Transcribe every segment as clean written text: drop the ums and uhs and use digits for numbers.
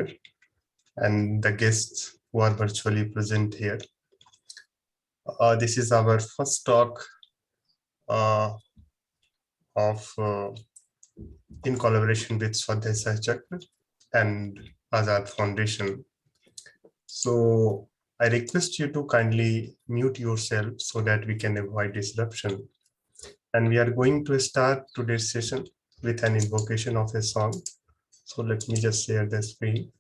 Chapter and the guests who are virtually present here. This is our first talk in collaboration with Swadhyay Chakra and Azad Foundation. So I request you to kindly mute yourself so that we can avoid disruption. And we are going to start today's session with an invocation of a song. So let me just share the screen.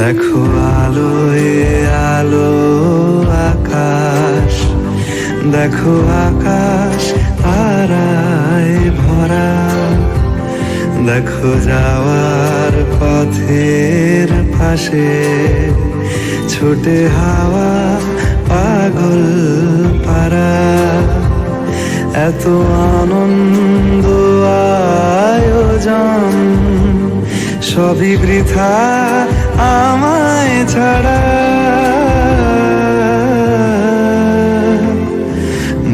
দেখো আলোয় আলো আকাশ, দেখো আকাশ তারায় ভরা, দেখো যাওয়ার পথের পাশে ছোটে হাওয়া পাগল পারা। এত আনন্দ আয়োজন সবই বৃথা আমায় ছাড়া।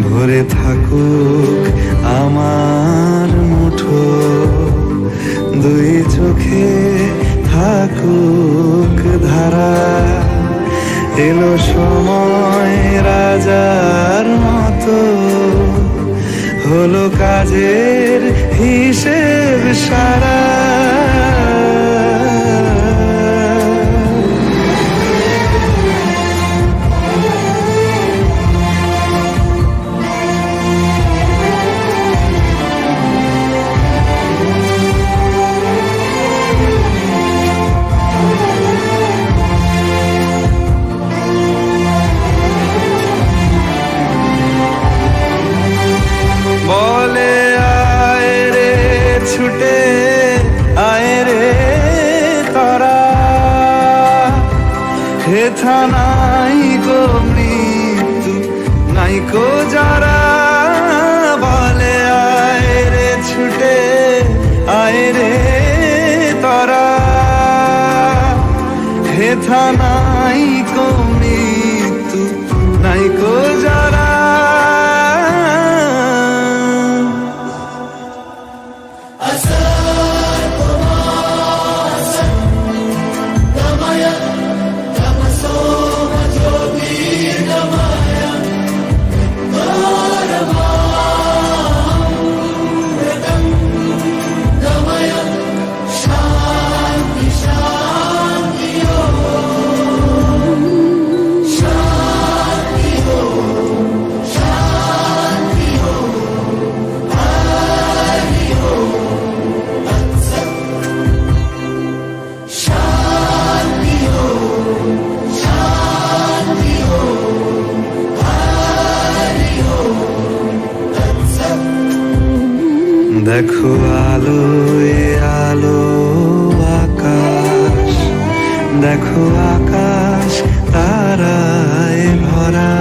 ভরে থাকুক আমার মুঠো, দুই চোখে থাকুক ধারা। এলো সময় রাজার মতো, হলো কাজের হিসেব সারা। বলে আয় রে ছুটে আয় রে তারা, হেথা নাই গো মৃত্যু নাই গো যারা। বলে আয় রে ছুটে আয় রে তারা, হেথা নাই গো মৃত্যু নাই গো যারা। দেখো আলোয় আলো আকাশ, দেখো আকাশ তারায় ভরা,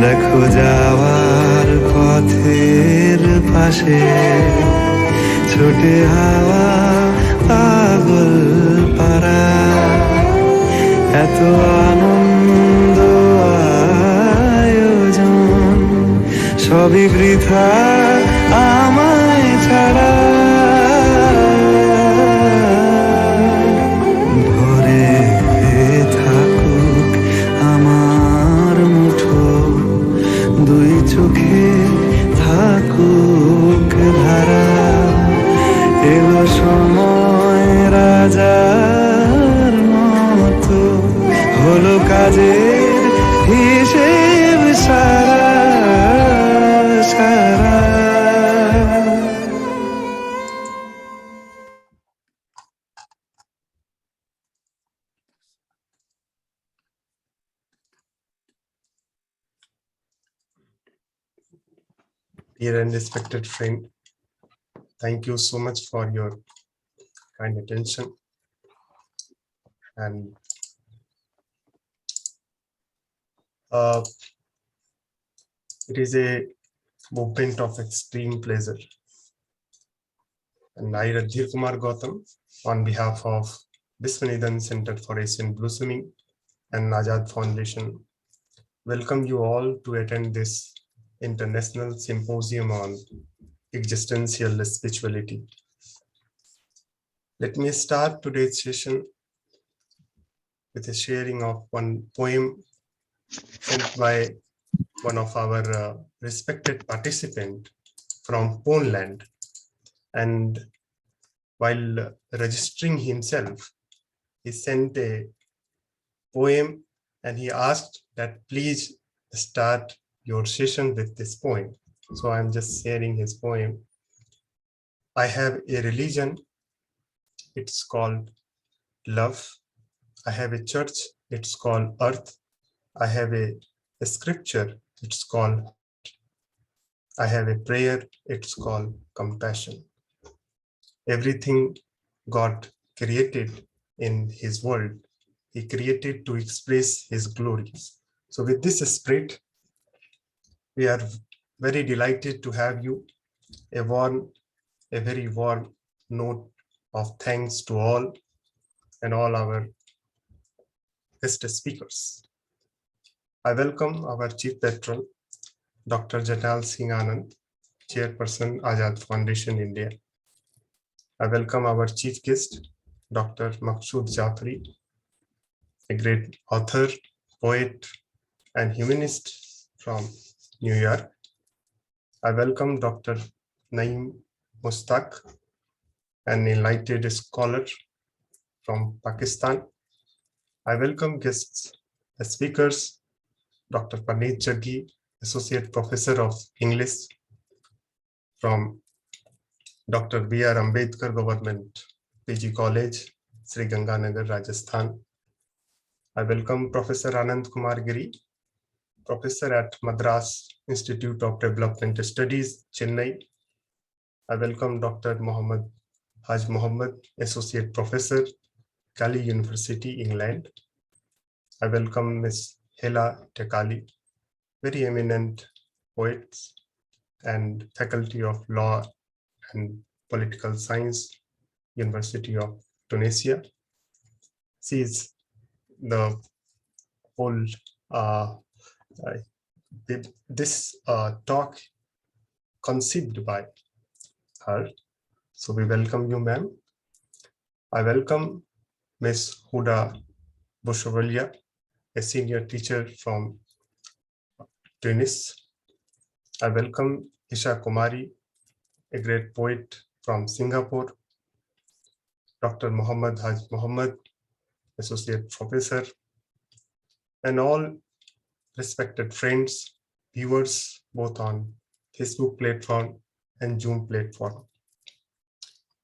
দেখো যাওয়ার পথের পাশে ছোটে হাওয়া পাগল পারা। এত আনন্দ আয়োজন সবই বৃথা আমায় ছাড়া ভরে থাকুক আমার মুঠো দুই চোখে থাকুক ধারা এলো সময় রাজার মতো হলো কাজের হিসেব সারা সারা Dear and respected friend, thank you so much for your kind attention. And it is a movement of extreme pleasure. And I, Radhir Kumar Gautam, on behalf of VISHWANEEDAM Center for Asian Blossoming and Azad Foundation, welcome you all to attend this international symposium on existential spirituality. Let me start today's session with a sharing of one poem sent by one of our respected participant from Poland. And while registering himself, he sent a poem and he asked that please start your session with this poem. So I'm just sharing his poem. I have a religion, it's called love. I have a church, it's called earth. I have a scripture, it's called. I have a prayer, it's called compassion. Everything God created in his world, he created to express his glories. So with this spirit, we are very delighted to have you. A very warm note of thanks to all and all our guest speakers. I welcome our Chief Patron, Dr. JERNAIL Singh Anand, Chairperson, AAZAAD Foundation, India. I welcome our chief guest, Dr. MAQSOOD JAFRI, a great author, poet, and humanist from New York. I welcome Dr. Naeem Mushtaq, an enlightened scholar from Pakistan. I welcome guests as speakers, Dr. PARNEET JAGGI, Associate Professor of English from Dr. B.R. AMBEDKAR Government PG College, Sri Ganganagar, Rajasthan. I welcome Professor Anand Kumar Giri, Professor at Madras Institute of Development Studies, Chennai. I welcome Dr. Haj Mohammed, Associate Professor, TEKALI University, England. I welcome Ms. HELA TEKALI, very eminent poets and faculty of law and political science, University of Tunisia. She is the whole this talk conceived by her. So we welcome you, ma'am. I welcome Ms. Huda Bushwalia, a senior teacher from Tunis. I welcome Isha Kumari, a great poet from Singapore. Dr. Muhammad Haj Muhammad, Associate Professor, and all respected friends, viewers, both on Facebook platform and Zoom platform.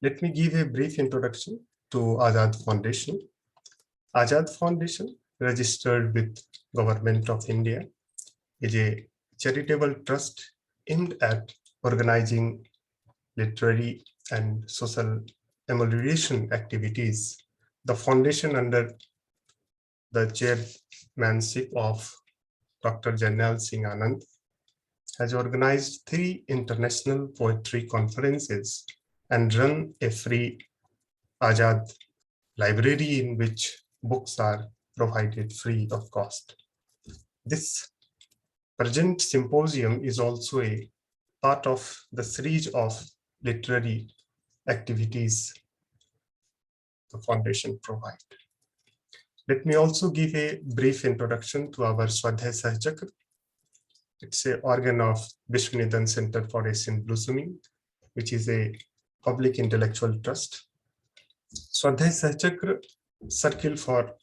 Let me give a brief introduction to AAZAAD Foundation. AAZAAD Foundation, registered with Government of India, is a charitable trust aimed at organizing literary and social amelioration activities. The foundation, under the chairmanship of Dr. JERNAIL Singh Anand, has organized 3 international poetry conferences and run a free AAZAAD library in which books are provided free of cost. This present symposium is also a part of the series of literary activities the foundation provides. Let me also give a brief introduction to our Swadhyay Sahchakra. It's an organ of VISHWANEEDAM Center for Asian Blossoming, which is a public intellectual trust. Swadhyay Sahchakra Circle for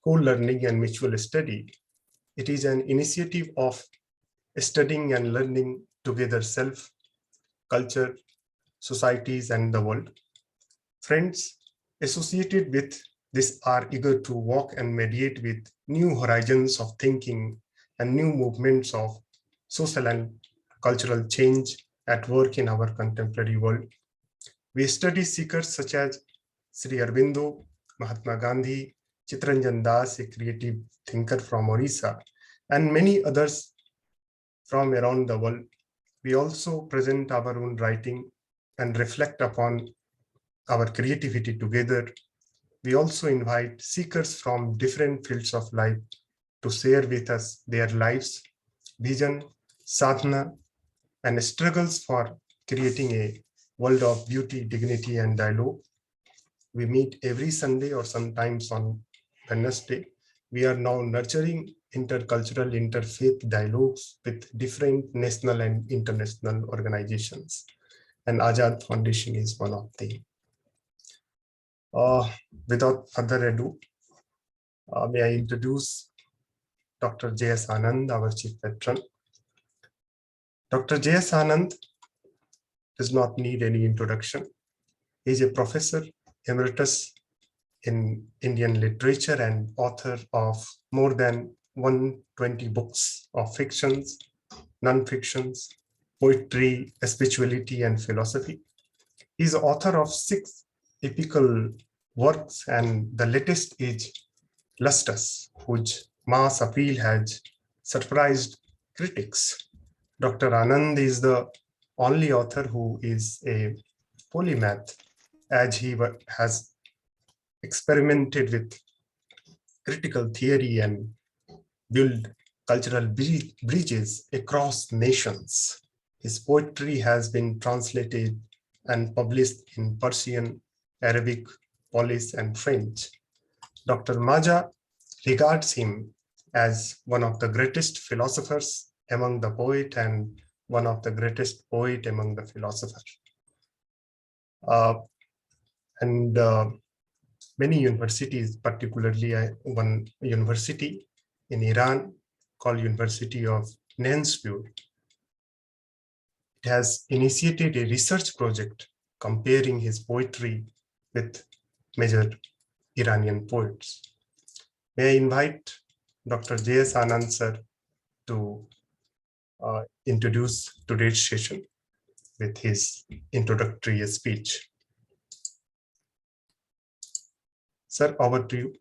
Co-Learning and Mutual Study. It is an initiative of studying and learning together self, culture, societies, and the world. Friends associated with this are eager to walk and mediate with new horizons of thinking and new movements of social and cultural change at work in our contemporary world. We study seekers such as Sri Aurobindo, Mahatma Gandhi, Chittaranjan Das, a creative thinker from Orissa, and many others from around the world. We also present our own writing and reflect upon our creativity together. We also invite seekers from different fields of life to share with us their lives, vision, sadhana, and struggles for creating a world of beauty, dignity, and dialogue. We meet every Sunday or sometimes on Wednesday. We are now nurturing intercultural, interfaith dialogues with different national and international organizations. And AAZAAD Foundation is one of them. Without further ado, may I introduce Dr. J.S. Anand, our Chief Patron. Dr. J.S. Anand does not need any introduction. He is a professor emeritus in Indian literature and author of more than 120 books of fictions, non-fictions, poetry, spirituality, and philosophy. He is author of 6 epical works, and the latest is Lustrous, whose mass appeal has surprised critics. Dr. Anand is the only author who is a polymath, as he has experimented with critical theory and built cultural bridges across nations. His poetry has been translated and published in Persian, Arabic, Polish, and French. Dr. Maja regards him as one of the greatest philosophers among the poets and one of the greatest poets among the philosophers. Many universities, particularly one university in Iran called University of Nanspew, it has initiated a research project comparing his poetry with major Iranian poets. May I invite Dr. J.S. Anand sir to introduce today's session with his introductory speech. Sir, over to you.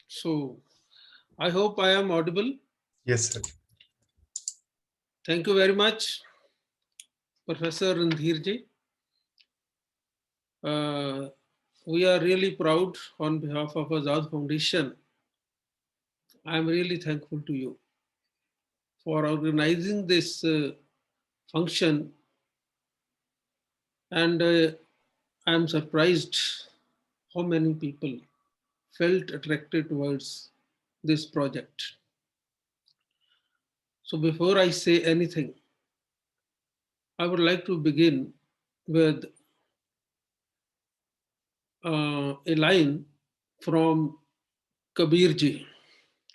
So, I hope I am audible. Yes, sir. Thank you very much, Professor Randhirji. We are really proud on behalf of Azad Foundation. I am really thankful to you for organizing this function, and I am surprised how many people felt attracted towards this project. So before I say anything, I would like to begin with a line from Kabirji.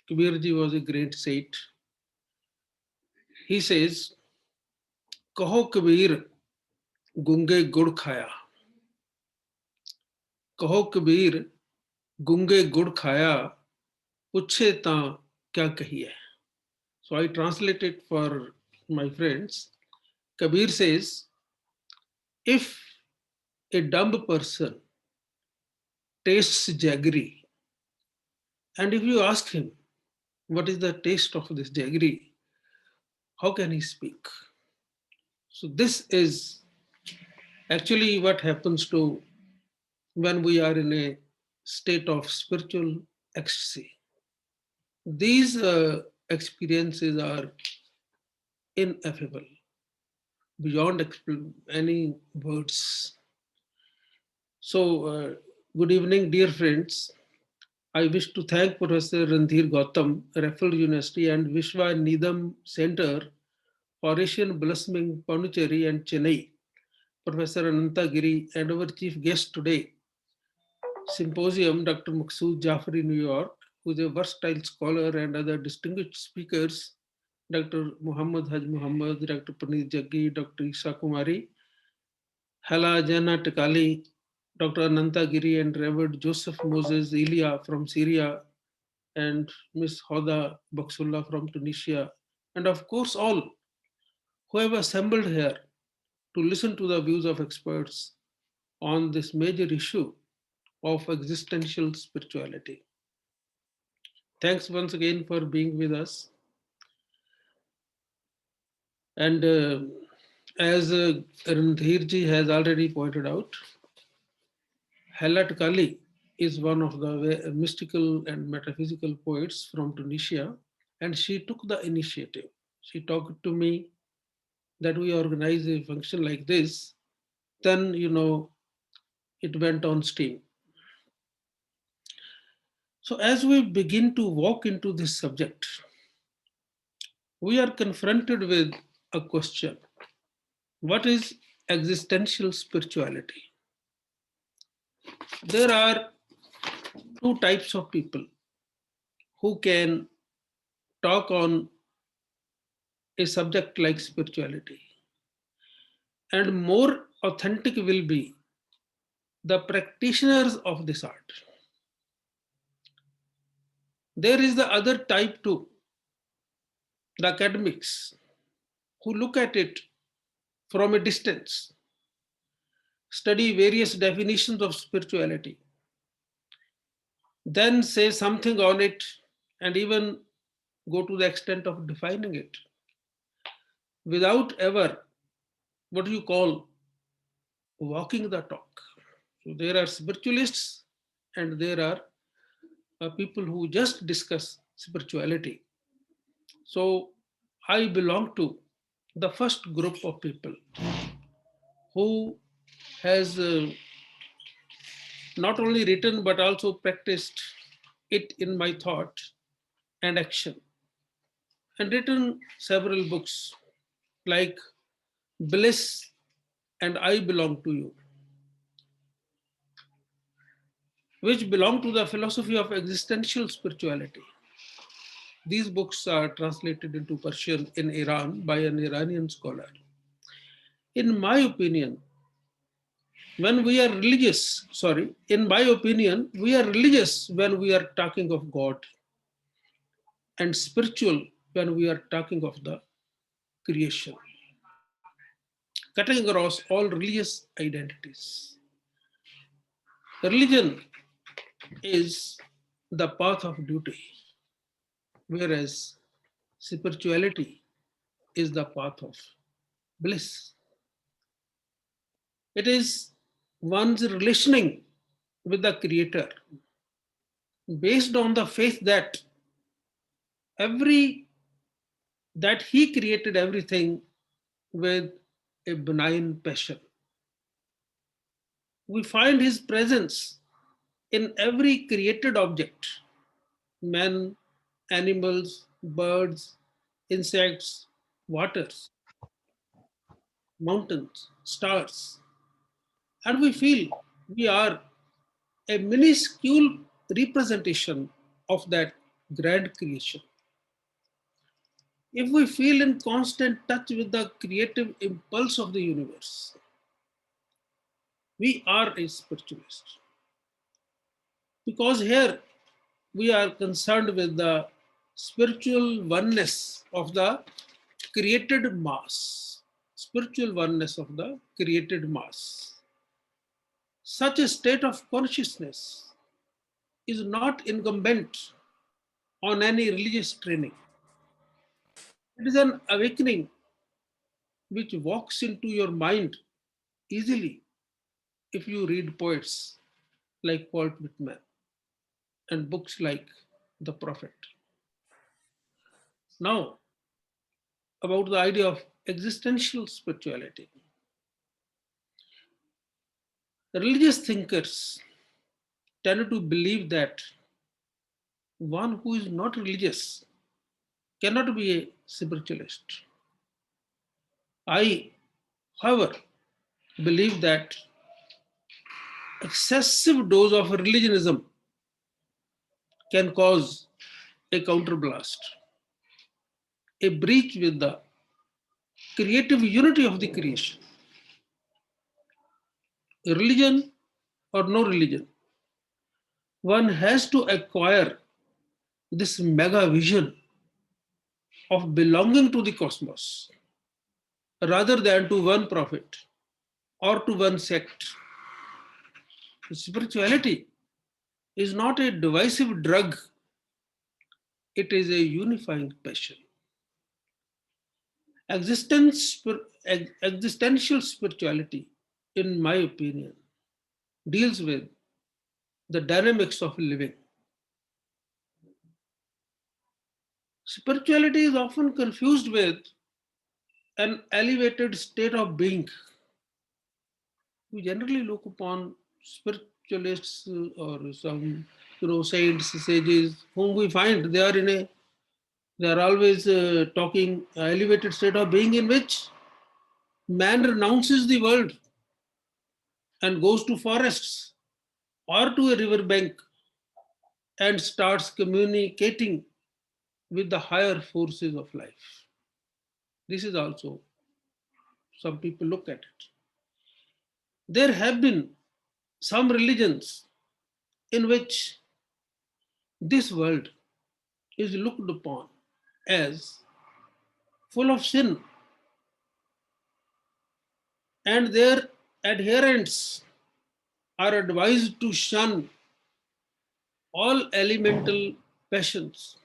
Kabirji was a great saint. He says, "Kaho Kabir, gunge gud khaya. Kaho Kabir, gunge gud khaya, puche ta kya kahiye." So I translate it for my friends. Kabir says, if a dumb person tastes jaggery, and if you ask him, what is the taste of this jaggery, how can he speak? So this is actually what happens to when we are in a state of spiritual ecstasy. These experiences are ineffable, beyond any words. So, good evening, dear friends. I wish to thank Professor Randhir Gautam, Raffles University, and VISHWANEEDAM Center for Asian Blossoming, Pondicherry and Chennai, Professor Ananta Giri, and our chief guest today, Symposium, Dr. MAQSOOD, JAFRI, New York, who is a versatile scholar, and other distinguished speakers, Dr. Muhammad Haj Muhammad, Dr. PARNEET JAGGI, Dr. Isa Kumari, HELA Jana TEKALI, Dr. Ananta Giri, and Reverend Joseph Moses Elia from Syria, and Ms. Hoda Baksullah from Tunisia, and of course all who have assembled here to listen to the views of experts on this major issue of existential spirituality. Thanks once again for being with us. And as Randhirji has already pointed out, HELA TEKALI is one of the mystical and metaphysical poets from Tunisia, and she took the initiative. She talked to me that we organize a function like this, then, it went on steam. So as we begin to walk into this subject, we are confronted with a question. What is existential spirituality? There are two types of people who can talk on a subject like spirituality. And more authentic will be the practitioners of this art. There is the other type too, the academics, who look at it from a distance, study various definitions of spirituality, then say something on it, and even go to the extent of defining it, without ever what you call walking the talk. So there are spiritualists and there are people who just discuss spirituality. So I belong to the first group of people who has not only written but also practiced it in my thought and action, and written several books like Bliss and I Belong to You, which belong to the philosophy of existential spirituality. These books are translated into Persian in Iran by an Iranian scholar. In my opinion, we are religious when we are talking of God, and spiritual when we are talking of the creation, cutting across all religious identities. Religion is the path of duty, whereas spirituality is the path of bliss. It is one's relationing with the Creator based on the faith that He created everything with a benign passion. We find His presence in every created object: men, animals, birds, insects, waters, mountains, stars. And we feel we are a minuscule representation of that grand creation. If we feel in constant touch with the creative impulse of the universe, we are a spiritualist. Because here we are concerned with the spiritual oneness of the created mass. Spiritual oneness of the created mass. Such a state of consciousness is not incumbent on any religious training. It is an awakening which walks into your mind easily if you read poets like Walt Whitman and books like The Prophet. Now, about the idea of existential spirituality. Religious thinkers tend to believe that one who is not religious cannot be a spiritualist. I, however, believe that excessive dose of religionism can cause a counterblast, a breach with the creative unity of the creation. Religion or no religion, one has to acquire this mega vision of belonging to the cosmos rather than to one prophet or to one sect. Spirituality is not a divisive drug, it is a unifying passion. Existential spirituality, in my opinion, deals with the dynamics of living. Spirituality is often confused with an elevated state of being. We generally look upon spiritualists or some saints, sages, whom we find they are always talking elevated state of being in which man renounces the world and goes to forests or to a river bank and starts communicating with the higher forces of life. This is also, some people look at it. There have been some religions in which this world is looked upon as full of sin, and their adherents are advised to shun all elemental passions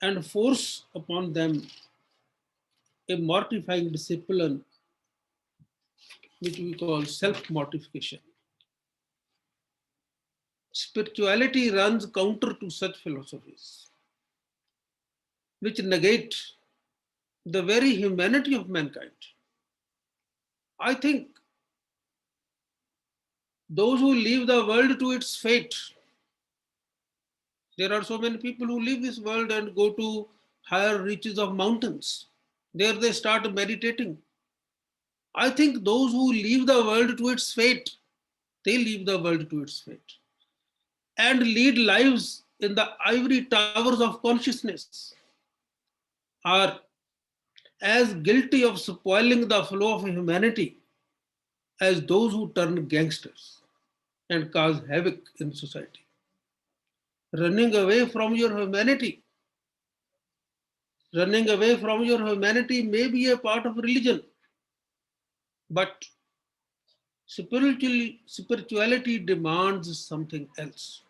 and force upon them a mortifying discipline, which we call self-mortification. Spirituality runs counter to such philosophies, which negate the very humanity of mankind. I think those who leave the world to its fate, there are so many people who leave this world and go to higher reaches of mountains. There they start meditating. I think those who leave the world to its fate, they leave the world to its fate and lead lives in the ivory towers of consciousness are as guilty of spoiling the flow of humanity as those who turn gangsters and cause havoc in society. Running away from your humanity, running away from your humanity may be a part of religion, but spirituality demands something else.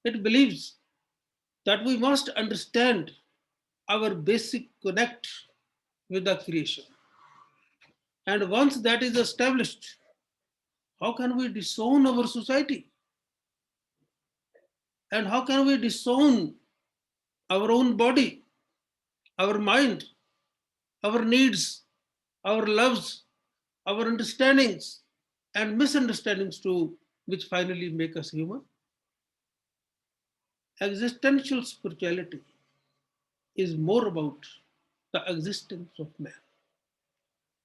It believes that we must understand our basic connect with the creation. And once that is established, how can we disown our society? And how can we disown our own body, our mind, our needs, our loves, our understandings, and misunderstandings too, which finally make us human? Existential spirituality is more about the existence of man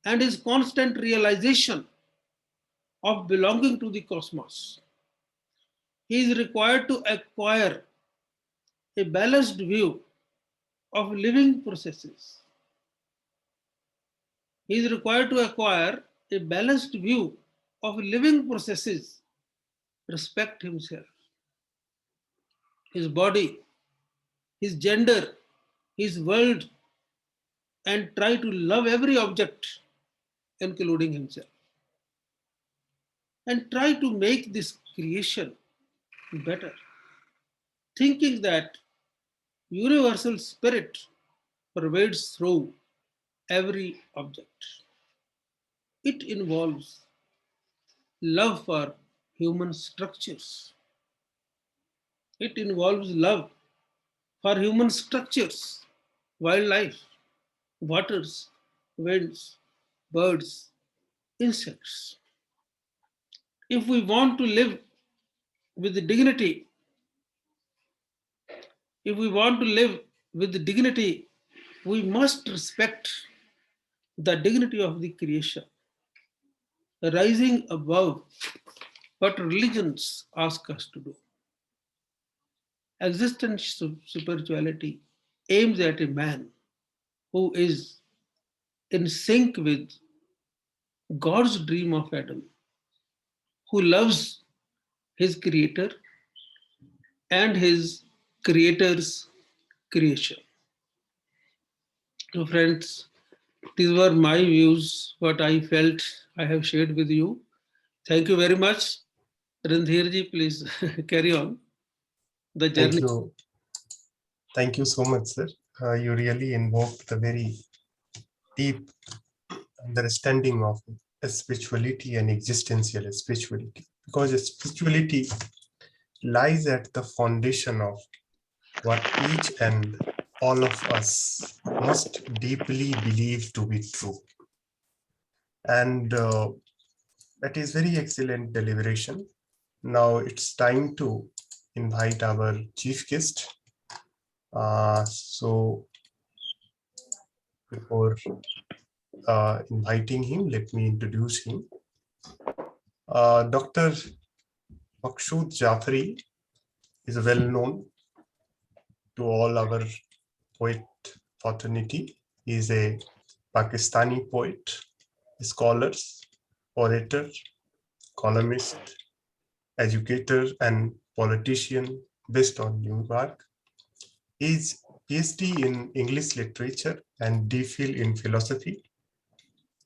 and his constant realization of belonging to the cosmos. He is required to acquire a balanced view of living processes. He is required to acquire a balanced view of living processes, respect himself, his body, his gender, his world, and try to love every object, including himself, and try to make this creation better, thinking that universal spirit pervades through every object. It involves love for human structures. It involves love for human structures, wildlife, waters, winds, birds, insects. If we want to live with dignity, we must respect the dignity of the creation, rising above what religions ask us to do. Existential spirituality aims at a man who is in sync with God's dream of Adam, who loves his creator and his creator's creation. So friends, these were my views, what I felt I have shared with you. Thank you very much. Randhirji, please carry on the Thank journey. you. Thank you so much, sir. You really invoked the very deep understanding of spirituality and existential spirituality, because spirituality lies at the foundation of what each and all of us must deeply believe to be true. And that is very excellent deliberation. Now it's time to invite our chief guest. So before inviting him, let me introduce him. Dr. MAQSOOD JAFRI is well known to all our poet fraternity. He is a Pakistani poet, scholar, orator, columnist, educator, and politician based on New York. His PhD in English literature and DPhil in philosophy.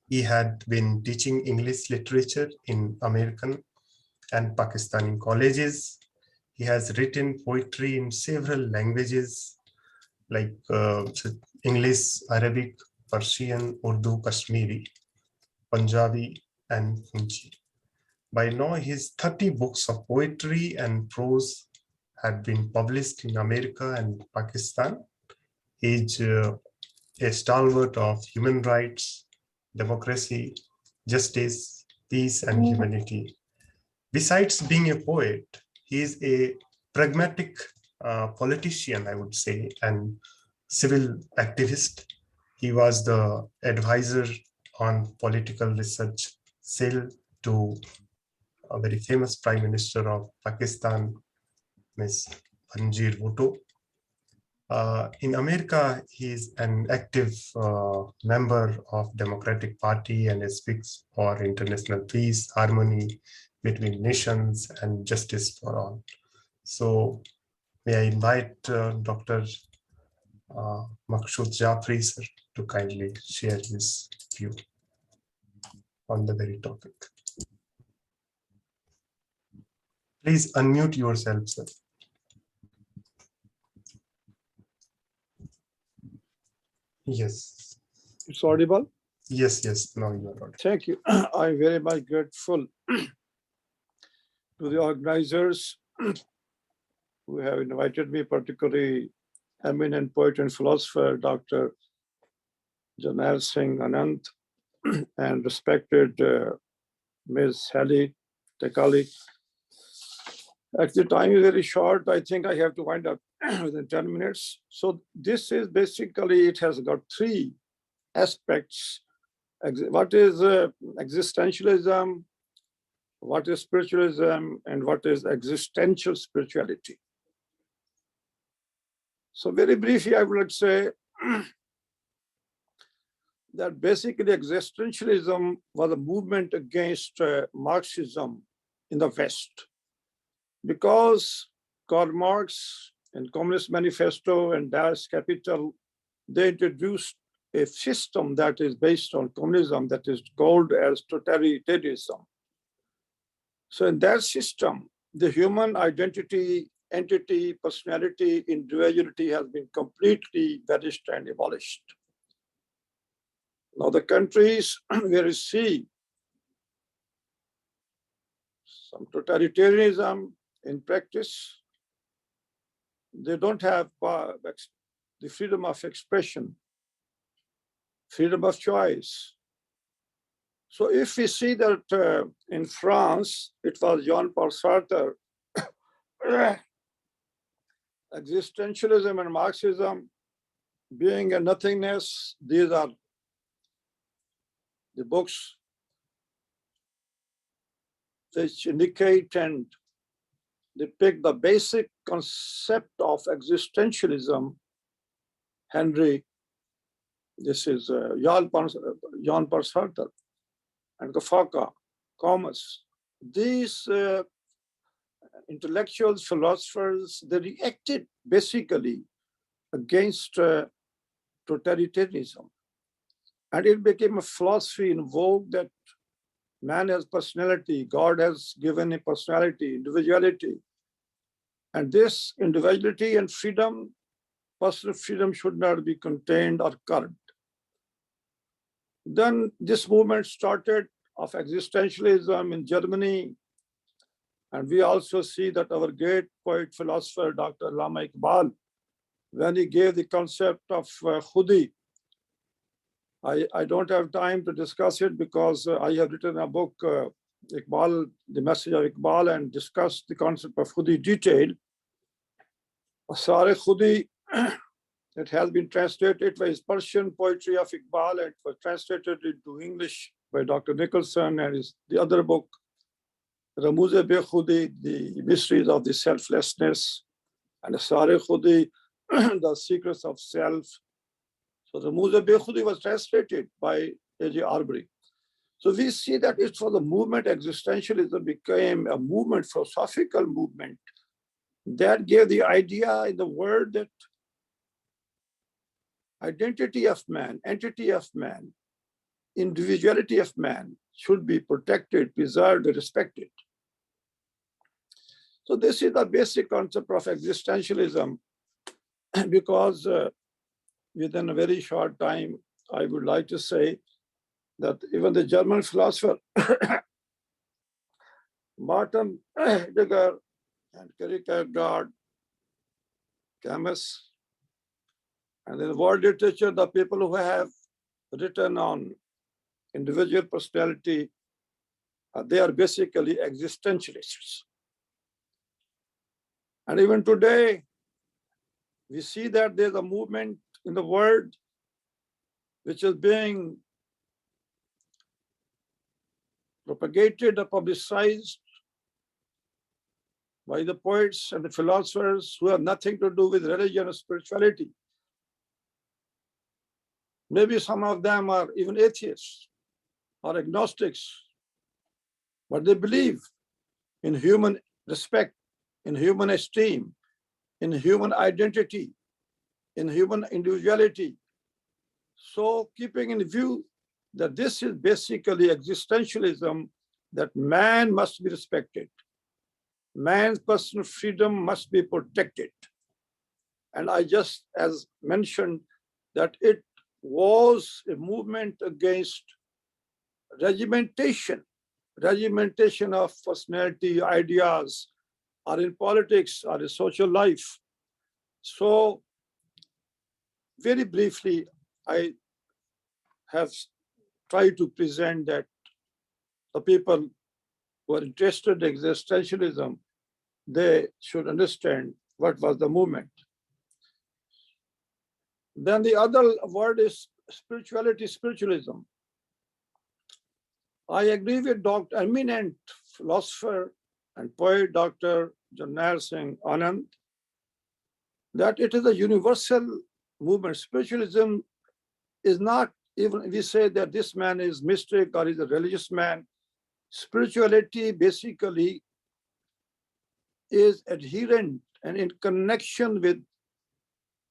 He had been teaching English literature in American and Pakistani colleges. He has written poetry in several languages like English, Arabic, Persian, Urdu, Kashmiri, Punjabi, and Punji. By now, his 30 books of poetry and prose had been published in America and Pakistan. He is a stalwart of human rights, democracy, justice, peace, and humanity. Besides being a poet, he is a pragmatic politician, I would say, and civil activist. He was the advisor on political research cell to a very famous Prime Minister of Pakistan, Ms. Benazir Bhutto. In America, he is an active member of Democratic Party and speaks for international peace, harmony between nations, and justice for all. So may I invite Dr. MAQSOOD JAFRI, sir, to kindly share his view on the very topic. Please unmute yourself, sir. Yes. It's audible? Yes, now you are audible. Thank you. I'm very much grateful to the organizers who have invited me, particularly eminent poet and philosopher, Dr. JERNAIL Singh ANAND, and respected Ms. HELA, TEKALI. Actually, time is very short. I think I have to wind up within 10 minutes. So this is basically, it has got three aspects. What is existentialism, what is spiritualism, and what is existential spirituality. So very briefly, I would say that basically existentialism was a movement against Marxism in the West. Because Karl Marx in Communist Manifesto and Das Kapital, they introduced a system that is based on communism that is called as totalitarianism. So in that system, the human identity, entity, personality, individuality has been completely vanished and abolished. Now the countries where you see some totalitarianism in practice. They don't have the freedom of expression, freedom of choice. So if we see that in France, it was Jean-Paul Sartre, existentialism and Marxism being a nothingness, these are the books which indicate and depict the basic concept of existentialism. Henry, this is Jean-Paul Sartre, and Kafka, Comas. These intellectuals, philosophers, they reacted basically against totalitarianism. And it became a philosophy in vogue that man has personality, God has given a personality, individuality. And this individuality and freedom, personal freedom, should not be contained or curbed. Then this movement started of existentialism in Germany. And we also see that our great poet, philosopher, Dr. Allama Iqbal, when he gave the concept of khudi, I don't have time to discuss it because I have written a book, Iqbal, The Message of Iqbal, and discussed the concept of khudi detail. Asare khudi, it has been translated. It was Persian poetry of Iqbal, and it was translated into English by Dr. Nicholson, and the other book, Ramooze Be Khudi, The Mysteries of the Selflessness, and Asare khudi, The Secrets of Self. So Ramooze Be Khudi was translated by A.J. Arbery. So we see that it's for the movement, existentialism became a movement, philosophical movement, that gave the idea in the world that identity of man, entity of man, individuality of man should be protected, preserved, respected. So this is the basic concept of existentialism, because within a very short time, I would like to say that even the German philosopher Martin Heidegger and Kierkegaard, Camus, and in the world literature, the people who have written on individual personality, they are basically existentialists. And even today, we see that there's a movement in the world which is being propagated or publicized by the poets and the philosophers who have nothing to do with religion or spirituality. Maybe some of them are even atheists or agnostics, but they believe in human respect, in human esteem, in human identity, in human individuality. So keeping in view that this is basically existentialism, that man must be respected. Man's personal freedom must be protected. And I just as mentioned that it was a movement against regimentation of personality, ideas, or in politics or in social life. So very briefly, I have tried to present that the people who are interested in existentialism, they should understand what was the movement. Then the other word is spirituality, spiritualism. I agree with Dr. eminent philosopher and poet, Dr. JERNAIL Singh ANAND, that it is a universal movement. Spiritualism is not even, we say that this man is mystic or is a religious man. Spirituality basically is adherent and in connection with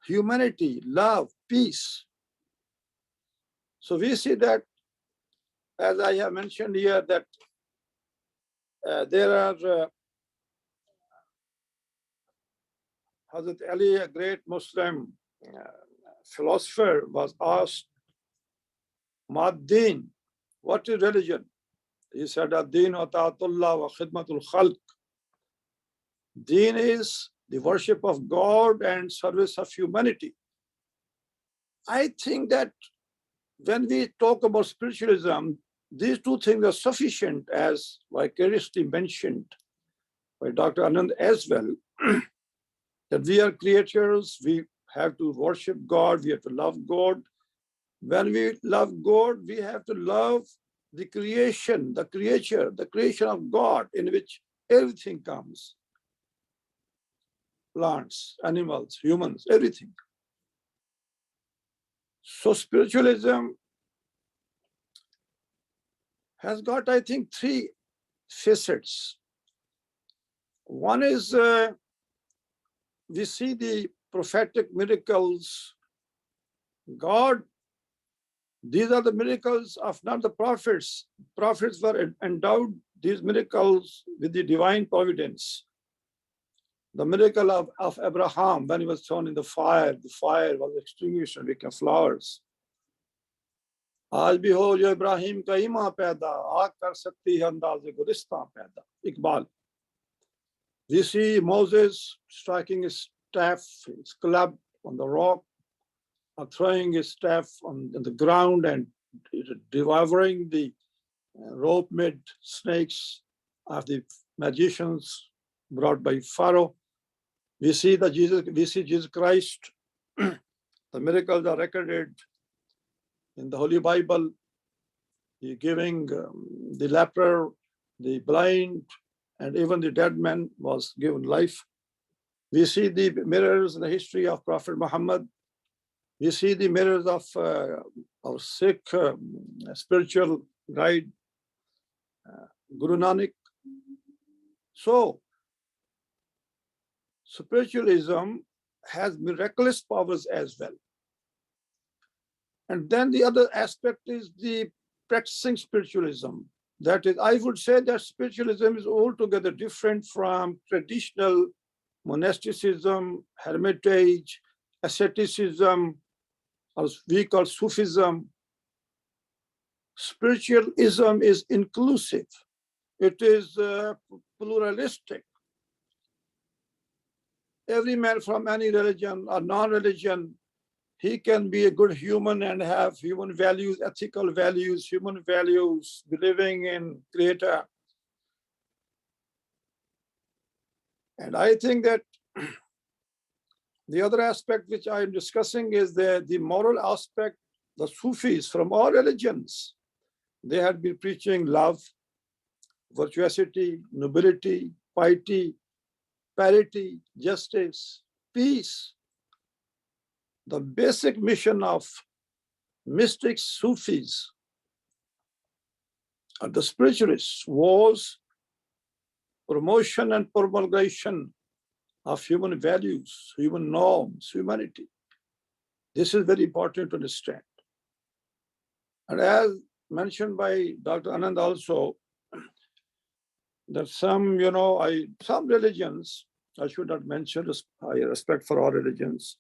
humanity, love, peace. So we see that, as I have mentioned here, that there are Hazrat Ali, a great Muslim philosopher, was asked, Mad-Din, what is religion? He said, Ad-Din wa ta'atullah wa khidmatul khalq. Deen is the worship of God and service of humanity. I think that when we talk about spiritualism, these two things are sufficient, as vicariously mentioned by Dr. Anand as well, that we are creatures, we have to worship God, we have to love God. When we love God, we have to love the creation, the creature, the creation of God, in which everything comes. Plants, animals, humans, everything. So spiritualism has got, I think, three facets. One is we see the prophetic miracles. God, these are the miracles of not the prophets. Prophets were endowed these miracles with the divine providence. The miracle of Abraham, when he was thrown in the fire was extinguished and became flowers. आज भी हो जो इब्राहिम का ईमान पैदा आग कर सकती है अंदाज़े गुलिस्तां पैदा. Iqbal. We see Moses striking his staff, his club on the rock, or throwing his staff on the ground and devouring the rope-made snakes of the magicians brought by Pharaoh. We see Jesus Christ. The miracles are recorded in the Holy Bible. He giving the leper, the blind, and even the dead man was given life. We see the mirrors in the history of Prophet Muhammad. We see the mirrors of our Sikh spiritual guide, Guru Nanak. So, spiritualism has miraculous powers as well. And then the other aspect is the practicing spiritualism. That is, I would say that spiritualism is altogether different from traditional monasticism, hermitage, asceticism, or we call Sufism. Spiritualism is inclusive. It is pluralistic. Every man from any religion or non-religion, he can be a good human and have human values, ethical values, human values, believing in Creator. And I think that the other aspect which I am discussing is the moral aspect. The Sufis from all religions, they had been preaching love, virtuosity, nobility, piety, parity, justice, peace. The basic mission of mystic Sufis or the spiritualists was promotion and promulgation of human values, human norms, humanity. This is very important to understand. And as mentioned by Dr. Anand also, that some, some religions, I should not mention, I respect for all religions,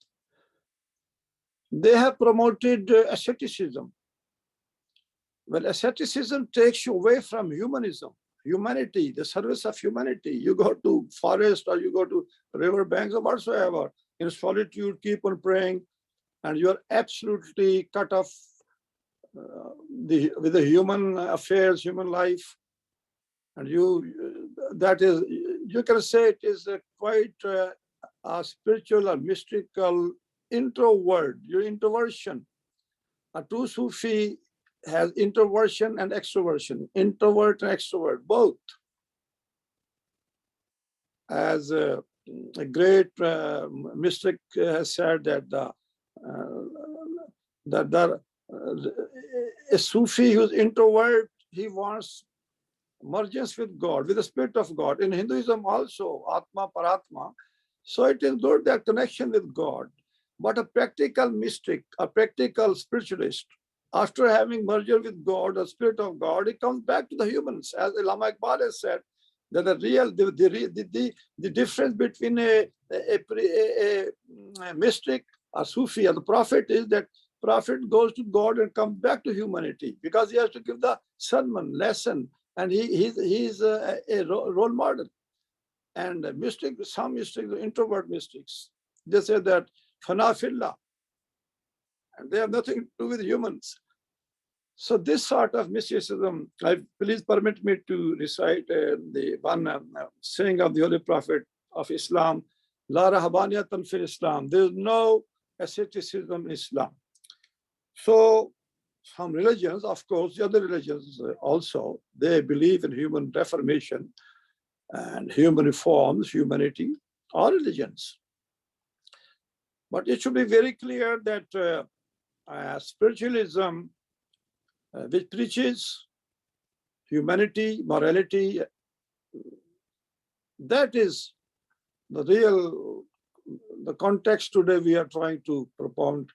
they have promoted asceticism. Well, asceticism takes you away from humanism, humanity, the service of humanity. You go to forest or you go to river banks or whatsoever, in solitude, keep on praying, and you are absolutely cut off with the human affairs, human life. And you can say it is quite a spiritual or mystical introvert, your introversion. A true Sufi has introversion and extroversion, introvert and extrovert, both. As a great mystic has said that a Sufi who's introvert, he wants mergence with God, with the spirit of God. In Hinduism also, Atma, Paratma. So it is good, that connection with God. But a practical mystic, a practical spiritualist, after having merger with God, the spirit of God, he comes back to the humans. As Allama Iqbal has said, that the difference between a mystic, a Sufi, or the prophet is that prophet goes to God and comes back to humanity, because he has to give the sermon, lesson, and he's a role model. And mystics, some mystics, introvert mystics, they say that fana fillah, and they have nothing to do with humans. So this sort of mysticism, please permit me to recite the one saying of the Holy Prophet of Islam, La rahabaniyatan fil Islam. There is no asceticism in Islam. So some religions, of course, the other religions also, they believe in human reformation and human reforms, humanity, all religions. But it should be very clear that spiritualism, which preaches humanity, morality, that is the context today we are trying to propound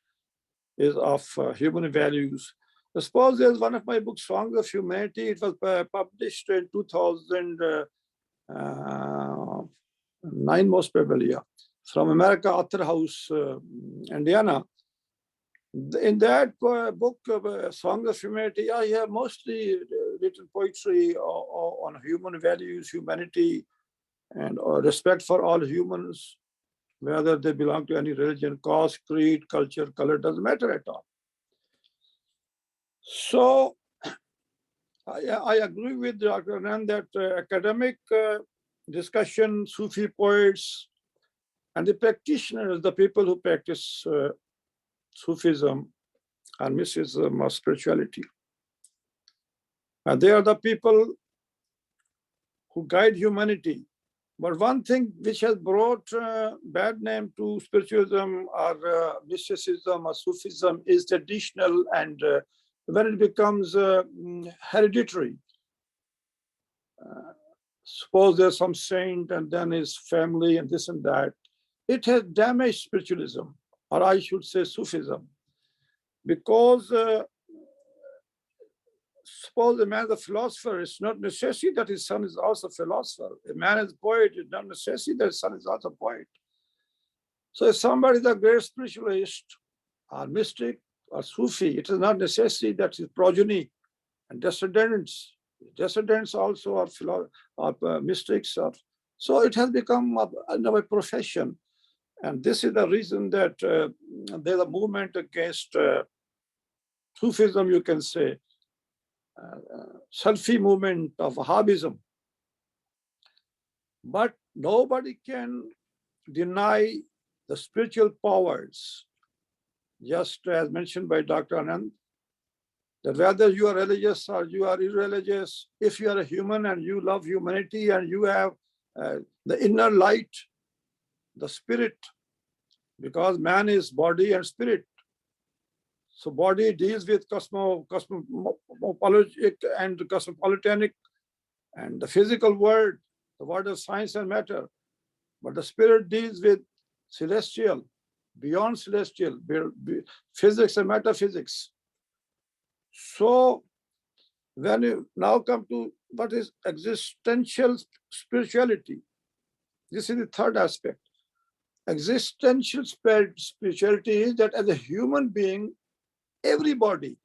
is of human values. Suppose there's one of my books, Songs of Humanity. It was published in 2009, most probably, yeah, from America Author House, Indiana. In that book, Songs of Humanity, I have mostly written poetry on human values, humanity, and respect for all humans, whether they belong to any religion, caste, creed, culture, color, doesn't matter at all. So I agree with Dr. Anand that academic discussion, Sufi poets, and the practitioners, the people who practice Sufism and mysticism or spirituality, and they are the people who guide humanity. But one thing which has brought bad name to spiritualism or mysticism or Sufism is traditional, and when it becomes hereditary. Suppose there's some saint and then his family and this and that. It has damaged spiritualism, or I should say Sufism, because suppose a man is a philosopher, it's not necessary that his son is also a philosopher. A man is a poet, it's not necessary that his son is also a poet. So if somebody is a great spiritualist or mystic or Sufi, it is not necessary that his progeny and descendants also are mystics. So it has become a profession. And this is the reason that there's a movement against Sufism, you can say, Sufi movement of Wahhabism. But nobody can deny the spiritual powers, just as mentioned by Dr. Anand, that whether you are religious or you are irreligious, if you are a human and you love humanity and you have the inner light, the spirit, because man is body and spirit. So body deals with cosmopolitic and cosmopolitanic and the physical world, the world of science and matter. But the spirit deals with celestial, beyond celestial, physics and metaphysics. So when you now come to what is existential spirituality, this is the third aspect. Existential spirituality is that as a human being, everybody,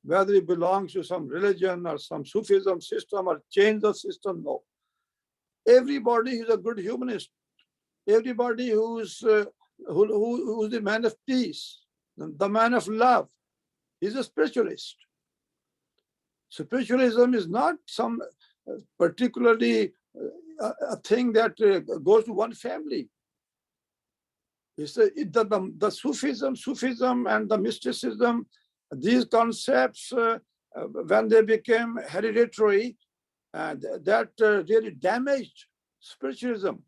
whether it belongs to some religion or some Sufism system or change the system, no. Everybody is a good humanist. Everybody who's the man of peace, the man of love, is a spiritualist. Spiritualism is not some particularly a thing that goes to one family. It's the Sufism and the mysticism, these concepts, when they became hereditary, that really damaged spiritualism.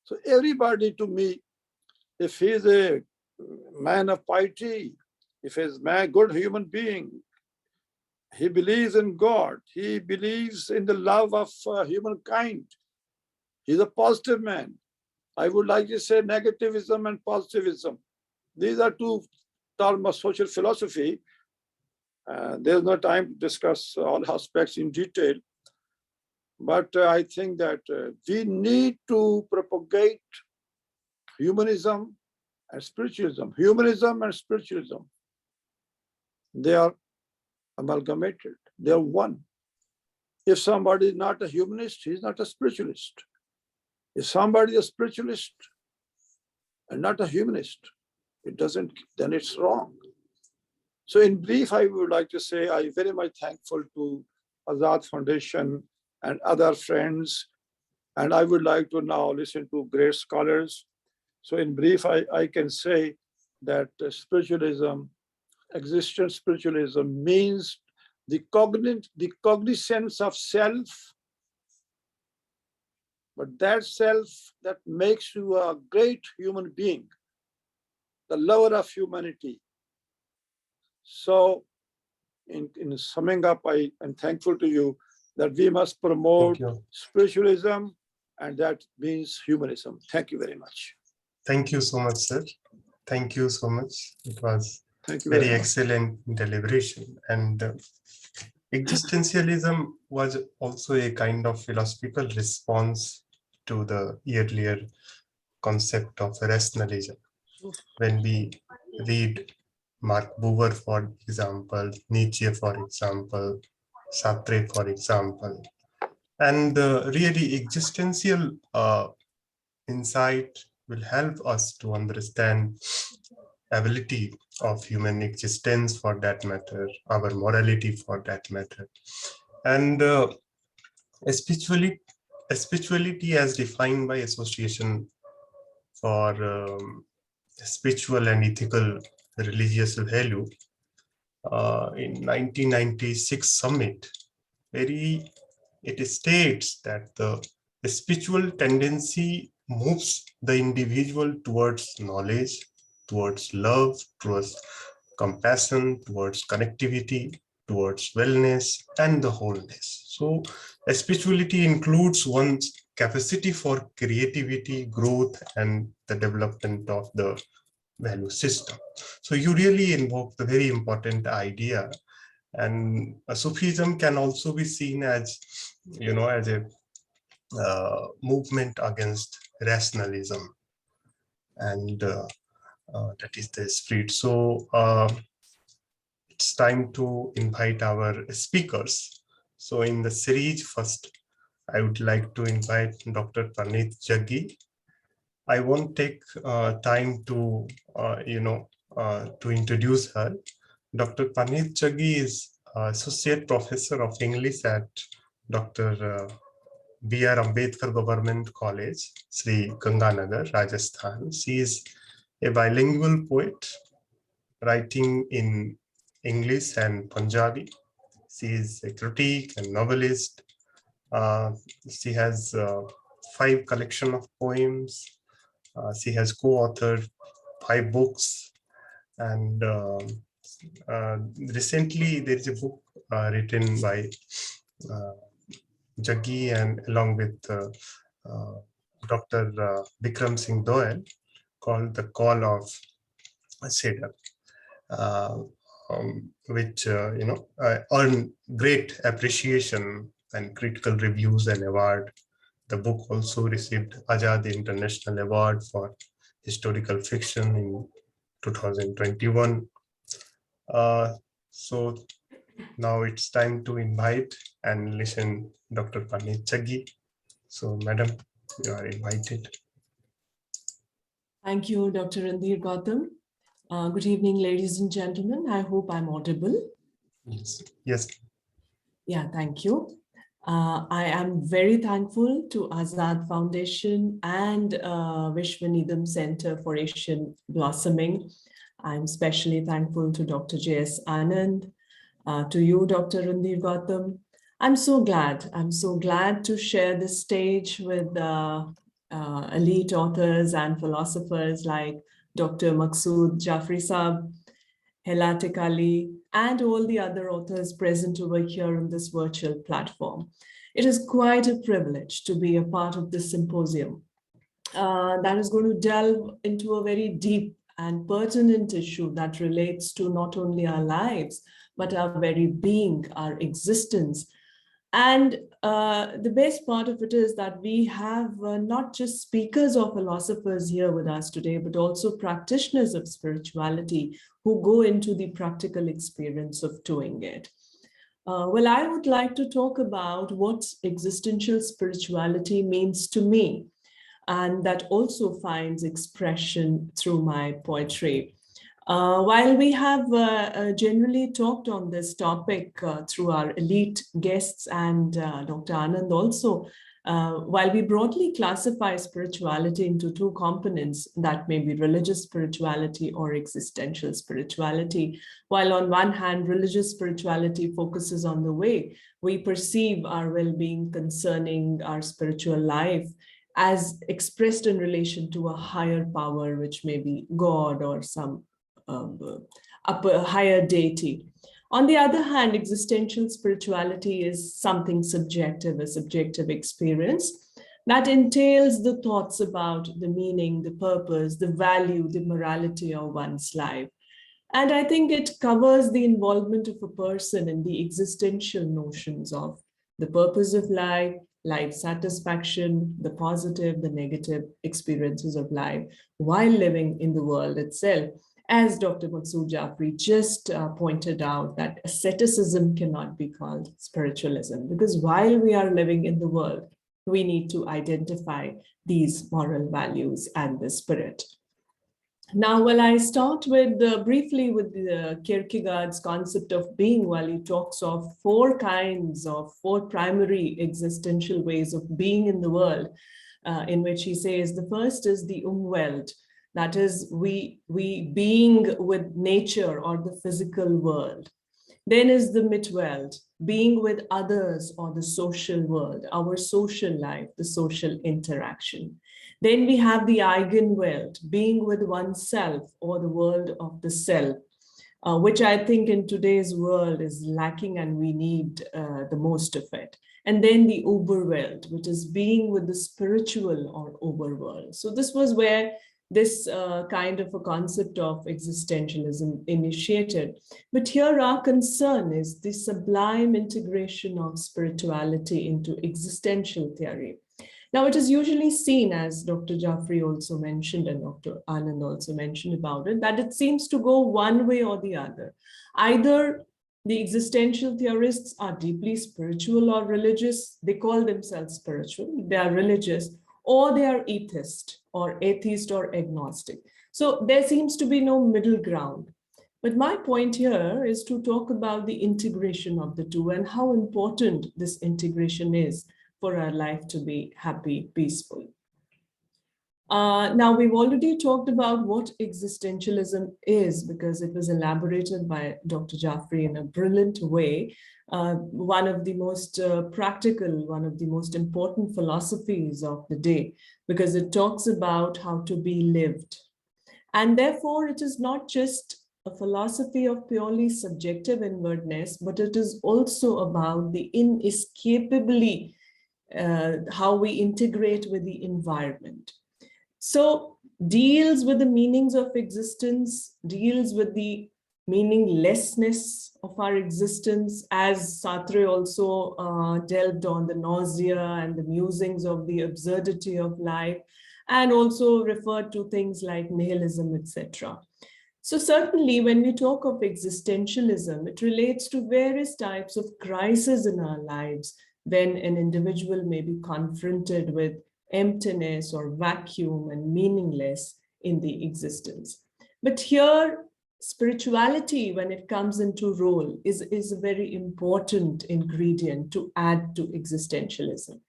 So everybody, to me, if he's a man of piety, if he's a good human being, he believes in God, he believes in the love of humankind, he's a positive man. I would like to say negativism and positivism. These are two terms of social philosophy. There's no time to discuss all aspects in detail. But I think that we need to propagate humanism and spiritualism. Humanism and spiritualism, they are amalgamated. They are one. If somebody is not a humanist, he's not a spiritualist. If somebody is a spiritualist and not a humanist, then it's wrong. So in brief, I would like to say I'm very much thankful to Azad Foundation and other friends. And I would like to now listen to great scholars. So in brief, I can say that spiritualism, existential spiritualism means the cognizance of self, but that self that makes you a great human being, the lover of humanity. So in summing up, I am thankful to you that we must promote spiritualism, and that means humanism. Thank you very much. Thank you so much, sir. Thank you so much. It was very excellent deliberation. And existentialism was also a kind of philosophical response to the earlier concept of rationalism. When we read Mark Buber, for example, Nietzsche, for example, Sartre, for example, and really existential insight will help us to understand ability of human existence, for that matter, our morality, for that matter. And spirituality as defined by Association for Spiritual and Ethical Religious Value in 1996 summit, it states that the spiritual tendency moves the individual towards knowledge, towards love, towards compassion, towards connectivity, towards wellness and the wholeness. So spirituality includes one's capacity for creativity, growth, and the development of the value system. So you really invoke the very important idea. And Sufism can also be seen as, as a movement against rationalism, and that is the spirit. So it's time to invite our speakers. So in the series, first, I would like to invite Dr. PARNEET JAGGI. I won't take time to, to introduce her. Dr. PARNEET JAGGI is Associate Professor of English at Dr. B.R. Ambedkar Government College, Sri Ganganagar, Rajasthan. She is a bilingual poet writing in English and Punjabi. She is a critic and novelist. She has 5 collections of poems. She has co-authored 5 books, and recently there is a book written by Jaggi and along with Dr. Bikram Singh Doyle called The Call of Cedar, which earned great appreciation and critical reviews and award. The book also received AAZAAD International Award for Historical Fiction in 2021. So now it's time to invite and listen Dr. PARNEET JAGGI. So, madam, you are invited. Thank you, Dr. Randhir Gautam. Good evening, ladies and gentlemen. I hope I'm audible. Yes. Yes. Yeah, thank you. I am very thankful to Azad Foundation and VISHWANEEDAM Center for Asian Blossoming. I'm especially thankful to Dr. J.S. Anand, to you, Dr. Randhir Gautam. I'm so glad to share this stage with elite authors and philosophers like Dr. MAQSOOD JAFRI Saab, HELA TEKALI, and all the other authors present over here on this virtual platform. It is quite a privilege to be a part of this symposium that is going to delve into a very deep and pertinent issue that relates to not only our lives, but our very being, our existence. And the best part of it is that we have not just speakers or philosophers here with us today, but also practitioners of spirituality who go into the practical experience of doing it. Well, I would like to talk about what existential spirituality means to me, and that also finds expression through my poetry. While we have generally talked on this topic through our elite guests and Dr. Anand also, while we broadly classify spirituality into two components, that may be religious spirituality or existential spirituality, while on one hand, religious spirituality focuses on the way we perceive our well-being concerning our spiritual life as expressed in relation to a higher power, which may be God or some upper higher deity. On the other hand, existential spirituality is something subjective, a subjective experience that entails the thoughts about the meaning, the purpose, the value, the morality of one's life. And I think it covers the involvement of a person in the existential notions of the purpose of life, life satisfaction, the positive, the negative experiences of life while living in the world itself. As Dr. MAQSOOD JAFRI just pointed out, that asceticism cannot be called spiritualism, because while we are living in the world, we need to identify these moral values and the spirit. Now, well, I start with briefly with Kierkegaard's concept of being, while he talks of four primary existential ways of being in the world, in which he says the first is the Umwelt. That is, we being with nature or the physical world. Then is the Mitwelt, being with others or the social world, our social life, the social interaction. Then we have the Eigenwelt, being with oneself or the world of the self, which I think in today's world is lacking and we need the most of it. And then the Oberwelt, which is being with the spiritual or overworld. So this was where this kind of a concept of existentialism initiated. But here our concern is the sublime integration of spirituality into existential theory. Now, it is usually seen, as Dr. JAFRI also mentioned and Dr. Anand also mentioned about it, that it seems to go one way or the other. Either the existential theorists are deeply spiritual or religious, they call themselves spiritual, they are religious, or they are atheist or agnostic. So there seems to be no middle ground. But my point here is to talk about the integration of the two and how important this integration is for our life to be happy, peaceful. Now, we've already talked about what existentialism is because it was elaborated by Dr. JAFRI in a brilliant way. One of the most practical, one of the most important philosophies of the day, because it talks about how to be lived. And therefore, it is not just a philosophy of purely subjective inwardness, but it is also about the inescapably how we integrate with the environment. So deals with the meanings of existence, deals with the meaninglessness of our existence, as Sartre also delved on the nausea and the musings of the absurdity of life, and also referred to things like nihilism, etc. So certainly when we talk of existentialism, it relates to various types of crises in our lives when an individual may be confronted with emptiness or vacuum and meaningless in the existence. But here, spirituality, when it comes into role, is a very important ingredient to add to existentialism.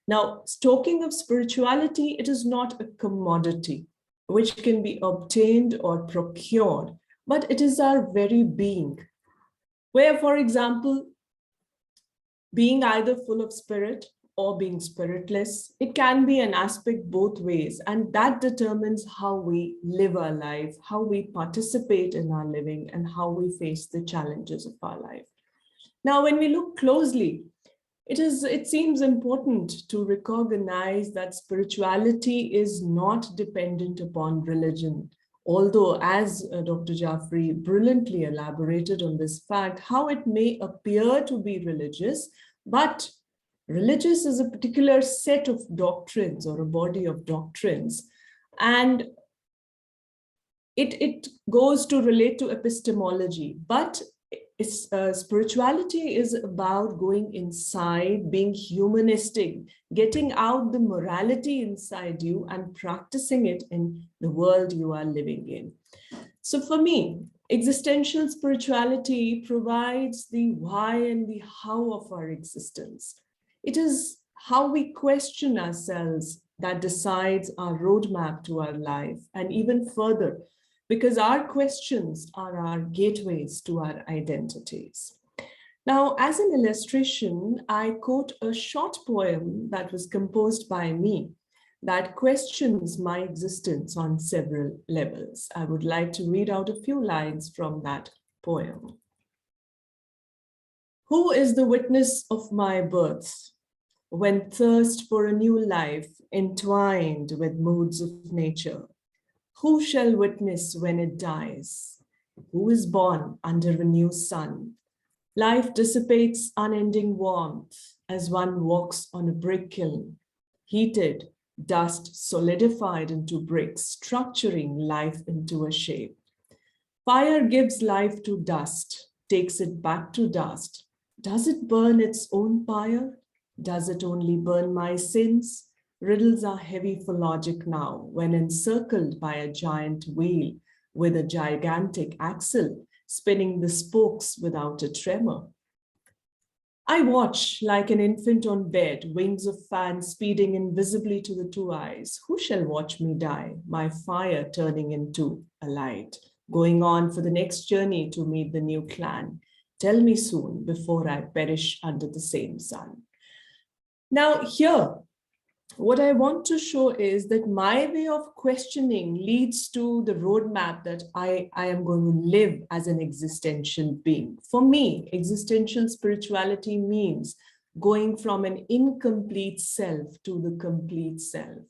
Now, talking of spirituality, it is not a commodity which can be obtained or procured, but it is our very being, where, for example, being either full of spirit or being spiritless, it can be an aspect both ways, and that determines how we live our life, how we participate in our living, and how we face the challenges of our life. Now, when we look closely, it seems important to recognize that spirituality is not dependent upon religion, although as Dr. JAFRI brilliantly elaborated on this fact, how it may appear to be religious, but religious is a particular set of doctrines or a body of doctrines, and it goes to relate to epistemology, but spirituality is about going inside, being humanistic, getting out the morality inside you and practicing it in the world you are living in. So for me, existential spirituality provides the why and the how of our existence. It is how we question ourselves that decides our roadmap to our life, and even further, because our questions are our gateways to our identities. Now, as an illustration, I quote a short poem that was composed by me that questions my existence on several levels. I would like to read out a few lines from that poem. Who is the witness of my birth, when thirst for a new life entwined with moods of nature? Who shall witness when it dies? Who is born under a new sun? Life dissipates unending warmth as one walks on a brick kiln, heated, dust solidified into bricks, structuring life into a shape. Fire gives life to dust, takes it back to dust. Does it burn its own fire? Does it only burn my sins? Riddles are heavy for logic now, when encircled by a giant wheel with a gigantic axle, spinning the spokes without a tremor. I watch like an infant on bed, wings of fan speeding invisibly to the two eyes. Who shall watch me die, my fire turning into a light, going on for the next journey to meet the new clan? Tell me soon, before I perish under the same sun. Now here, what I want to show is that my way of questioning leads to the roadmap that I am going to live as an existential being. For me, existential spirituality means going from an incomplete self to the complete self.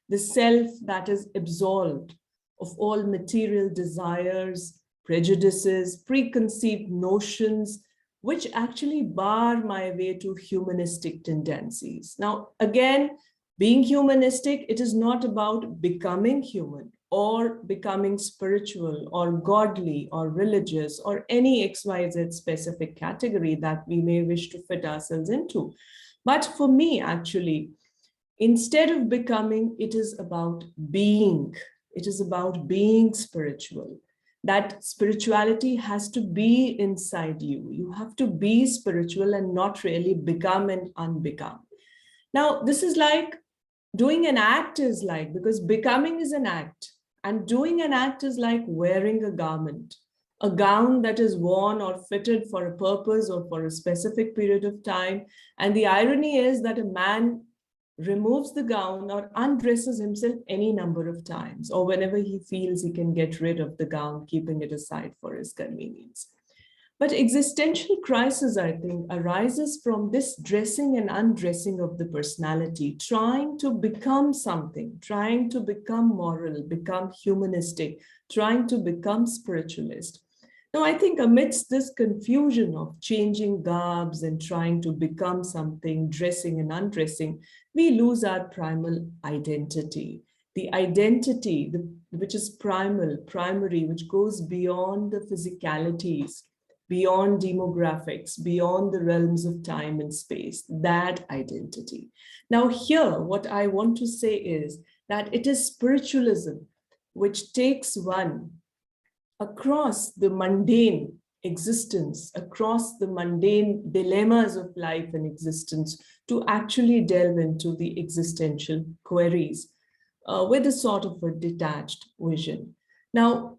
The self that is absolved of all material desires, prejudices, preconceived notions, which actually bar my way to humanistic tendencies. Now, again, being humanistic, it is not about becoming human or becoming spiritual or godly or religious or any XYZ specific category that we may wish to fit ourselves into. But for me, actually, instead of becoming, it is about being. It is about being spiritual. That spirituality has to be inside you. You have to be spiritual and not really become and unbecome. Now, this is like doing an act is like, because becoming is an act and doing an act is like wearing a garment, a gown that is worn or fitted for a purpose or for a specific period of time. And the irony is that a man removes the gown or undresses himself any number of times, or whenever he feels he can get rid of the gown, keeping it aside for his convenience. But existential crisis, I think, arises from this dressing and undressing of the personality, trying to become something, trying to become moral, become humanistic, trying to become spiritualist. Now, I think amidst this confusion of changing garbs and trying to become something, dressing and undressing, we lose our primal identity. The identity, which is primary, which goes beyond the physicalities, beyond demographics, beyond the realms of time and space, that identity. Now here, what I want to say is that it is spiritualism which takes one across the mundane existence, across the mundane dilemmas of life and existence, to actually delve into the existential queries with a sort of a detached vision. Now,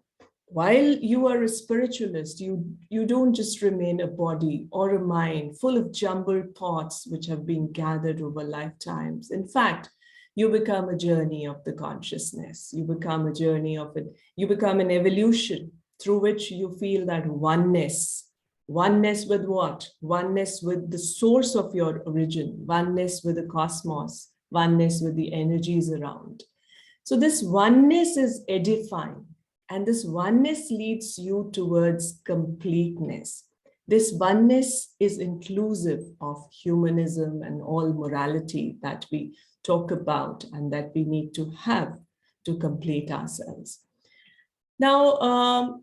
while you are a spiritualist, you don't just remain a body or a mind full of jumbled thoughts which have been gathered over lifetimes. In fact, you become a journey of the consciousness. You become a journey of it. You become an evolution through which you feel that oneness. Oneness with what? Oneness with the source of your origin, oneness with the cosmos, oneness with the energies around. So this oneness is edifying. And this oneness leads you towards completeness. This oneness is inclusive of humanism and all morality that we talk about and that we need to have to complete ourselves. Now,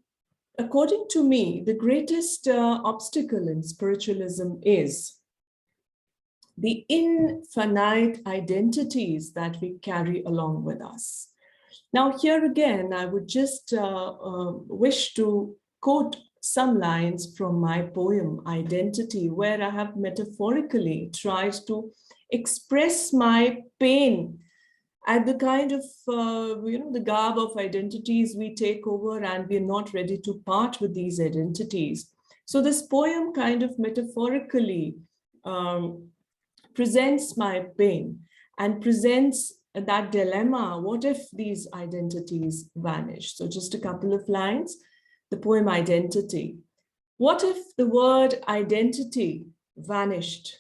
according to me, the greatest obstacle in spiritualism is the infinite identities that we carry along with us. Now, here again, I would just wish to quote some lines from my poem, Identity, where I have metaphorically tried to express my pain at the kind of, the garb of identities we take over, and we're not ready to part with these identities. So this poem kind of metaphorically presents my pain and presents that dilemma. What if these identities vanish? So just a couple of lines, the poem Identity. What if the word identity vanished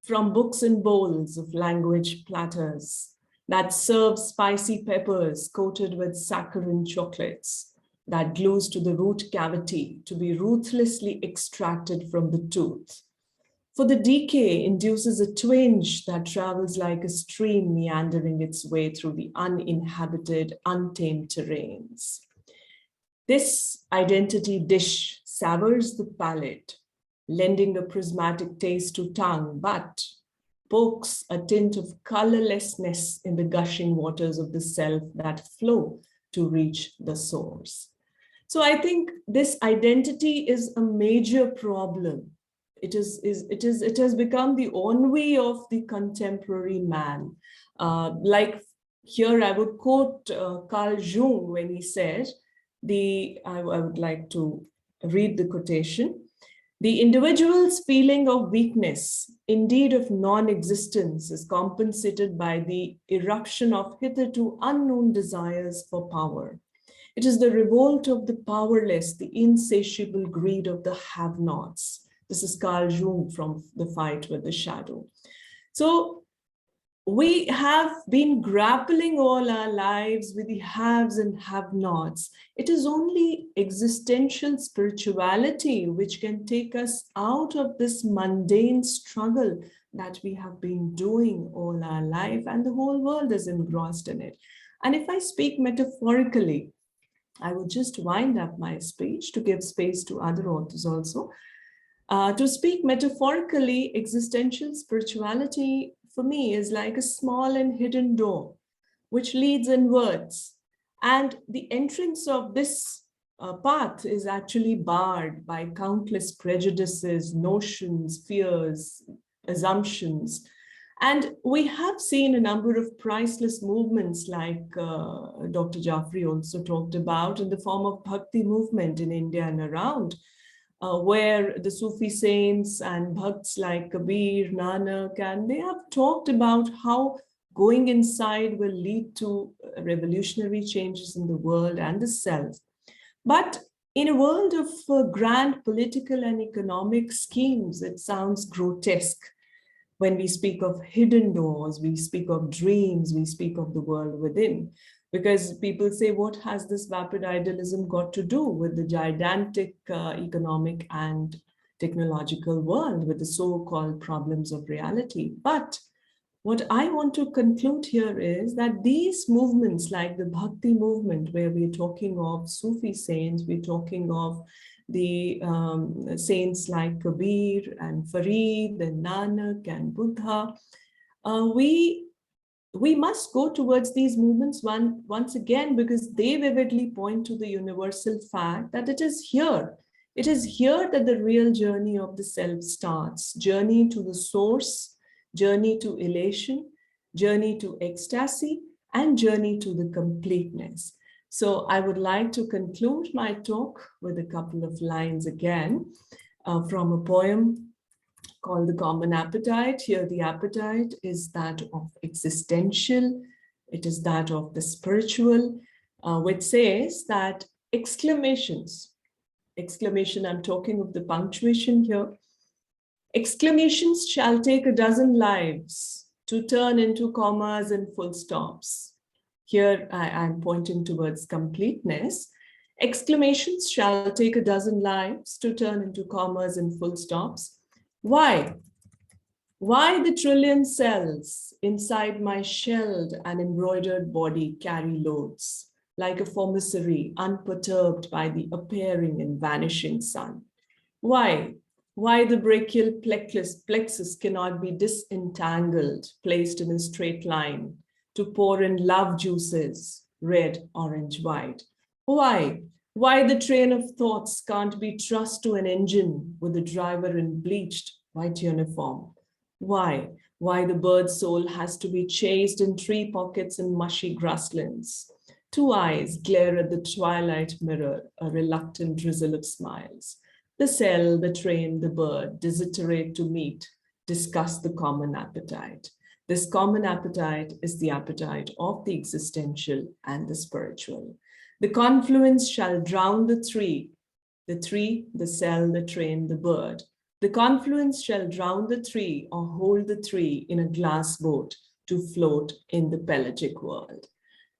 from books and bowls of language platters that serve spicy peppers coated with saccharine chocolates, that glues to the root cavity to be ruthlessly extracted from the tooth? For the decay induces a twinge that travels like a stream meandering its way through the uninhabited, untamed terrains. This identity dish savours the palate, lending a prismatic taste to tongue, but pokes a tint of colorlessness in the gushing waters of the self that flow to reach the source. So I think this identity is a major problem. It has become the ennui of the contemporary man. Like here, I would quote Carl Jung when he said, I would like to read the quotation. The individual's feeling of weakness, indeed of non-existence, is compensated by the eruption of hitherto unknown desires for power. It is the revolt of the powerless, the insatiable greed of the have-nots. This is Carl Jung from The Fight with the Shadow. So we have been grappling all our lives with the haves and have-nots. It is only existential spirituality which can take us out of this mundane struggle that we have been doing all our life, and the whole world is engrossed in it. And if I speak metaphorically, I would just wind up my speech to give space to other authors also. To speak metaphorically, existential spirituality for me is like a small and hidden door which leads inwards. And the entrance of this path is actually barred by countless prejudices, notions, fears, assumptions. And we have seen a number of priceless movements like Dr. Jafri also talked about in the form of Bhakti movement in India and around, where the Sufi saints and bhakts like Kabir, Nanak, and they have talked about how going inside will lead to revolutionary changes in the world and the self. But in a world of grand political and economic schemes, it sounds grotesque. When we speak of hidden doors, we speak of dreams, we speak of the world within. Because people say, what has this vapid idealism got to do with the gigantic economic and technological world, with the so-called problems of reality? But what I want to conclude here is that these movements like the Bhakti movement, where we're talking of Sufi saints, we're talking of the saints like Kabir and Farid and Nanak and Buddha, we must go towards these movements once again, because they vividly point to the universal fact that it is here. It is here that the real journey of the self starts. Journey to the source, journey to elation, journey to ecstasy, and journey to the completeness. So I would like to conclude my talk with a couple of lines again from a poem called The Common Appetite. Here the appetite is that of existential, it is that of the spiritual, which says that exclamation, I'm talking of the punctuation here, exclamations shall take a dozen lives to turn into commas and full stops. Here I'm pointing towards completeness. Exclamations shall take a dozen lives to turn into commas and full stops. Why? Why the trillion cells inside my shelled and embroidered body carry loads? like a formissary unperturbed by the appearing and vanishing sun. Why? Why the brachial plexus cannot be disentangled, placed in a straight line to pour in love juices, red, orange, white? Why? Why the train of thoughts can't be trussed to an engine with a driver in bleached white uniform? Why? Why the bird soul has to be chased in tree pockets and mushy grasslands? Two eyes glare at the twilight mirror, a reluctant drizzle of smiles. The cell, the train, the bird desiderate to meet, discuss the common appetite. This common appetite is the appetite of the existential and the spiritual. The confluence shall drown the three, the cell, the train, the bird. The confluence shall drown the three or hold the three in a glass boat to float in the pelagic world.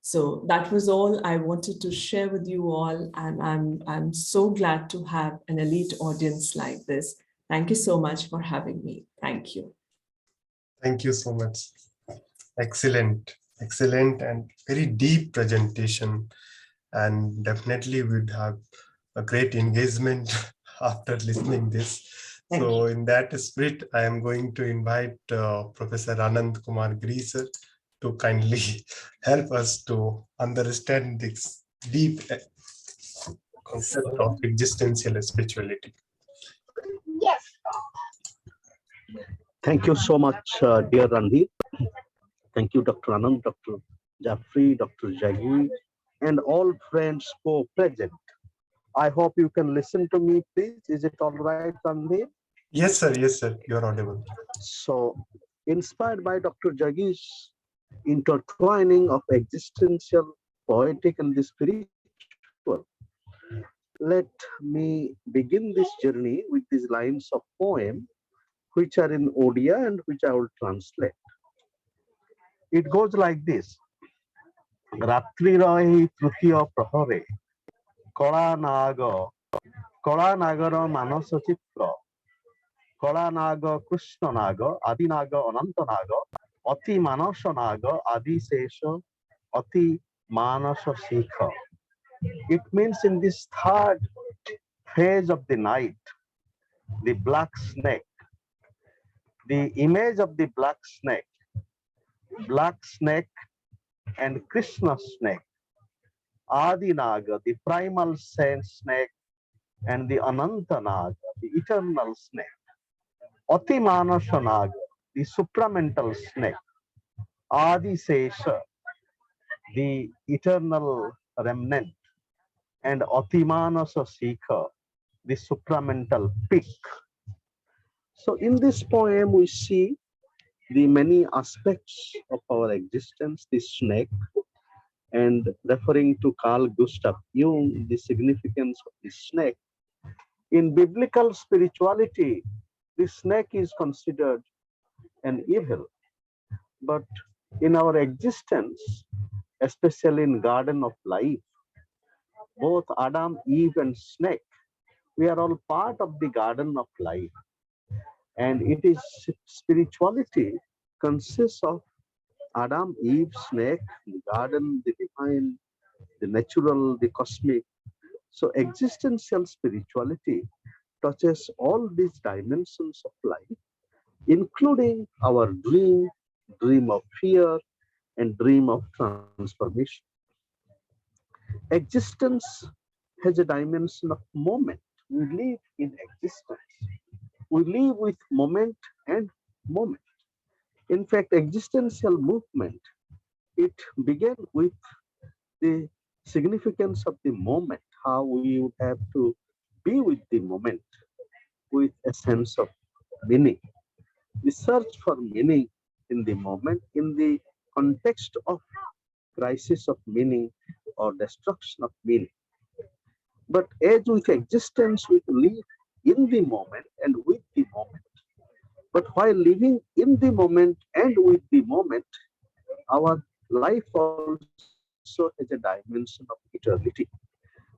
So that was all I wanted to share with you all. And I'm so glad to have an elite audience like this. Thank you so much for having me. Thank you. Thank you so much. Excellent, excellent and very deep presentation. And definitely we'd have a great engagement after listening this. So in that spirit, I am going to invite Professor Anand Kumar Giri sir to kindly help us to understand this deep concept of existential spirituality. Thank you so much, dear Randeep. Thank you, Dr. Anand, Dr. JAFRI, Dr. JAGGI, and all friends present. I hope you can listen to me, please. Is it all right, Randeep? Yes, sir. Yes, sir. You're audible. So, inspired by Dr. Jaggi's intertwining of existential, poetic, and the spiritual, let me begin this journey with these lines of poem, which are in Odia and which I will translate. It goes like this. Ratrirahi trutiya prahare, Kala Nagara Manasa Chitra, Kala Naga Krishna Naga, Adi Naga Ananta Naga, Ati Manasa Naga, Adi Sesha, Ati Manasa Sikha. It means in this third phase of the night, the black snake, the image of the black snake and Krishna snake, Adi Naga, the primal snake, and the Ananta Naga, the eternal snake, Ati Manasa Naga, the supramental snake, Adi Sesha, the eternal remnant, and Ati Manasa Sikha, the supramental peak. So in this poem, we see the many aspects of our existence, the snake, and referring to Carl Gustav Jung, the significance of the snake. In biblical spirituality, the snake is considered an evil, but in our existence, especially in Garden of Life, both Adam, Eve, and snake, we are all part of the Garden of Life. And it is spirituality consists of Adam, Eve, snake, the garden, the divine, the natural, the cosmic. So existential spirituality touches all these dimensions of life, including our dream of fear, and dream of transformation. Existence has a dimension of moment. We live in existence. We live with moment and moment. In fact, existential movement, it began with the significance of the moment, how we would have to be with the moment with a sense of meaning. The search for meaning in the moment, in the context of crisis of meaning or destruction of meaning. But as with existence, we live in the moment and with the moment. But while living in the moment and with the moment, our life also has a dimension of eternity.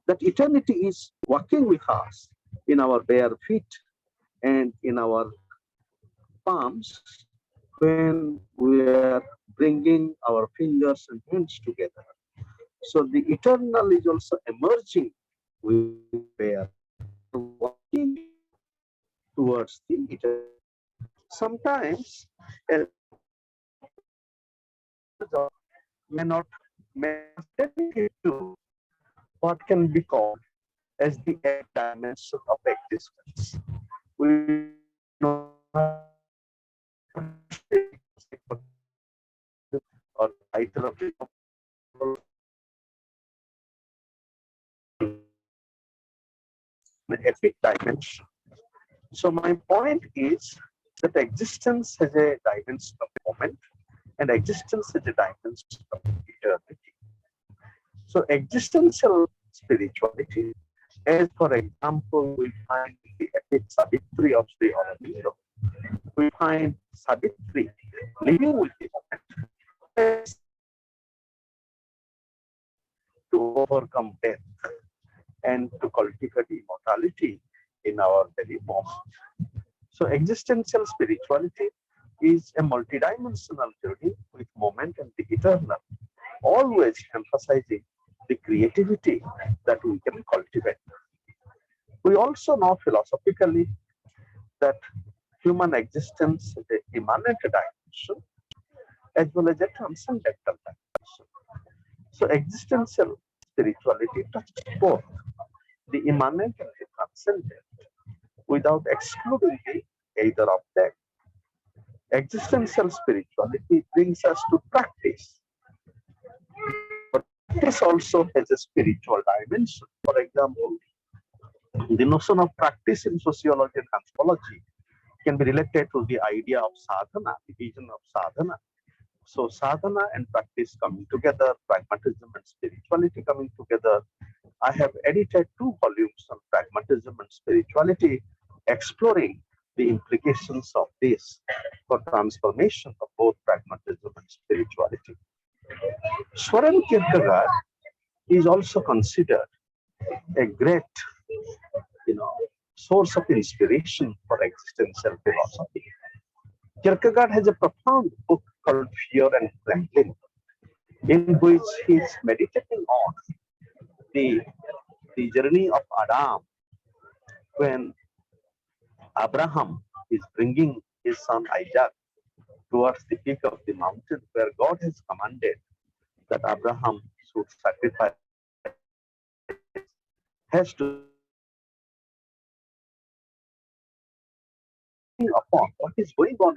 That eternity is walking with us in our bare feet and in our palms when we are bringing our fingers and hands together. So the eternal is also emerging with where walking towards the eternal. Sometimes a may not dedicate to what can be called as the eight dimension of existence. We know or title of the epic dimension. So my point is that existence has a dimension of moment and existence has a dimension of eternity. So existential spirituality, as for example, we find the epic Savitri of Sri Aurobindo, we find Savitri living with the moment to overcome death and to cultivate immortality in our very moment. So existential spirituality is a multidimensional journey with moment and the eternal, always emphasizing the creativity that we can cultivate. We also know philosophically that human existence is an immanent dimension as well as a transcendental dimension. So existential spirituality touches both the immanent and the transcendent without excluding either of them. Existential spirituality brings us to practice. But practice also has a spiritual dimension. For example, the notion of practice in sociology and anthropology can be related to the idea of sadhana, the vision of sadhana. So sadhana and practice coming together, pragmatism and spirituality coming together. I have edited 2 volumes on pragmatism and spirituality, exploring the implications of this for transformation of both pragmatism and spirituality. Søren Kierkegaard is also considered a great, source of inspiration for existential philosophy. Kierkegaard has a profound book called Fear and Trembling, in which he is meditating on the journey of Adam when Abraham is bringing his son Isaac towards the peak of the mountain where God has commanded that Abraham should sacrifice, has to think upon what is going on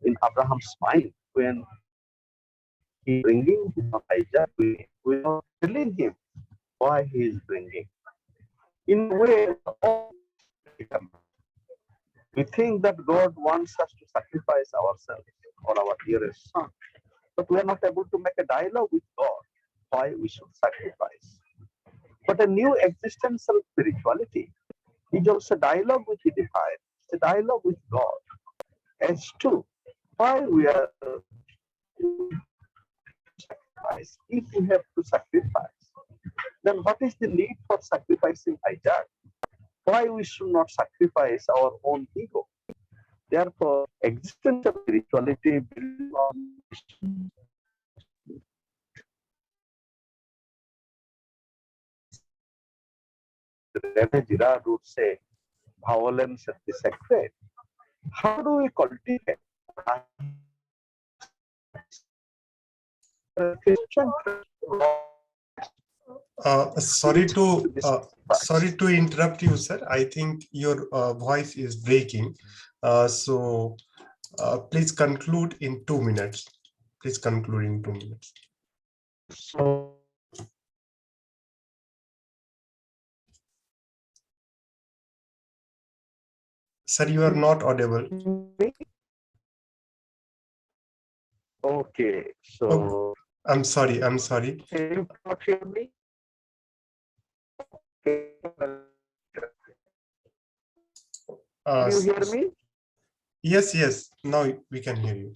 in Abraham's mind when he bringing his son Isaac, without telling him why he is bringing. In a way, we think that God wants us to sacrifice ourselves or our dearest son, but we are not able to make a dialogue with God why we should sacrifice. But a new existential spirituality is also a dialogue with the divine, it's a dialogue with God as to why we are sacrifice. If we have to sacrifice, then what is the need for sacrificing Isaac? Why we should not sacrifice our own ego? Therefore, existential spirituality builds on René Girard would say, violence at the sacred. How do we cultivate Christian? Sorry to interrupt you, sir. I think your voice is breaking. So please conclude in 2 minutes. Please conclude in 2 minutes. So, sir, you are not audible. okay, so Oh, I'm sorry. can you not hear me? Can you hear me? Yes. Now we can hear you.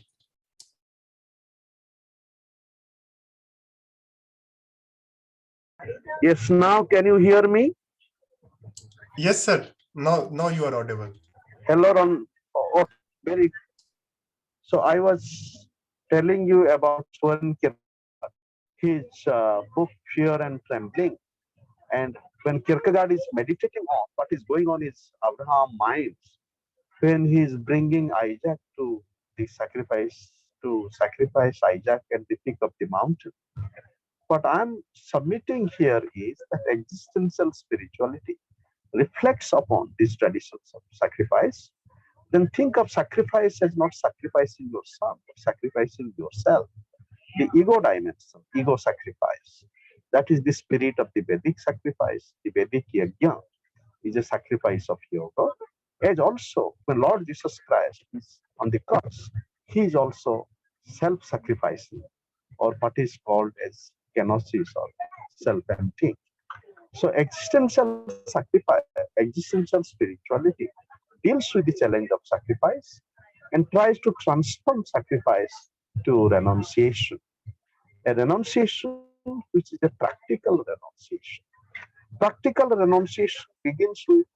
Yes, now can you hear me? Yes, sir. Now you are audible. Hello, Ron. Oh, very. So I was telling you about Søren Kierkegaard. his book Fear and Trembling. And when Kierkegaard is meditating on what is going on in Abraham's mind, when he is bringing Isaac to the sacrifice, to sacrifice Isaac at the peak of the mountain. What I'm submitting here is that existential spirituality reflects upon these traditions of sacrifice. Then think of sacrifice as not sacrificing your son, but sacrificing yourself. The ego dimension, ego sacrifice. That is the spirit of the Vedic sacrifice. The Vedic yajna is a sacrifice of yoga. As also, when Lord Jesus Christ is on the cross, he is also self-sacrificing, or what is called as kenosis or self-emptying. So existential sacrifice, existential spirituality deals with the challenge of sacrifice and tries to transform sacrifice to renunciation. A renunciation which is a practical renunciation. Practical renunciation begins with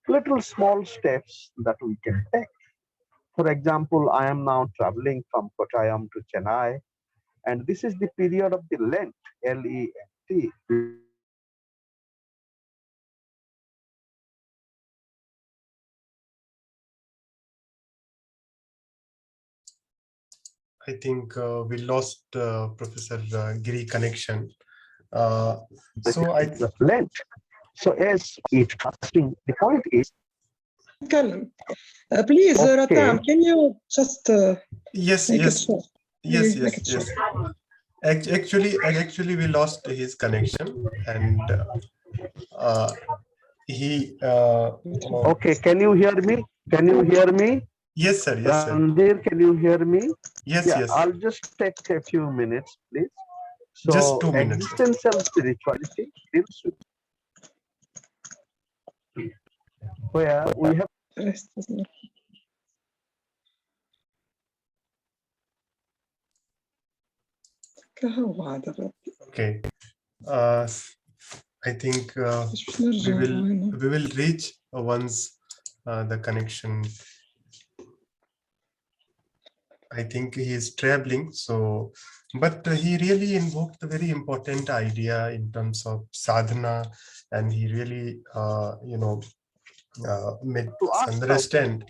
little small steps that we can take. For example, I am now traveling from Kottayam to Chennai, and this is the period of the Lent, L-E-N-T. I think we lost Professor Giri connection. Lent. So as it fasting, the point is. Please, Okay. Ratam, can you just yes, make yes, it short? yes, Make yes, it yes. short. Actually, we lost his connection, and he. Okay, can you hear me? Can you hear me? Yes, sir. Yes, sir. Randir, can you hear me? Yes, Yeah, yes. I'll just take a few minutes, please. So, Just 2 minutes. existential spirituality deals with where we have. Okay. I think we will reach once the connection. I think he is traveling, so, but he really invoked a very important idea in terms of sadhana, and he really, made To us ask understand.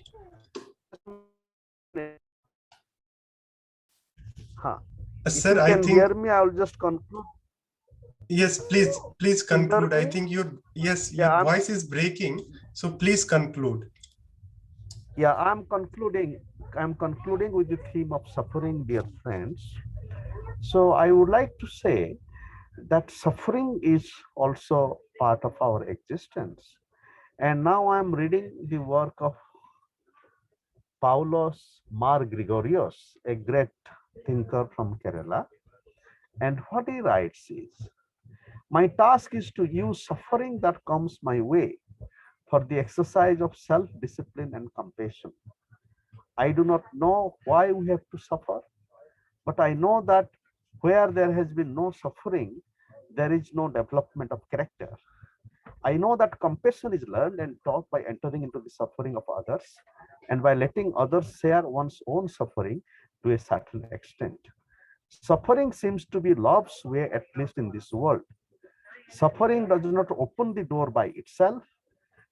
If Sir, you I can think, hear me, I will just conclude. yes, please conclude. I think your Yeah, voice is breaking, so please conclude. Yeah, I'm concluding with the theme of suffering, dear friends. So I would like to say that suffering is also part of our existence. And now I'm reading the work of Paulos Mar Gregorios, a great thinker from Kerala. And what he writes is, my task is to use suffering that comes my way for the exercise of self-discipline and compassion. I do not know why we have to suffer, but I know that where there has been no suffering, there is no development of character. I know that compassion is learned and taught by entering into the suffering of others and by letting others share one's own suffering to a certain extent. Suffering seems to be love's way, at least in this world. Suffering does not open the door by itself.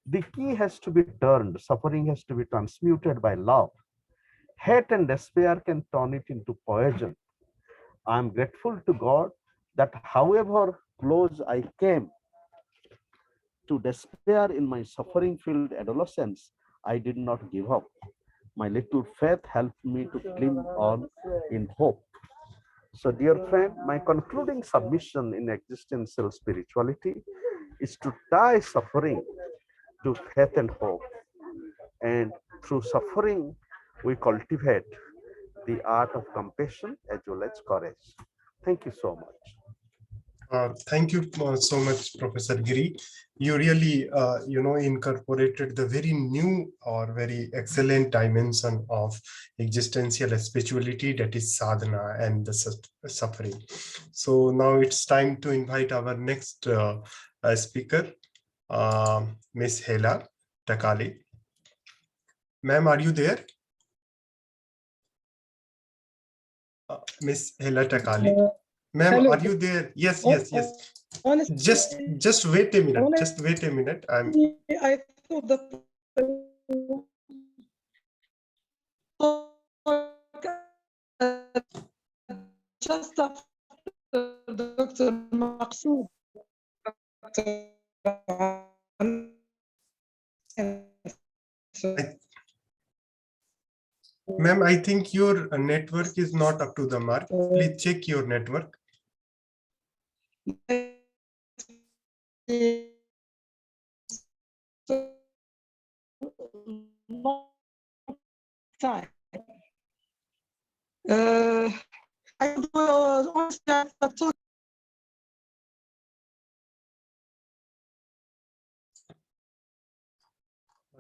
The key has to be turned. Suffering has to be transmuted by love. Hate and despair can turn it into poison. I am grateful to God that however close I came to despair in my suffering-filled adolescence, I did not give up. My little faith helped me to cling on in hope. So, dear friend, my concluding submission in existential spirituality is to tie suffering to faith and hope. And through suffering, we cultivate the art of compassion as well as courage. Thank you so much. Thank you so much, Professor Giri. You really, incorporated the very new or very excellent dimension of existential spirituality, that is sadhana and the suffering. So now it's time to invite our next speaker, Miss HELA TEKALI. Ma'am, are you there? Miss HELA TEKALI. Ma'am, Hello. are you there? Yes, Oh, yes, yes. honestly, Just wait a minute. Just wait a minute. I thought that just after Dr. MAQSOOD. I- Ma'am, I think your network is not up to the mark. Please check your network. Time. I was honestly after talking.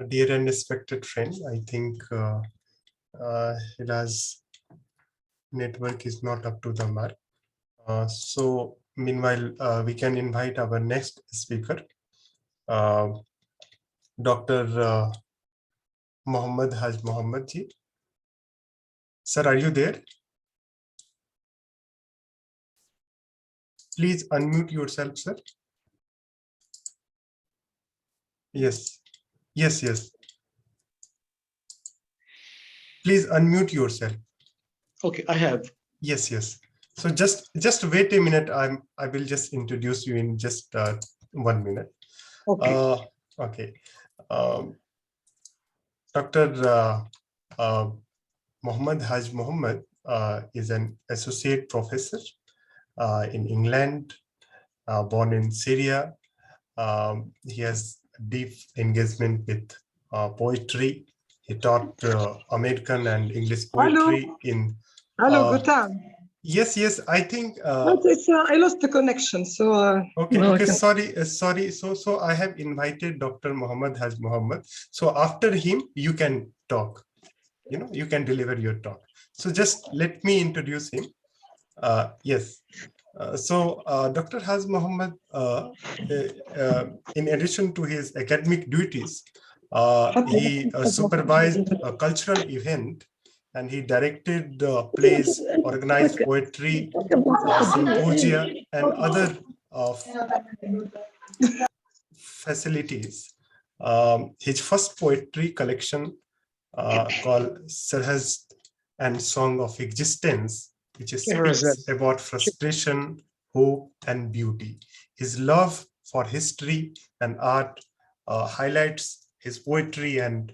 Dear and respected friend, I think HELA's network is not up to the mark. So meanwhile, we can invite our next speaker, Dr. Mohammad Haj Mohammad ji. Sir, are you there? Please unmute yourself, sir. Yes, yes, yes. Please unmute yourself. Okay, I have. Yes, yes. So just wait a minute. I will just introduce you in just 1 minute. Okay. Okay. Dr. Mohammad Haj Mohammad is an associate professor in England, born in Syria. He has deep engagement with poetry. He taught American and English poetry in. Hello, good time. Yes, yes. I think. I lost the connection, so. Okay, okay. Sorry, sorry. So I have invited Dr. Mohammad Haj Mohammad. So after him, you can talk. You know, you can deliver your talk. So just let me introduce him. Yes. Dr. Haj Mohammad, in addition to his academic duties, he supervised a cultural event and he directed plays, organized poetry, symposia, and other facilities. His first poetry collection called Sarhaz and Song of Existence, which speaks about frustration, hope, and beauty. His love for history and art highlights his poetry and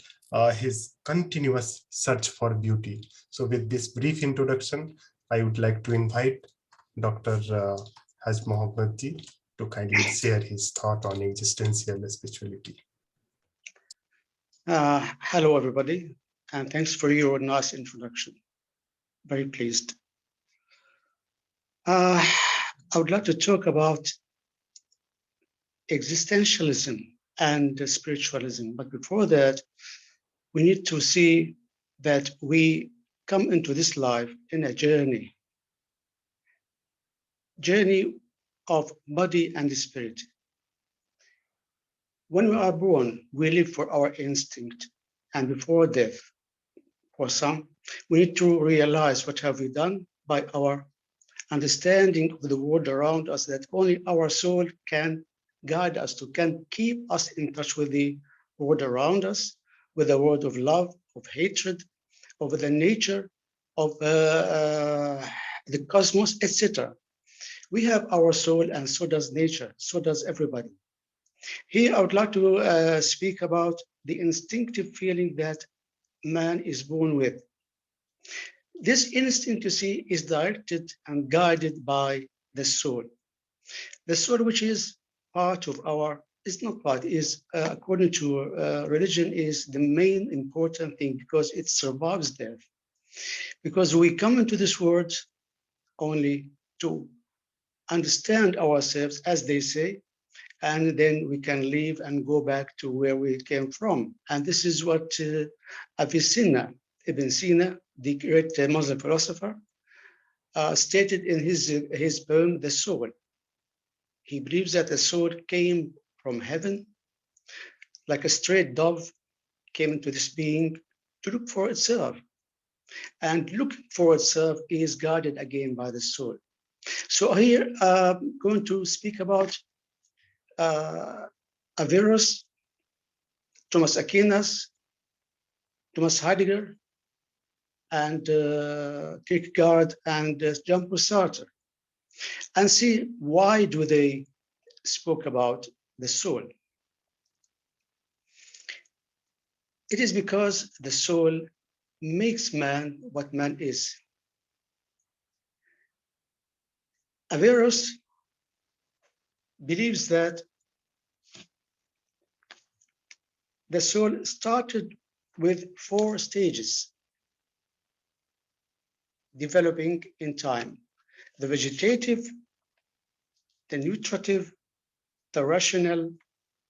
his continuous search for beauty. So with this brief introduction, I would like to invite Dr. Haj Mohammad ji to kindly share his thought on existential spirituality. Hello, everybody, and thanks for your nice introduction. Very pleased. I would like to talk about existentialism and spiritualism. But before that, we need to see that we come into this life in a journey of body and spirit. When we are born, we live for our instinct, and before death, for some, we need to realize what have we done by our understanding of the world around us, that only our soul can guide us, can keep us in touch with the world around us, with the world of love, of hatred, of the nature, of the cosmos, etc. We have our soul, and so does nature, so does everybody. Here, I would like to speak about the instinctive feeling that man is born with. This instinct, you see, is directed and guided by the soul. The soul, which is part of our, it's not part, is according to religion, is the main important thing because it survives death. Because we come into this world only to understand ourselves, as they say, and then we can leave and go back to where we came from. And this is what Avicenna, Ibn Sina, the great Muslim philosopher, stated in his poem, The Soul. He believes that the soul came from heaven, like a straight dove came into this being to look for itself. And looking for itself is guided again by the soul. So here I'm going to speak about Averroes, Thomas Aquinas, Thomas Heidegger, and Kierkegaard and Jean-Paul Sartre, and see why do they spoke about the soul. It is because the soul makes man what man is. Averroes believes that the soul started with 4 stages developing in time: the vegetative, the nutritive, the rational,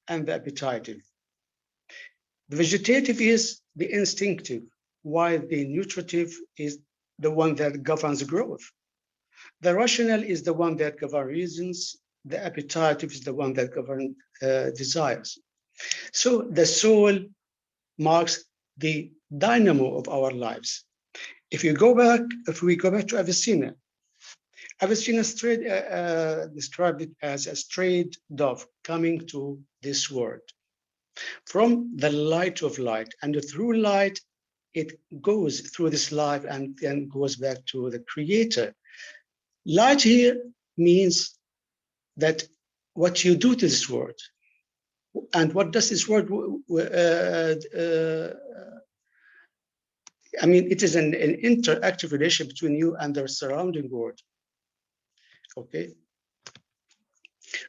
and the appetitive. The vegetative is the instinctive, while the nutritive is the one that governs growth. The rational is the one that governs reasons. The appetitive is the one that governs desires. So the soul marks the dynamo of our lives. If we go back to Avicenna, Avicenna described it as a strayed dove coming to this world from the light of light, and through light it goes through this life and then goes back to the creator. Light here means that what you do to this world, and what does this world I mean, it is an interactive relation between you and the surrounding world. Okay.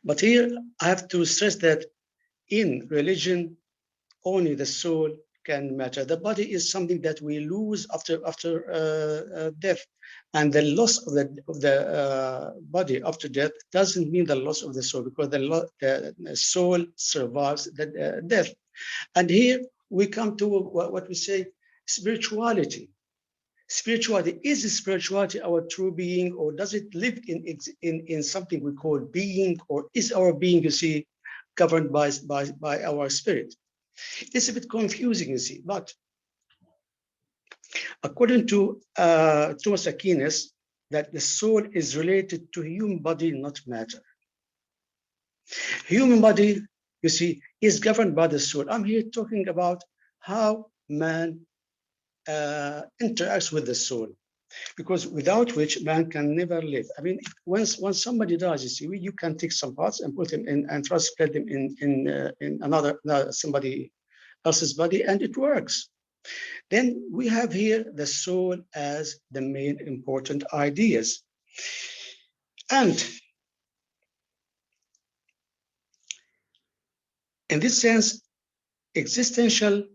But here I have to stress that in religion, only the soul can matter. The body is something that we lose after death, and the loss of the body after death doesn't mean the loss of the soul, because the soul survives the death. And here we come to what we say spirituality. Spirituality, is spirituality our true being, or does it live in something we call being, or is our being, you see, governed by our spirit? It's a bit confusing, you see, but according to Thomas Aquinas, that the soul is related to human body, not matter. Human body, you see, is governed by the soul. I'm here talking about how man interacts with the soul, because without which man can never live. I mean, once somebody dies, you see, you can take some parts and put them in and transplant them in another somebody else's body, and it works. Then we have here the soul as the main important ideas. And in this sense, existential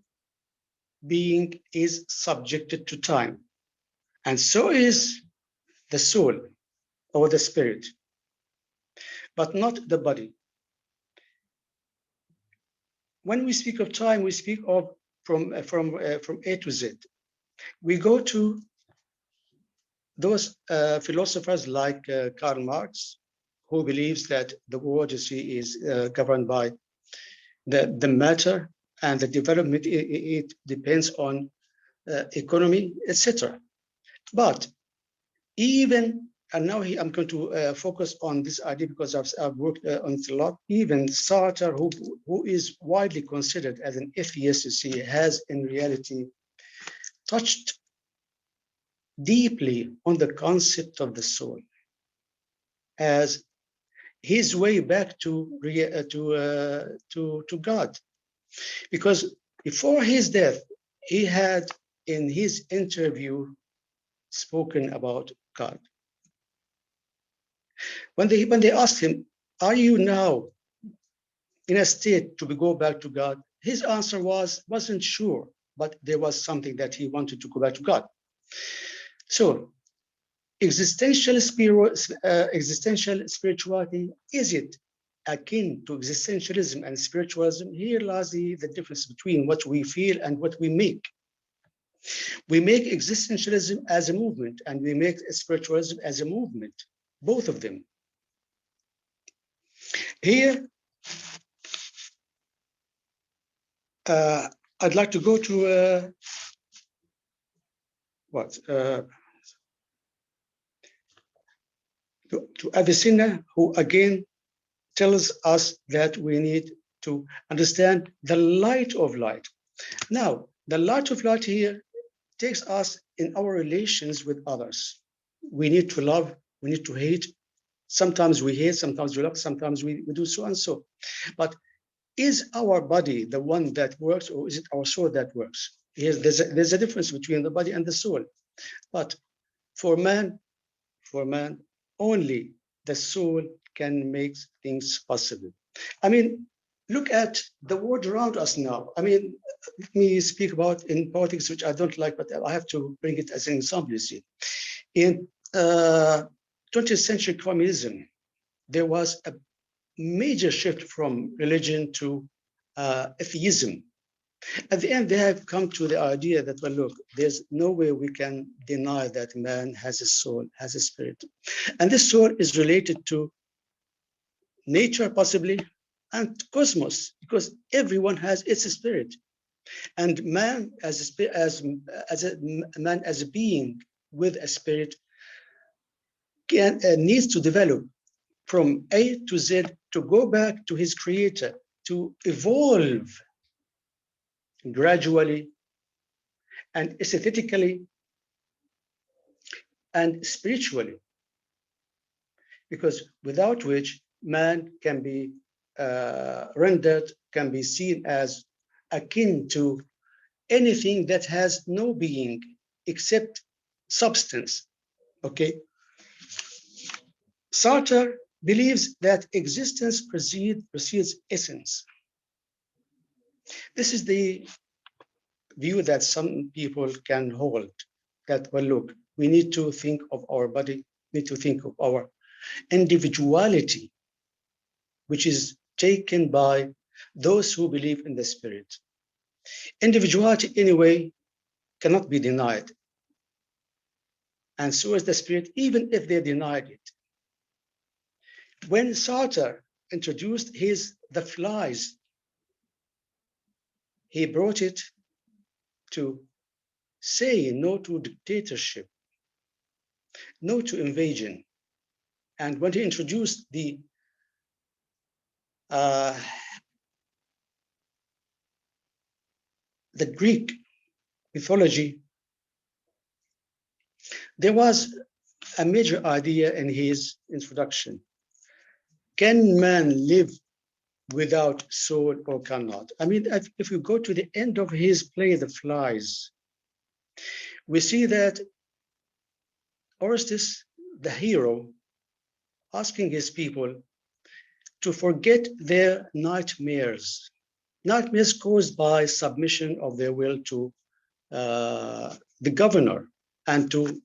being is subjected to time, and so is the soul or the spirit, but not the body. When we speak of time, we speak of from A to Z. We go to those philosophers like Karl Marx, who believes that the world, you see, is governed by the matter, and the development, it depends on economy, etc. But even, and now I'm going to focus on this idea because I've worked on it a lot. Even Sartre, who is widely considered as an atheist, you see, has in reality touched deeply on the concept of the soul as his way back to God. Because before his death, he had in his interview spoken about God. When they asked him, are you now in a state to go back to God? His answer wasn't sure, but there was something that he wanted to go back to God. So existential spirituality, is it akin to existentialism and spiritualism? Here lies the difference between what we feel and what we make. We make existentialism as a movement, and we make spiritualism as a movement, both of them. Here, I'd like to go to to Avicenna, who again tells us that we need to understand the light of light. Now, the light of light here takes us in our relations with others. We need to love, we need to hate. Sometimes we hate, sometimes we love, sometimes we do so and so. But is our body the one that works, or is it our soul that works? There's a difference between the body and the soul. But for man, only the soul can make things possible. I mean, look at the world around us now. I mean, let me speak about in politics, which I don't like, but I have to bring it as an example, you see. In 20th century communism, there was a major shift from religion to atheism. At the end, they have come to the idea that, well, look, there's no way we can deny that man has a soul, has a spirit. And this soul is related to nature, possibly, and cosmos, because everyone has its spirit. And man as a being with a spirit needs to develop from A to Z to go back to his creator, to evolve gradually and aesthetically and spiritually, because without which man can be rendered, can be seen as akin to anything that has no being except substance. Okay. Sartre believes that existence precedes essence. This is the view that some people can hold, that, well, look, we need to think of our body, need to think of our individuality, which is taken by those who believe in the spirit. Individuality, anyway, cannot be denied. And so is the spirit, even if they denied it. When Sartre introduced the flies, he brought it to say no to dictatorship, no to invasion. And when he introduced the Greek mythology, there was a major idea in his introduction. Can man live without soul or cannot? I mean, if you go to the end of his play, The Flies, we see that Orestes, the hero, asking his people to forget their nightmares caused by submission of their will to the governor and to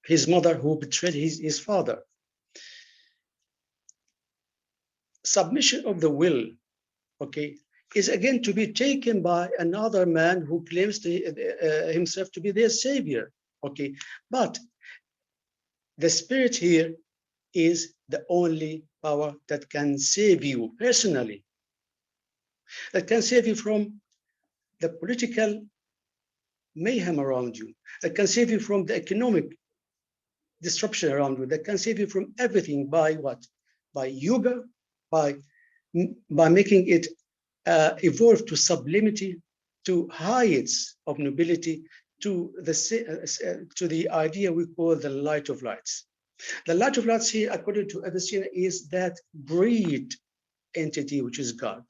his mother who betrayed his father. Submission of the will, okay, is again to be taken by another man who claims himself to be their savior, okay? But the spirit here is the only power that can save you personally, that can save you from the political mayhem around you, that can save you from the economic disruption around you, that can save you from everything by what? By yoga, by making it evolve to sublimity, to heights of nobility, to the idea we call the light of lights. The light of lights here, according to Avicenna, is that great entity which is God,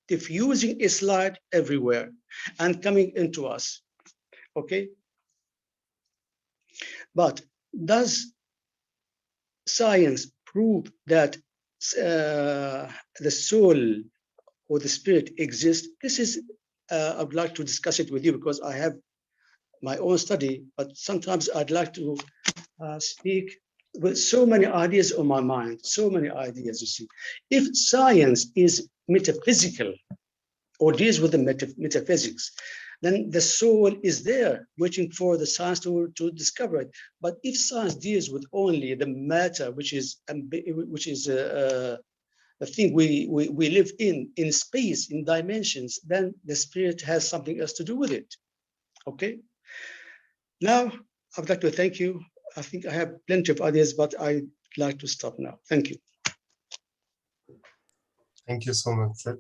diffusing its light everywhere and coming into us. Okay? But does science prove that the soul or the spirit exists? This is, I would like to discuss it with you because I have my own study, but sometimes I'd like to speak with so many ideas on my mind, so many ideas, you see. If science is metaphysical or deals with the metaphysics, then the soul is there waiting for the science to discover it. But if science deals with only the matter, which is a thing we live in space, in dimensions, then the spirit has something else to do with it. Okay. Now, I would like to thank you I think I have plenty of ideas, but I'd like to stop now. Thank you. Thank you so much, sir.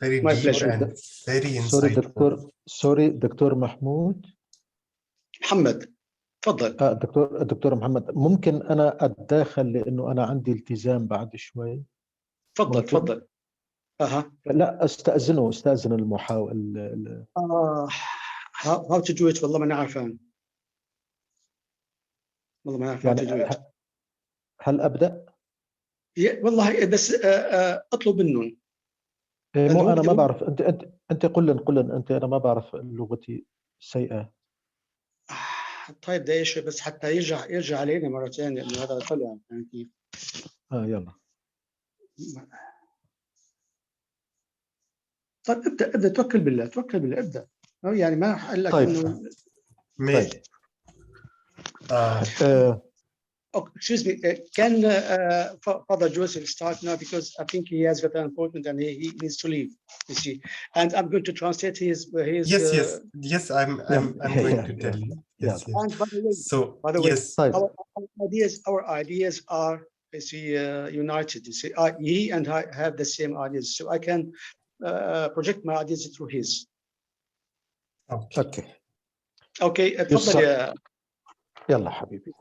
Very My deep pleasure. and very سوري insightful. دكتور، سوري دكتور محمود. محمد تفضل. دكتور محمد، ممكن أنا أتداخل لأنه أنا عندي التزام بعد شوي؟ تفضل ممكن؟ تفضل. لا استأذن المحاول. how to do it والله ما نعرفان. والله ما نعرف how to do it. هل أبدأ؟ والله بس اطلب منهم. مو أنا ما بعرف، أنت قل لن أنت، أنا ما بعرف لغتي سيئة. طيب ده شيء بس حتى يرجع علينا مرة ثانية لأنه هذا طلع يعني كيف. يلا. طيب ابدأ توكل بالله ابدأ. يعني ما قال لك طيب. إنه. طيب. Excuse me, can Father Joseph start now, because I think he has got an appointment and he needs to leave. You see, and I'm going to translate his. Yes. I'm going to tell you. Yes. And by the way, yes. our ideas are, you see, united. You see, he and I have the same ideas, so I can project my ideas through his. Okay. تفضل يا. يلا حبيبي.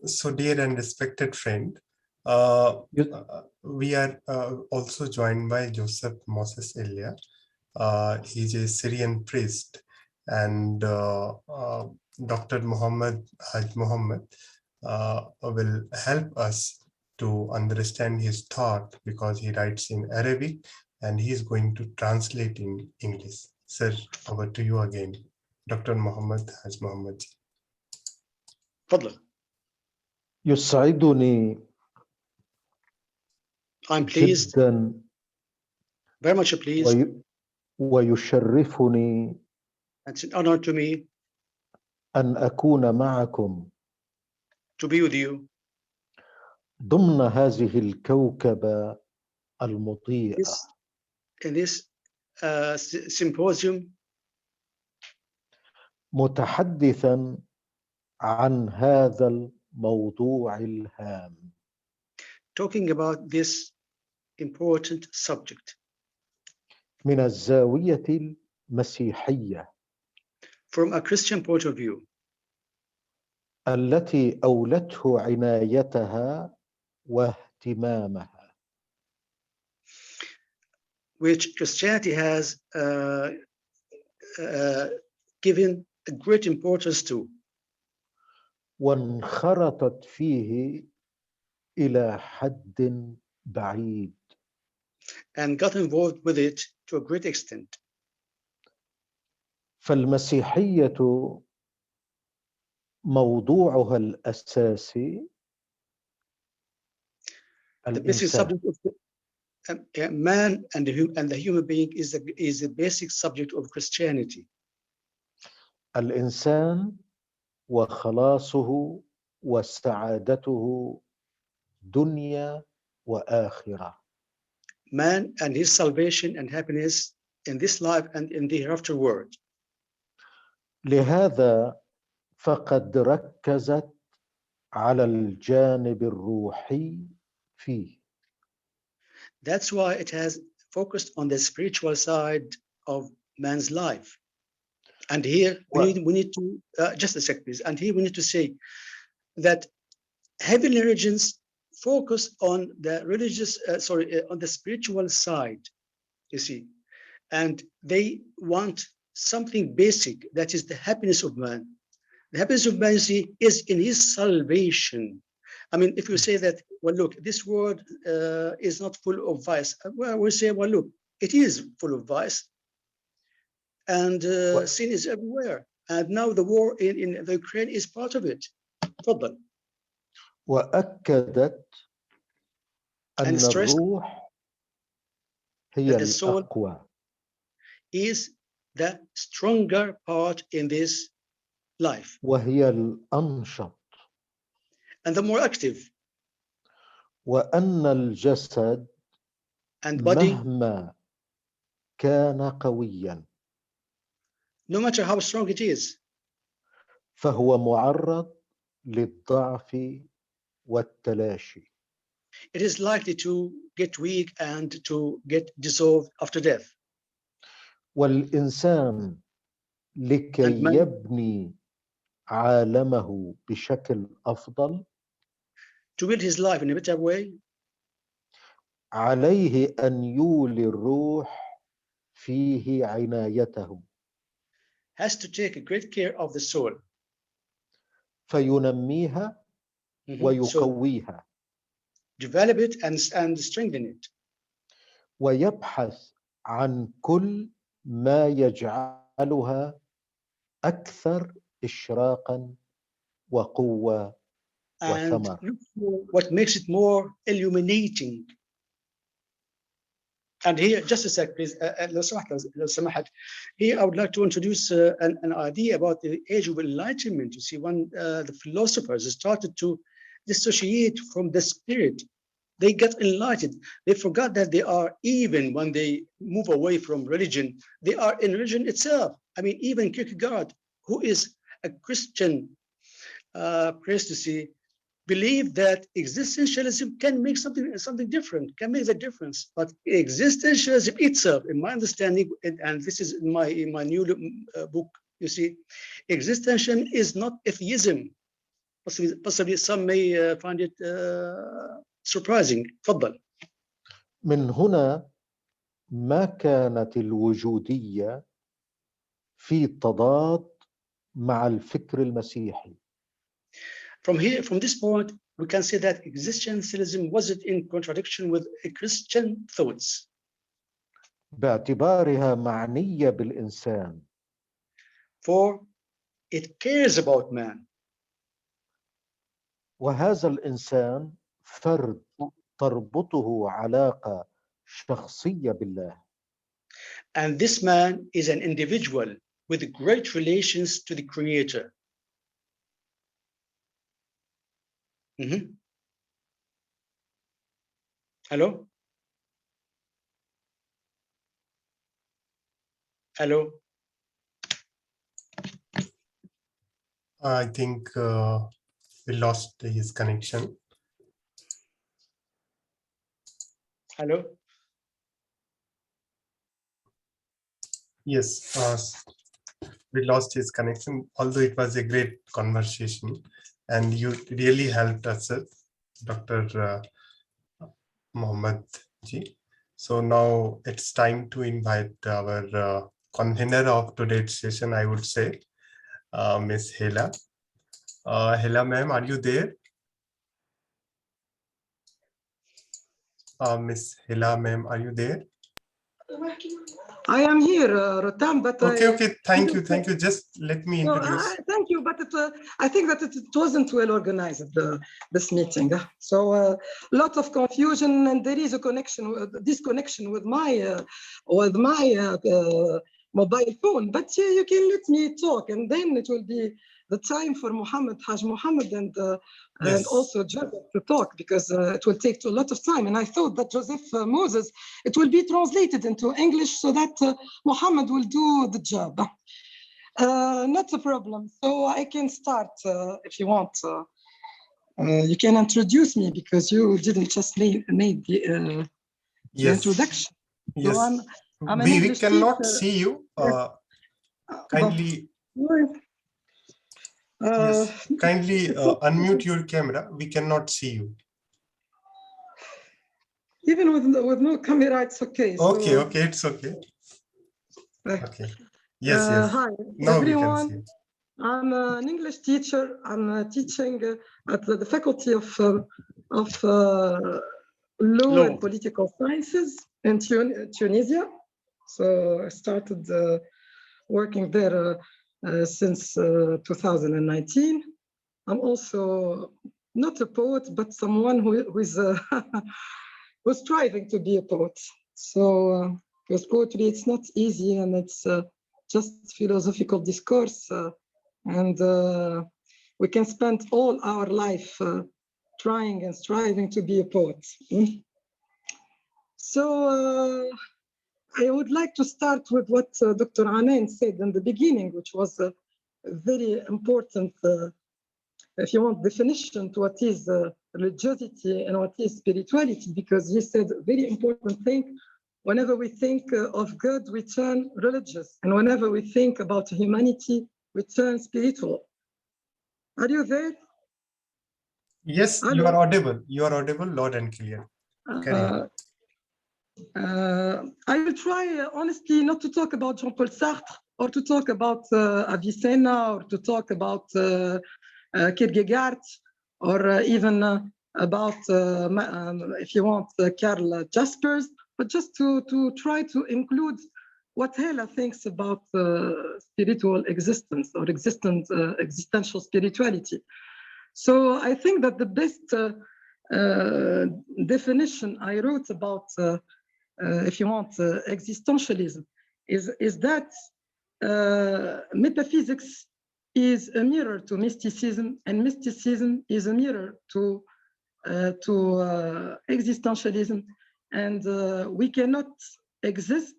So dear and respected friend, we are also joined by Joseph Moses Elia. He's a Syrian priest, and Dr. Haj Muhammad will help us to understand his thought, because he writes in Arabic and he's going to translate in English. Sir, over to you again, Dr. Haj Muhammad. تفضل. يسعدني I'm pleased. جدا. Very much pleased. ويشرفني. It's an honor to me. أن أكون معكم. To be with you. ضمن هذه الكوكبة المضيئة. In this symposium. متحدثا عن هذا الموضوع الهام. Talking about this important subject. من الزاوية المسيحية. From a Christian point of view. التي أولته عنايتها واهتمامها. Which Christianity has given a great importance to. وانخرطت فيه إلى حد بعيد. And got involved with it to a great extent. فالمسيحية موضوعها الأساسي The basic subject of man and the human being is the basic subject of Christianity. الإنسان وخلاصه وسعادته دنيا وآخرة. Man and his salvation and happiness in this life and in the hereafter world. لهذا فقد ركزت على الجانب الروحي فيه. That's why it has focused on the spiritual side of man's life. And here we need to just a sec, please. And here we need to say that heavenly religions focus on the on the spiritual side, you see, and they want something basic, that is the happiness of man. The happiness of man, you see, is in his salvation. I mean, if you say that, well, look, this world is not full of vice, well, we say, well, look, it is full of vice, and sin is everywhere. And now the war in the Ukraine is part of it. تفضل. وأكدت أن الروح هي الأقوى. Is the stronger part in this life. وهي الأنشط. And the more active. وأن الجسد and body, مهما كان قويا. No matter how strong it is. فهو معرض للضعف والتلاشي. It is likely to get weak and to get dissolved after death. والإنسان لكي And man, يبني عالمه بشكل أفضل to build his life in a better way, عليه أن يولي الروح فيه عنايته has to take great care of the soul. فينميها So ويقويها develop it and strengthen it. ويبحث عن كل ما يجعلها أكثر إشراقا وقوة And وثمر. look for what makes it more illuminating. And here, just a sec, please. لو سمحت. Here, I would like to introduce an idea about the Age of Enlightenment. You see, when the philosophers started to dissociate from the spirit, they got enlightened. They forgot that they are, even when they move away from religion, they are in religion itself. I mean, even Kierkegaard, who is a Christian priest, you see, believe that existentialism can make something different, can make the difference. But existentialism itself, in my understanding, and this is in my new book, you see, existentialism is not atheism. Possibly some may find it surprising. تفضل. من هنا ما كانت الوجودية في تضاد مع الفكر المسيحي. From this point, we can say that existentialism wasn't in contradiction with Christian thoughts. باعتبارها معنية بالإنسان. For it cares about man. وهذا الإنسان فرد تربطه علاقة شخصية بالله. And this man is an individual with great relations to the Creator. Hello? Hello? I think we lost his connection. Hello? Yes, we lost his connection, although it was a great conversation and you really helped us, Dr. Mohammed Ji. So now it's time to invite our convener of today's session, I would say, Miss HELA. HELA ma'am, are you there? Miss HELA ma'am, are you there? I am here, Rotam, but okay, thank you. Just let me introduce. thank you, but I think that it wasn't well organized, this meeting. So a lot of confusion, and there is a disconnection with my mobile phone. But you can let me talk, and then it will be the time for Haj Mohammed, and also Joseph to talk, because it will take a lot of time. And I thought that Joseph Moses, it will be translated into English so that Mohammed will do the job. Not a problem. So I can start if you want. You can introduce me, because you didn't just made the introduction. Yes. So I'm an we English cannot teacher. see you. Kindly. Kindly unmute your camera. We cannot see you. Even with no camera, it's okay. Okay, it's okay. Okay. Yes. Hi, now everyone. We can see. I'm an English teacher. I'm teaching at the Faculty of Law and Political Sciences in Tunisia. So I started working there since 2019. I'm also not a poet, but someone who is who's striving to be a poet. So because poetry, it's not easy, and it's just philosophical discourse, and we can spend all our life trying and striving to be a poet. So I would like to start with what Dr. ANAND said in the beginning, which was a very important if you want, definition to what is religiosity and what is spirituality, because he said a very important thing. Whenever we think of God, we turn religious. And whenever we think about humanity, we turn spiritual. Are you there? Yes, Hello? you are audible. You are audible, loud and clear. Carry on. I will try, honestly, not to talk about Jean-Paul Sartre or to talk about Avicenna or to talk about Kierkegaard or even about, if you want, Karl Jaspers, but just to try to include what HELA thinks about spiritual existence or existential spirituality. So I think that the best definition I wrote about, if you want, existentialism is that metaphysics is a mirror to mysticism, and mysticism is a mirror to existentialism. And we cannot exist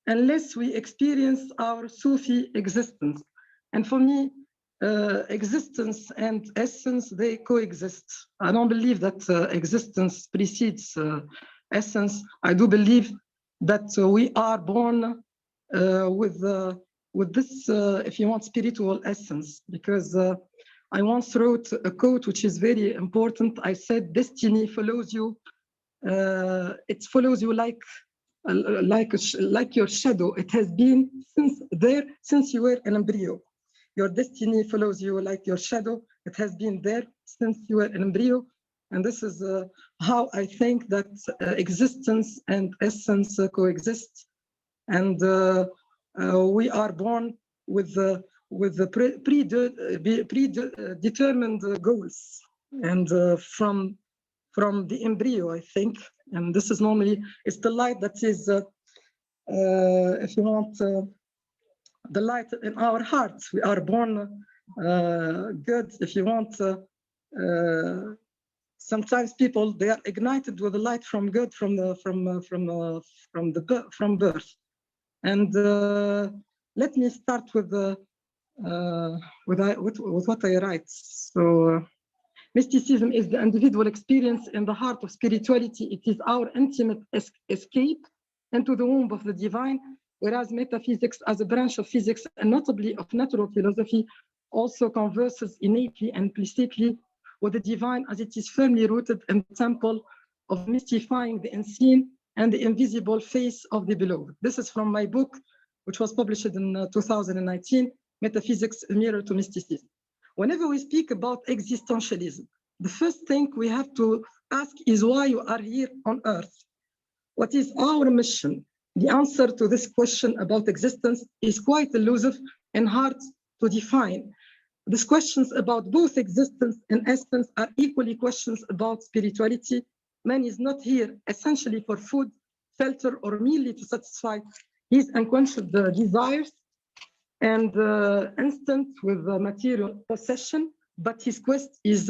unless we experience our Sufi existence. And for me, existence and essence, they coexist. I don't believe that existence precedes essence. I do believe that we are born with this, if you want, spiritual essence, because I once wrote a quote which is very important. I said, destiny follows you. It follows you like your shadow. It has been since you were an embryo. Your destiny follows you like your shadow. It has been there since you were an embryo. And this is how I think that existence and essence coexist. And we are born with the predetermined goals. And from the embryo, I think. And this is normally, it's the light that is, if you want, the light in our hearts. We are born good, if you want. Sometimes people, they are ignited with the light from God from birth. And let me start with what I write. So mysticism is the individual experience in the heart of spirituality. It is our intimate escape into the womb of the divine, whereas metaphysics as a branch of physics and notably of natural philosophy also converses innately and implicitly with the divine, as it is firmly rooted in the temple of mystifying the unseen and the invisible face of the beloved. This is from my book, which was published in 2019, Metaphysics, a Mirror to Mysticism. Whenever we speak about existentialism, the first thing we have to ask is why you are here on earth. What is our mission? The answer to this question about existence is quite elusive and hard to define. These questions about both existence and essence are equally questions about spirituality. Man is not here essentially for food, shelter, or merely to satisfy his unquenchable desires and instant with material possession, but his quest is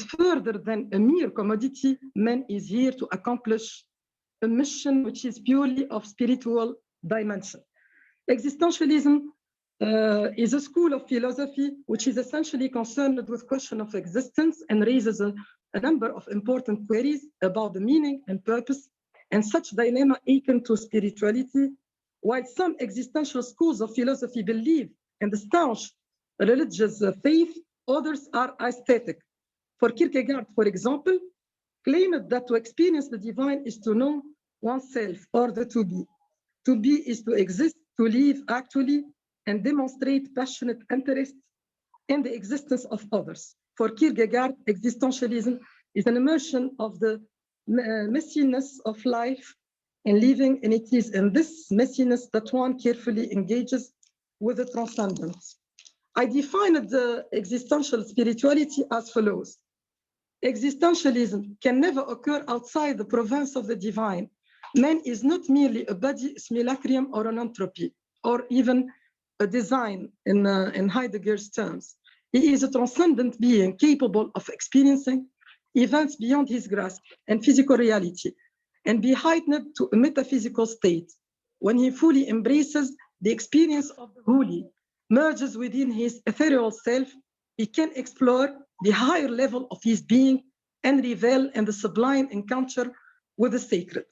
further than a mere commodity. Man is here to accomplish a mission which is purely of spiritual dimension. Existentialism is a school of philosophy which is essentially concerned with question of existence and raises a number of important queries about the meaning and purpose and such dilemma akin to spirituality. While some existential schools of philosophy believe in the staunch religious faith, others are aesthetic. For Kierkegaard, for example, claimed that to experience the divine is to know oneself or the to be. To be is to exist, to live actually, and demonstrate passionate interest in the existence of others. For Kierkegaard, existentialism is an immersion of the messiness of life and living, and it is in this messiness that one carefully engages with the transcendent. I defined the existential spirituality as follows. Existentialism can never occur outside the province of the divine. Man is not merely a body, simulacrum, or an entropy, or even a design in Heidegger's terms. He is a transcendent being capable of experiencing events beyond his grasp and physical reality, and be heightened to a metaphysical state. When he fully embraces the experience of the holy, merges within his ethereal self, he can explore the higher level of his being and revel in the sublime encounter with the sacred.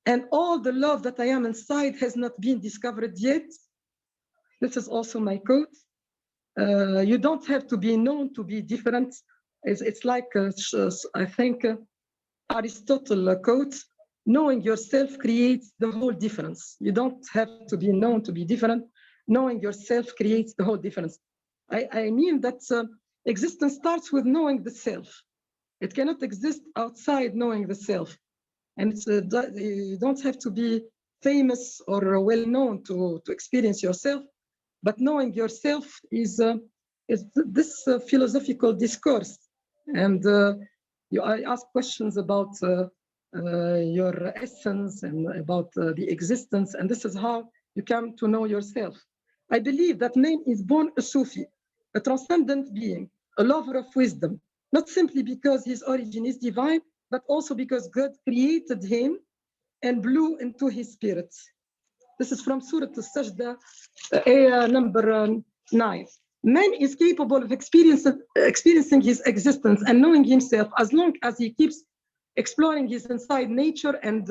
And all the love that I am inside has not been discovered yet. This is also my quote. You don't have to be known to be different. It's like, I think, Aristotle quote, knowing yourself creates the whole difference. You don't have to be known to be different. Knowing yourself creates the whole difference. I mean that existence starts with knowing the self. It cannot exist outside knowing the self. And it's, you don't have to be famous or well-known to experience yourself, but knowing yourself is this philosophical discourse. And I ask questions about your essence and about the existence, and this is how you come to know yourself. I believe that Naeem is born a Sufi, a transcendent being, a lover of wisdom, not simply because his origin is divine, but also because God created him and blew into his spirit. This is from Surah Al-Sajda, ayah number 9. Man is capable of experiencing his existence and knowing himself as long as he keeps exploring his inside nature and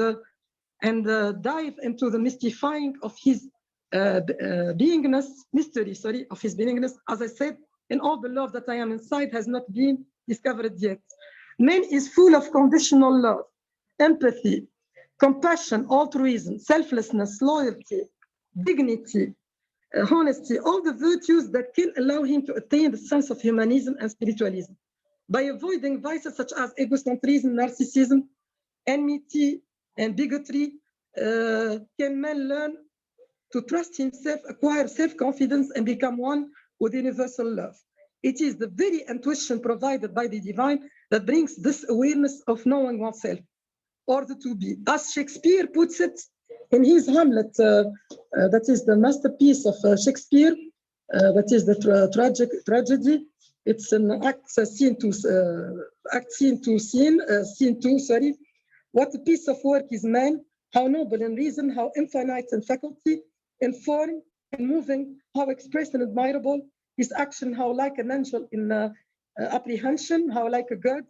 dive into the mystifying of his mystery of his beingness. As I said, and all the love that I am inside has not been discovered yet. Man is full of conditional love, empathy, compassion, altruism, selflessness, loyalty, dignity, honesty, all the virtues that can allow him to attain the sense of humanism and spiritualism. By avoiding vices such as egocentrism, narcissism, enmity, and bigotry, can man learn to trust himself, acquire self-confidence, and become one with universal love. It is the very intuition provided by the divine that brings this awareness of knowing oneself, or the to be. As Shakespeare puts it in his Hamlet, that is the masterpiece of Shakespeare, that is the tragedy. It's an scene 2, sorry. What a piece of work is man, how noble in reason, how infinite in faculty, in form, in moving, how expressed and admirable, his action, how like an angel in apprehension, how like a god,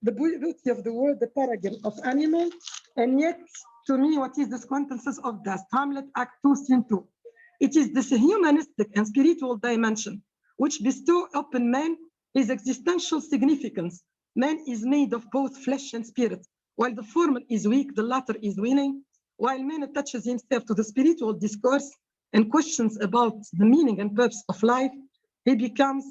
the beauty of the world, the paragon of animal, and yet, to me, what is this quintessence of dust? Hamlet, Act 2, Scene 2. It is this humanistic and spiritual dimension which bestow upon man his existential significance. Man is made of both flesh and spirit. While the former is weak, the latter is winning. While man attaches himself to the spiritual discourse and questions about the meaning and purpose of life, he becomes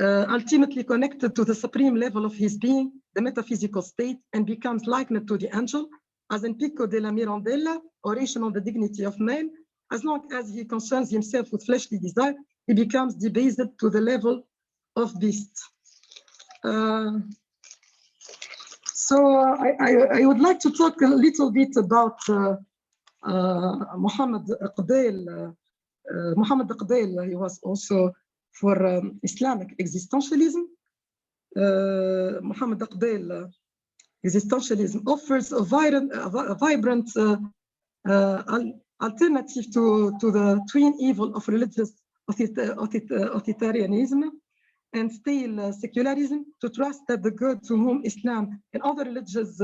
ultimately connected to the supreme level of his being, the metaphysical state, and becomes likened to the angel, as in Pico della Mirandella, Oration on the Dignity of Man. As long as he concerns himself with fleshly desire, he becomes debased to the level of beast. So I would like to talk a little bit about Muhammad Aqdal. Muhammad Aqdal, he was also for Islamic existentialism. Muhammad Aqdal existentialism offers a vibrant alternative to the twin evil of religious authoritarianism and stale secularism, to trust that the God to whom Islam and other religions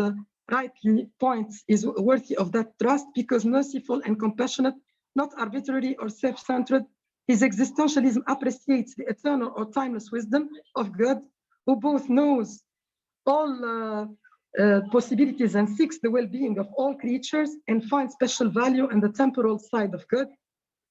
rightly points is worthy of that trust because merciful and compassionate, not arbitrary or self-centered. His existentialism appreciates the eternal or timeless wisdom of God, who both knows all possibilities and seeks the well-being of all creatures, and finds special value in the temporal side of God,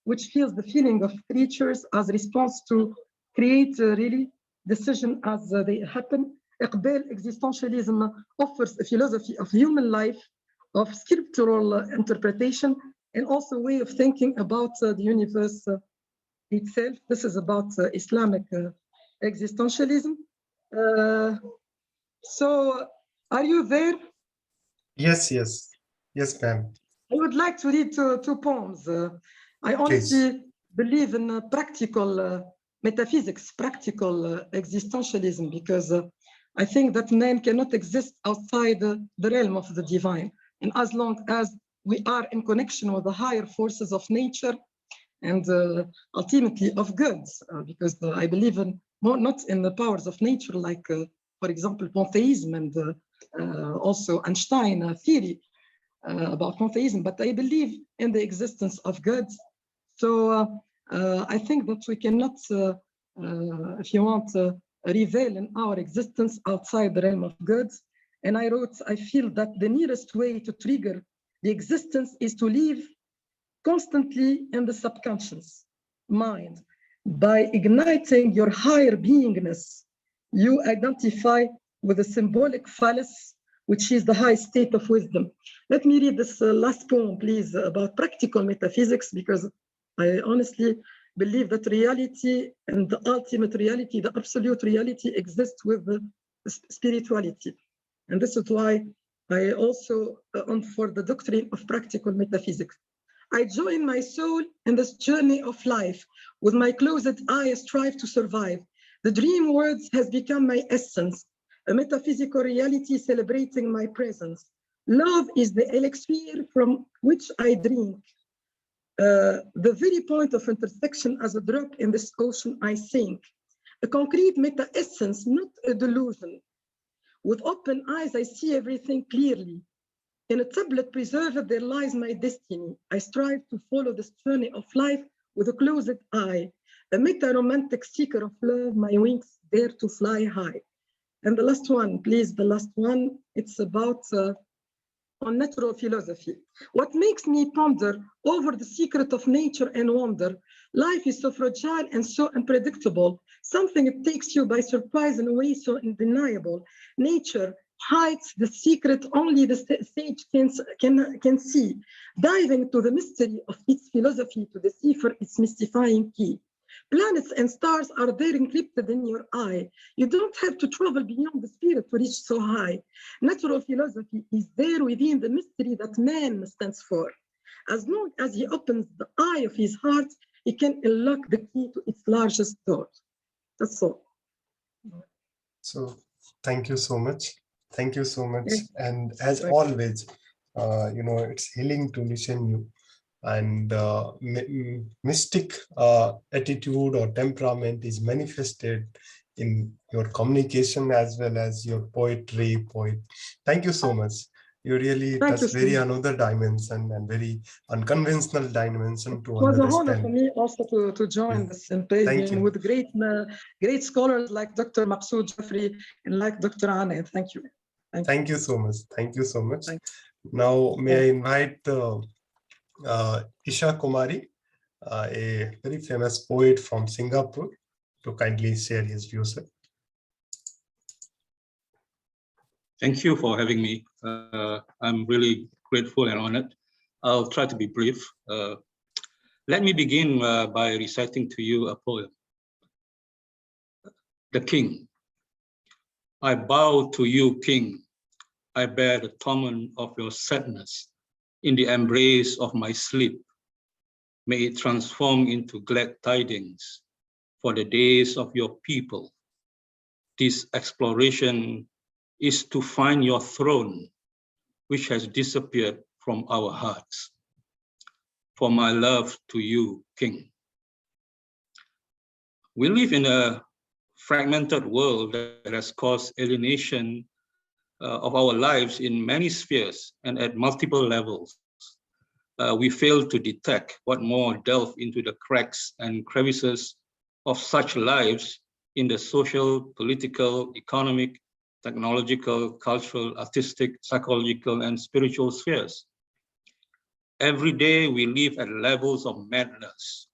which feels the feeling of creatures as response to create really decision as they happen. Aqdal existentialism offers a philosophy of human life, of scriptural interpretation, and also a way of thinking about the universe itself. This is about Islamic existentialism. So, are you there? Yes, ma'am. I would like to read two poems. I honestly believe in practical metaphysics, practical existentialism, because I think that man cannot exist outside the realm of the divine. And as long as we are in connection with the higher forces of nature and ultimately of God, because I believe in not in the powers of nature, like, for example, pantheism and also Einstein theory about pantheism, but I believe in the existence of God. So I think that we cannot, if you want, reveal in our existence outside the realm of God. And I wrote, I feel that the nearest way to trigger the existence is to live constantly in the subconscious mind. By igniting your higher beingness, you identify with the symbolic phallus, which is the high state of wisdom. Let me read this last poem, please, about practical metaphysics, because I honestly believe that reality and the ultimate reality, the absolute reality, exists with the spirituality. And this is why I also on for the doctrine of practical metaphysics. I join my soul in this journey of life. With my closed eye, I strive to survive. The dream words has become my essence, a metaphysical reality celebrating my presence. Love is the elixir from which I drink. The very point of intersection, as a drop in this ocean I sink. A concrete meta-essence, not a delusion. With open eyes, I see everything clearly. In a tablet preserved, there lies my destiny. I strive to follow this journey of life with a closed eye. A meta-romantic seeker of love, my wings dare to fly high. And the last one, please, the last one, it's about on natural philosophy. What makes me ponder over the secret of nature and wonder? Life is so fragile and so unpredictable. Something it takes you by surprise in a way so undeniable. Nature hides the secret only the sage can see, diving into the mystery of its philosophy to decipher its mystifying key. Planets and stars are there encrypted in your eye. You don't have to travel beyond the spirit to reach so high. Natural philosophy is there within the mystery that man stands for. As long as he opens the eye of his heart, he can unlock the key to its largest door. That's all. So thank you so much. Thank you so much. Yes. And as Thank you. always, it's healing to listen you. And mystic attitude or temperament is manifested in your communication as well as your poetry. Thank you so much. You really Thank you touch so very much. another dimension and very unconventional dimension to It was an honor for understand. me also to join the symposium with great scholars like Dr. MAQSOOD, JAFRI, and like Dr. ANAND. Thank you. Thank you so much. Thank you so much. Thank Now, may I invite Isha Kumari, a very famous poet from Singapore, to kindly share his views. Thank you for having me. I'm really grateful and honored. I'll try to be brief. Let me begin by reciting to you a poem. The King. I bow to you, King. I bear the torment of your sadness in the embrace of my sleep. May it transform into glad tidings for the days of your people. This exploration is to find your throne, which has disappeared from our hearts. For my love to you, King. We live in a fragmented world that has caused alienation of our lives in many spheres and at multiple levels. We fail to detect what more delve into the cracks and crevices of such lives in the social, political, economic, technological, cultural, artistic, psychological, and spiritual spheres. Every day we live at levels of madness,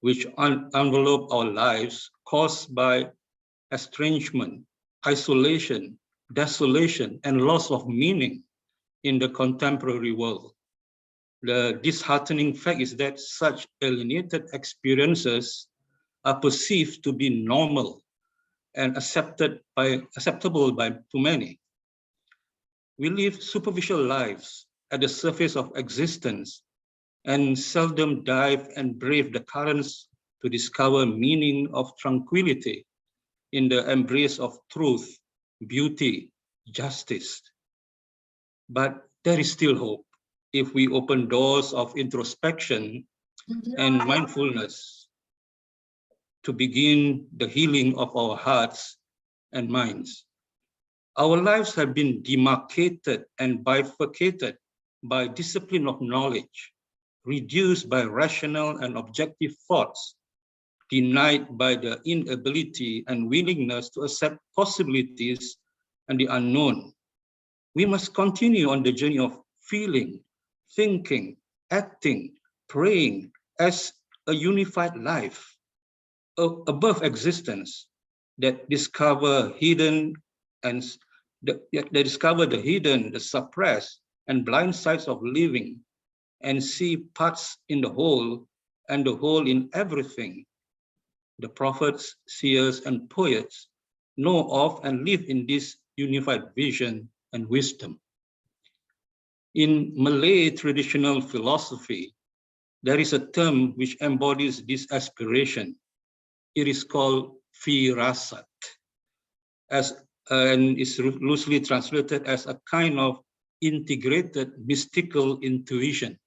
which envelope our lives, caused by estrangement, isolation, desolation, and loss of meaning in the contemporary world. The disheartening fact is that such alienated experiences are perceived to be normal and acceptable to many. We live superficial lives at the surface of existence and seldom dive and brave the currents to discover meaning of tranquility in the embrace of truth, beauty, justice. But there is still hope if we open doors of introspection and mindfulness to begin the healing of our hearts and minds. Our lives have been demarcated and bifurcated by discipline of knowledge, reduced by rational and objective thoughts, denied by the inability and willingness to accept possibilities and the unknown. We must continue on the journey of feeling, thinking, acting, praying as a unified life, above existence, that discover hidden and they discover the hidden, the suppressed, and blind sides of living, and see parts in the whole and the whole in everything. The prophets, seers, and poets know of and live in this unified vision and wisdom. In Malay traditional philosophy, there is a term which embodies this aspiration. It is called firasat, and is loosely translated as a kind of integrated mystical intuition.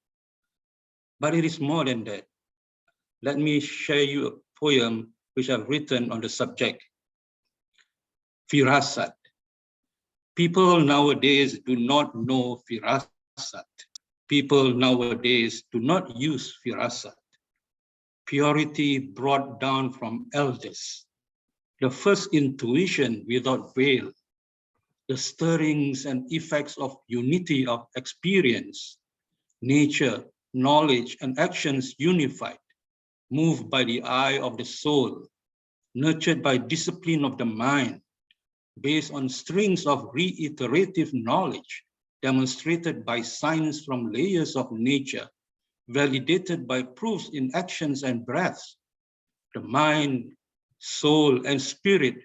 But it is more than that. Let me share you a poem which I've written on the subject. Firasat. People nowadays do not know firasat. People nowadays do not use firasat. Purity brought down from elders. The first intuition without veil. The stirrings and effects of unity of experience, nature, knowledge, and actions unified, moved by the eye of the soul, nurtured by discipline of the mind, based on strings of reiterative knowledge, demonstrated by signs from layers of nature, validated by proofs in actions and breaths. The mind, soul, and spirit,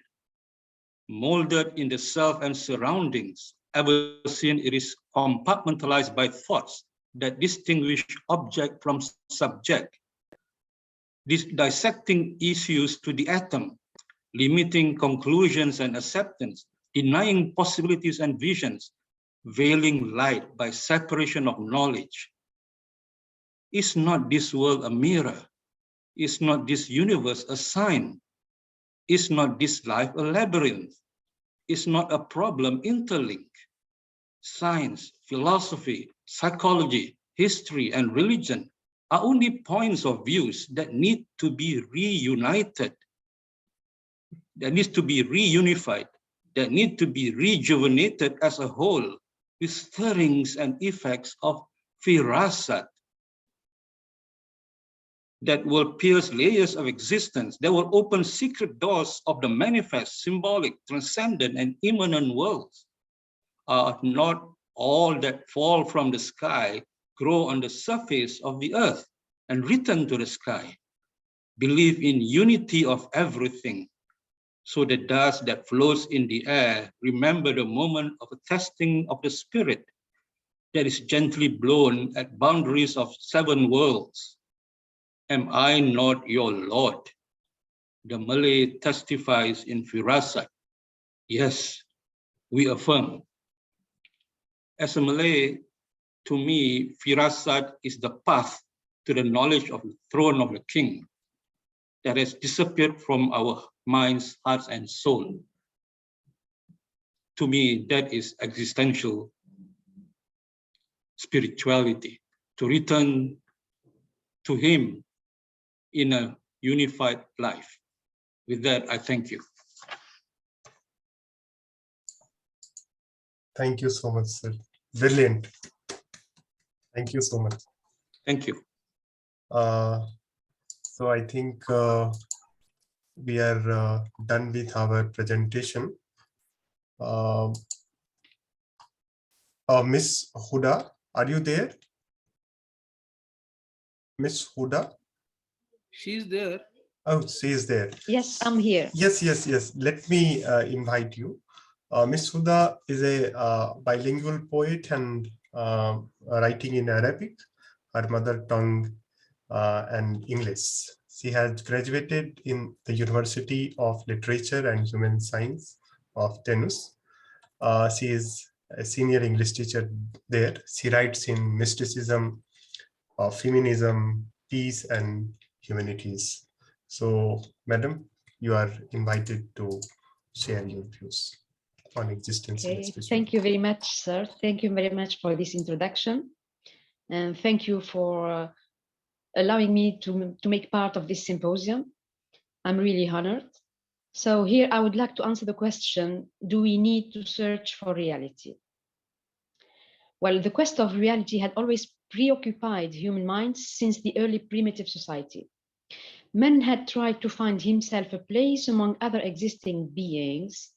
molded in the self and surroundings, ever since it is compartmentalized by thoughts that distinguish object from subject, dissecting issues to the atom, limiting conclusions and acceptance, denying possibilities and visions, veiling light by separation of knowledge. Is not this world a mirror? Is not this universe a sign? Is not this life a labyrinth? Is not a problem interlinked? Science, philosophy, psychology, history, and religion are only points of views that need to be reunited, that needs to be reunified, that need to be rejuvenated as a whole with stirrings and effects of firasat that will pierce layers of existence, that will open secret doors of the manifest, symbolic, transcendent, and immanent worlds. Are not all that fall from the sky grow on the surface of the earth and return to the sky? Believe in unity of everything. So the dust that flows in the air, remember the moment of a testing of the spirit that is gently blown at boundaries of 7 worlds. Am I not your Lord? The Malay testifies in firasat. Yes, we affirm. As a Malay, to me, firasat is the path to the knowledge of the throne of the king that has disappeared from our minds, hearts, and soul. To me, that is existential spirituality, to return to him in a unified life. With that, I thank you. Thank you so much, sir. Brilliant. Thank you so much. Thank you. So I think we are done with our presentation. Miss Huda, are you there? Miss Huda? She's there. Oh, she is there. Yes, I'm here. Yes. Let me invite you. Miss Huda is a bilingual poet and writing in Arabic, her mother tongue, and English. She has graduated in the University of Literature and Human Science of Tunis. She is a senior English teacher there. She writes in mysticism, feminism, peace, and humanities. So, madam, you are invited to share your views on existence and Okay, spirituality. thank you very much, sir. Thank you very much for this introduction. And thank you for allowing me to make part of this symposium. I'm really honored. So here I would like to answer the question, do we need to search for reality? Well, the quest of reality had always preoccupied human minds since the early primitive society. Man had tried to find himself a place among other existing beings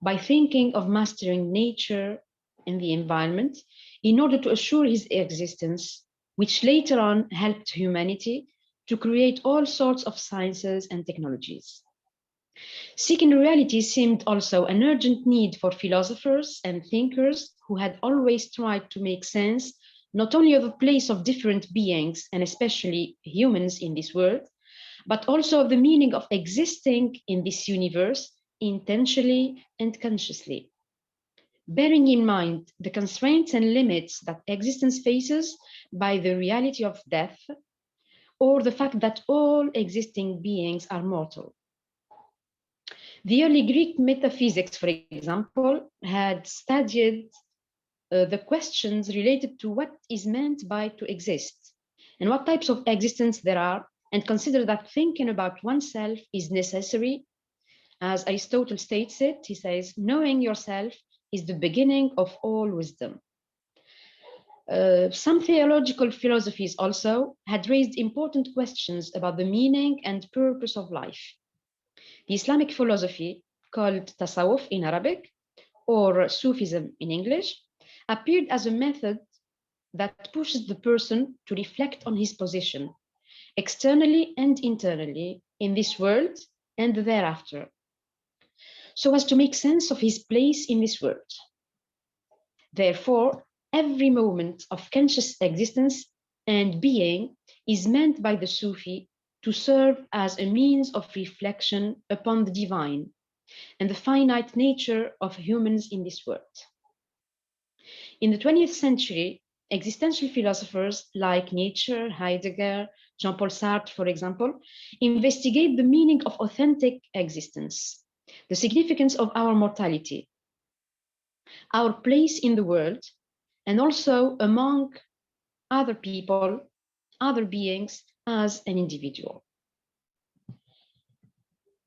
by thinking of mastering nature and the environment in order to assure his existence, which later on helped humanity to create all sorts of sciences and technologies. Seeking reality seemed also an urgent need for philosophers and thinkers who had always tried to make sense not only of the place of different beings and especially humans in this world, but also of the meaning of existing in this universe intentionally and consciously. Bearing in mind the constraints and limits that existence faces by the reality of death, or the fact that all existing beings are mortal. The early Greek metaphysics, for example, had studied the questions related to what is meant by to exist and what types of existence there are, and consider that thinking about oneself is necessary. As Aristotle states it, he says, knowing yourself is the beginning of all wisdom. Some theological philosophies also had raised important questions about the meaning and purpose of life. The Islamic philosophy, called Tasawwuf in Arabic, or Sufism in English, appeared as a method that pushes the person to reflect on his position, externally and internally, in this world and thereafter, so as to make sense of his place in this world. Therefore, every moment of conscious existence and being is meant by the Sufi to serve as a means of reflection upon the divine and the finite nature of humans in this world. In the 20th century, existential philosophers like Nietzsche, Heidegger, Jean-Paul Sartre, for example, investigate the meaning of authentic existence, the significance of our mortality, our place in the world, and also among other people, other beings as an individual.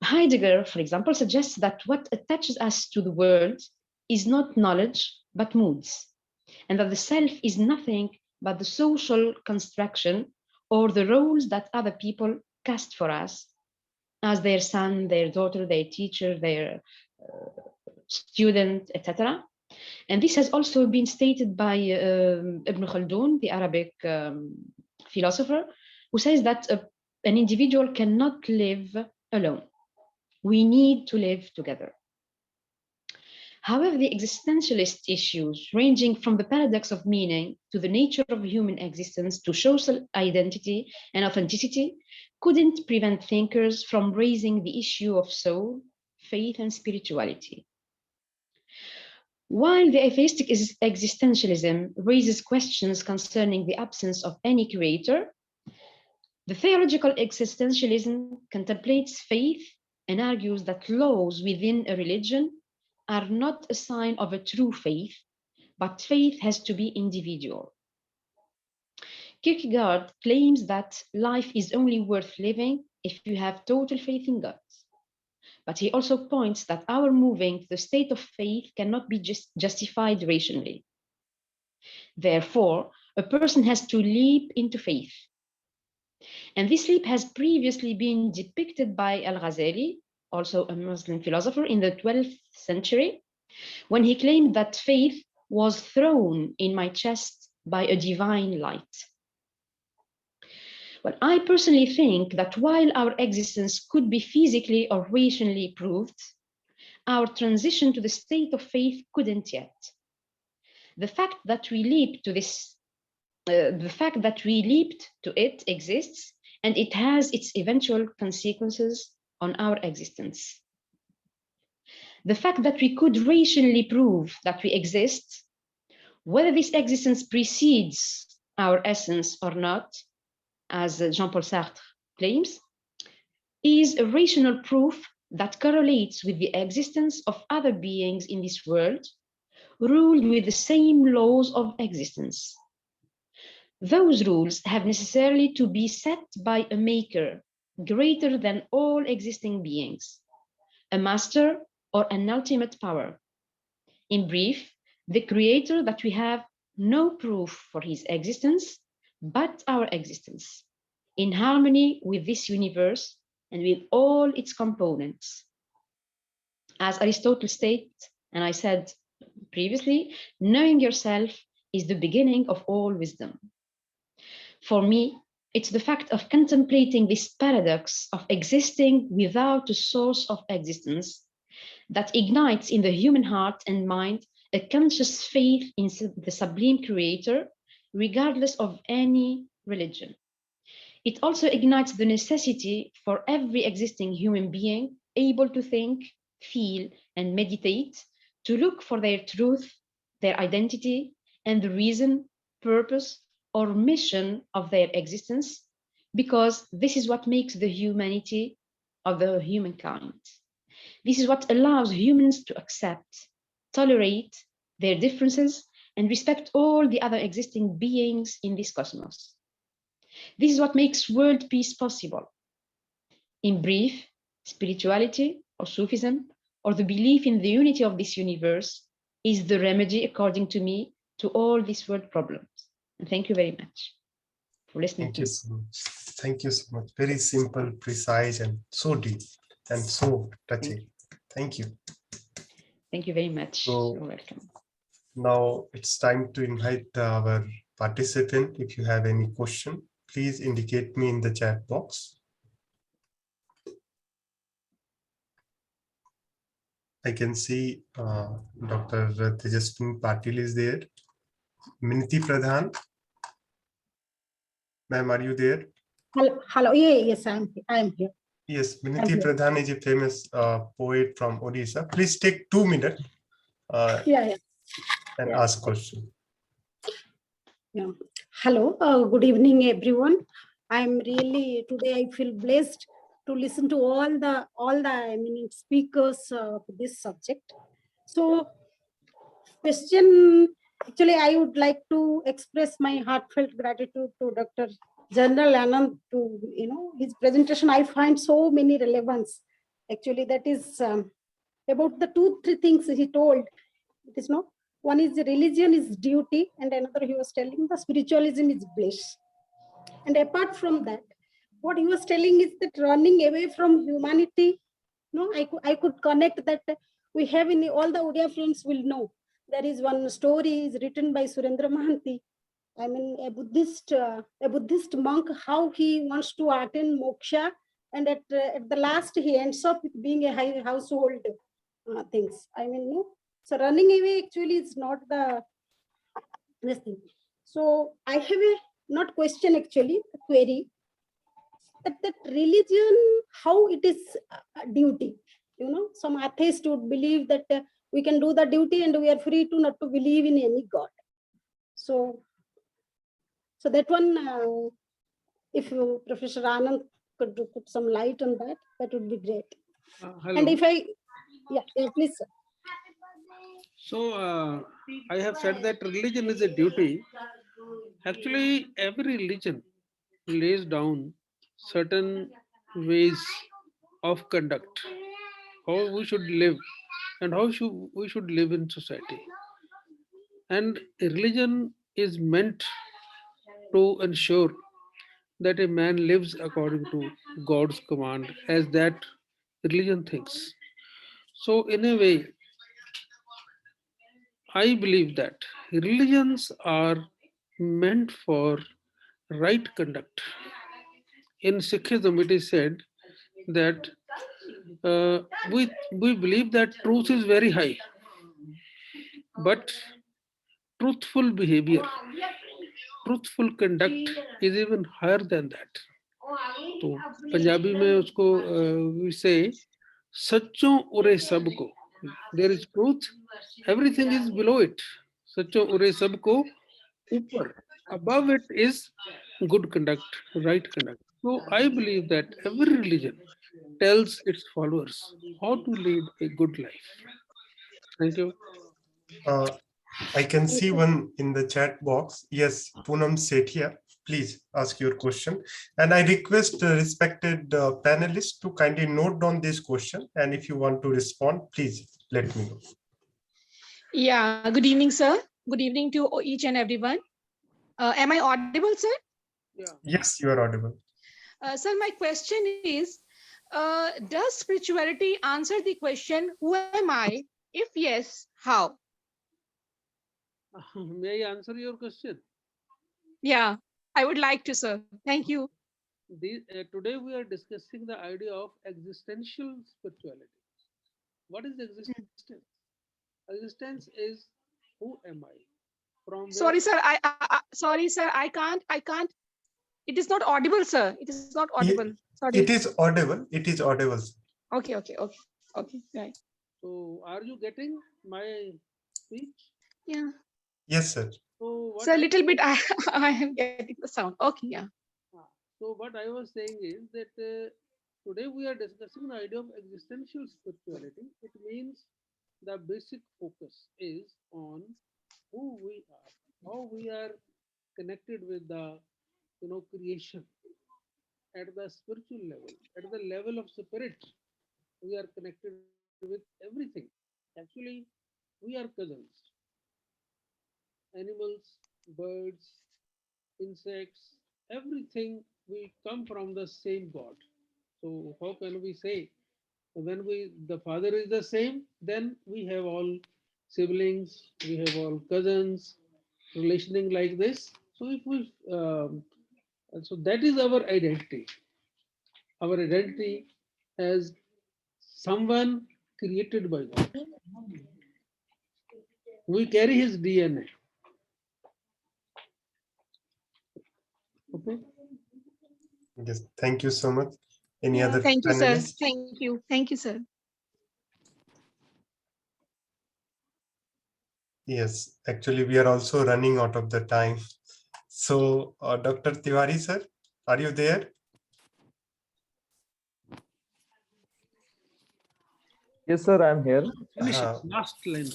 Heidegger, for example, suggests that what attaches us to the world is not knowledge, but moods, and that the self is nothing but the social construction or the roles that other people cast for us as their son, their daughter, their teacher, their student, etc. And this has also been stated by Ibn Khaldun, the Arabic philosopher, who says that an individual cannot live alone. We need to live together. However, the existentialist issues, ranging from the paradox of meaning to the nature of human existence to social identity and authenticity, couldn't prevent thinkers from raising the issue of soul, faith, and spirituality. While the atheistic existentialism raises questions concerning the absence of any creator, the theological existentialism contemplates faith and argues that laws within a religion are not a sign of a true faith, but faith has to be individual. Kierkegaard claims that life is only worth living if you have total faith in God. But he also points that our moving to the state of faith cannot be justified rationally. Therefore, a person has to leap into faith. And this leap has previously been depicted by Al-Ghazali, also a Muslim philosopher in the 12th century, when he claimed that faith was thrown in my chest by a divine light. Well, I personally think that while our existence could be physically or rationally proved, our transition to the state of faith couldn't yet. The fact that we leaped to it exists, and it has its eventual consequences on our existence. The fact that we could rationally prove that we exist, whether this existence precedes our essence or not, as Jean-Paul Sartre claims, is a rational proof that correlates with the existence of other beings in this world, ruled with the same laws of existence. Those rules have necessarily to be set by a maker greater than all existing beings, a master or an ultimate power. In brief, the creator that we have no proof for his existence, but our existence, in harmony with this universe and with all its components. As Aristotle states, and I said previously, knowing yourself is the beginning of all wisdom. For me, it's the fact of contemplating this paradox of existing without a source of existence that ignites in the human heart and mind a conscious faith in the sublime creator, regardless of any religion. It also ignites the necessity for every existing human being able to think, feel, and meditate to look for their truth, their identity, and the reason, purpose, or mission of their existence, because this is what makes the humanity of the humankind. This is what allows humans to accept, tolerate their differences, and respect all the other existing beings in this cosmos. This is what makes world peace possible. In brief, spirituality or Sufism, or the belief in the unity of this universe, is the remedy, according to me, to all these world problems. And thank you very much for listening. Thank you so much. Thank you so much. Very simple, precise, and so deep and so touching. Thank you. Thank you very much. So, you're welcome. Now it's time to invite our participant. If you have any question, please indicate me in the chat box. I can see Dr. Tejaswini Patil is there. Miniti Pradhan. Ma'am, are you there? Hello. Yes, I am here. Yes, Miniti Pradhan is a famous poet from Odisha. Please take 2 minutes and ask question. Yeah. Hello. Good evening, everyone. I'm really today. I feel blessed to listen to all the eminent speakers of this subject. So, question. Actually, I would like to express my heartfelt gratitude to Dr. General ANAND to his presentation. I find so many relevance. Actually, that is about the 2-3 things he told. It is no. One is the religion is duty, and another he was telling the spiritualism is bliss. And apart from that, what he was telling is that running away from humanity. No, I could connect that we have in all the Odia friends will know. There is one story is written by Surendra Mahanti. I mean, a Buddhist monk, how he wants to attain moksha, and at the last he ends up with being a high household things. I mean, no. So running away actually is not this thing. So I have a not question actually, a query that religion, how it is duty. Some atheists would believe that we can do the duty and we are free to not to believe in any God. So that one, if Professor Anand could put some light on that, that would be great. And if please, sir. So I have said that religion is a duty. Actually, every religion lays down certain ways of conduct, how we should live and how we should live in society. And religion is meant to ensure that a man lives according to God's command as that religion thinks. So in a way, I believe that religions are meant for right conduct. In Sikhism, it is said that we believe that truth is very high, but truthful behavior, truthful conduct is even higher than that. तो पंजाबी में उसको we say सच्चों उरे सबको, there is truth, everything is below it. सच्चों उरे सबको ऊपर, above it is good conduct, right conduct. So I believe that every religion tells its followers how to lead a good life. Thank you. I can see one in the chat box. Yes, Poonam Sethia, please ask your question. And I request respected panelists to kindly note down this question. And if you want to respond, please let me know. Yeah, good evening, sir. Good evening to each and everyone. Am I audible, sir? Yeah. Yes, you are audible. Sir, my question is, does spirituality answer the question, who am I? If yes, how? May I answer your question? Yeah, I would like to, sir. Thank you. Today we are discussing the idea of existential spirituality. What is existence? Existence is, who am I? From sorry, sir. Sorry, sir. I can't. It is not audible, sir. It is not audible. Sorry. It is audible. It is audible. Okay. Right. So, are you getting my speech? Yeah. Yes, sir. So, a little bit. I am getting the sound. Okay. Yeah. So, what I was saying is that today we are discussing the idea of existential spirituality. It means the basic focus is on who we are, how we are connected with the creation at the spiritual level, at the level of spirit. We are connected with everything. Actually, we are cousins. Animals, birds, insects, everything, we come from the same God. So how can we say, when the father is the same, then we have all siblings, we have all cousins, relationing like this. So if we, so that is our identity. Our identity as someone created by God. We carry his DNA. Okay. Yes, thank you so much. Any other Thank you, panelists? sir. Thank you, sir. Yes, actually, we are also running out of the time. So, Dr. Tiwari, sir, are you there? Yes, sir, I'm here. Last line.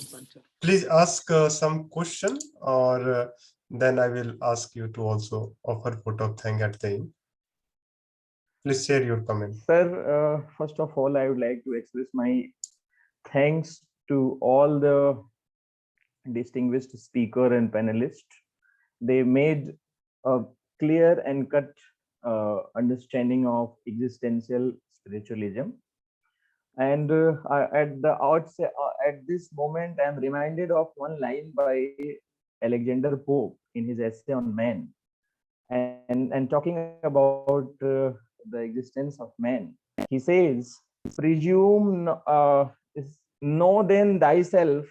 Please ask some question, or then I will ask you to also offer vote of thanks at the end. Please share your comment. Sir, first of all, I would like to express my thanks to all the distinguished speaker and panelists. They made a clear and cut understanding of existential spiritualism. And at the outset, at this moment, I'm reminded of one line by Alexander Pope in his essay on man, and talking about the existence of man. He says, "Presume know then thyself,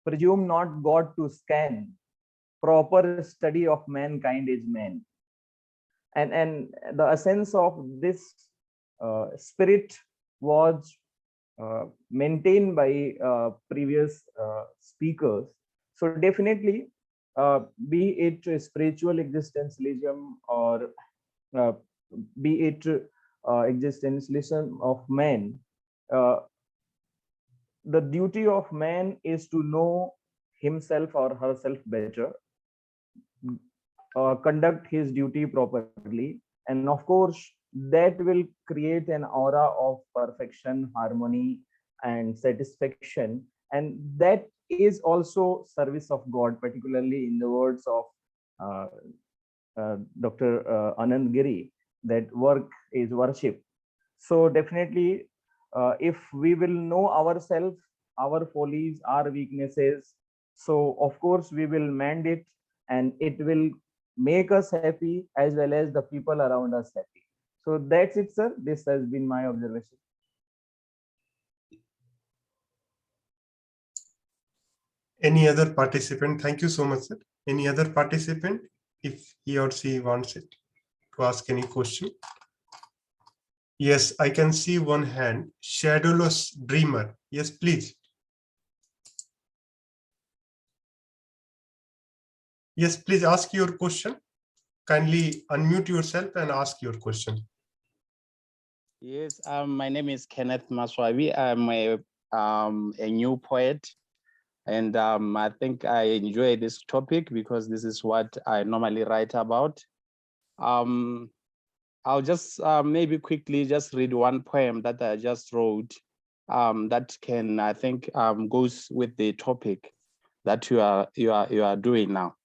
presume not God to scan. Proper study of mankind is man." And the essence of this spirit was maintained by previous speakers. So definitely, be it spiritual existentialism or be it existentialism of man, the duty of man is to know himself or herself better, conduct his duty properly, and of course that will create an aura of perfection, harmony, and satisfaction, and that is also service of God, particularly in the words of Dr. Anand Giri, that work is worship. So definitely, if we will know ourselves, our follies, our weaknesses, so of course we will mend it, and it will make us happy as well as the people around us happy. So that's it, sir. This has been my observation. Any other participant? Thank you so much, sir. Any other participant, if he or she wants it to ask any question? Yes, I can see one hand. Shadowless Dreamer. Yes, please. Yes, please ask your question. Kindly unmute yourself and ask your question. Yes, my name is Kenneth Maswabi. I'm a new poet, and I think I enjoy this topic because this is what I normally write about. I'll just maybe quickly just read one poem that I just wrote that can, I think, goes with the topic that you are doing now.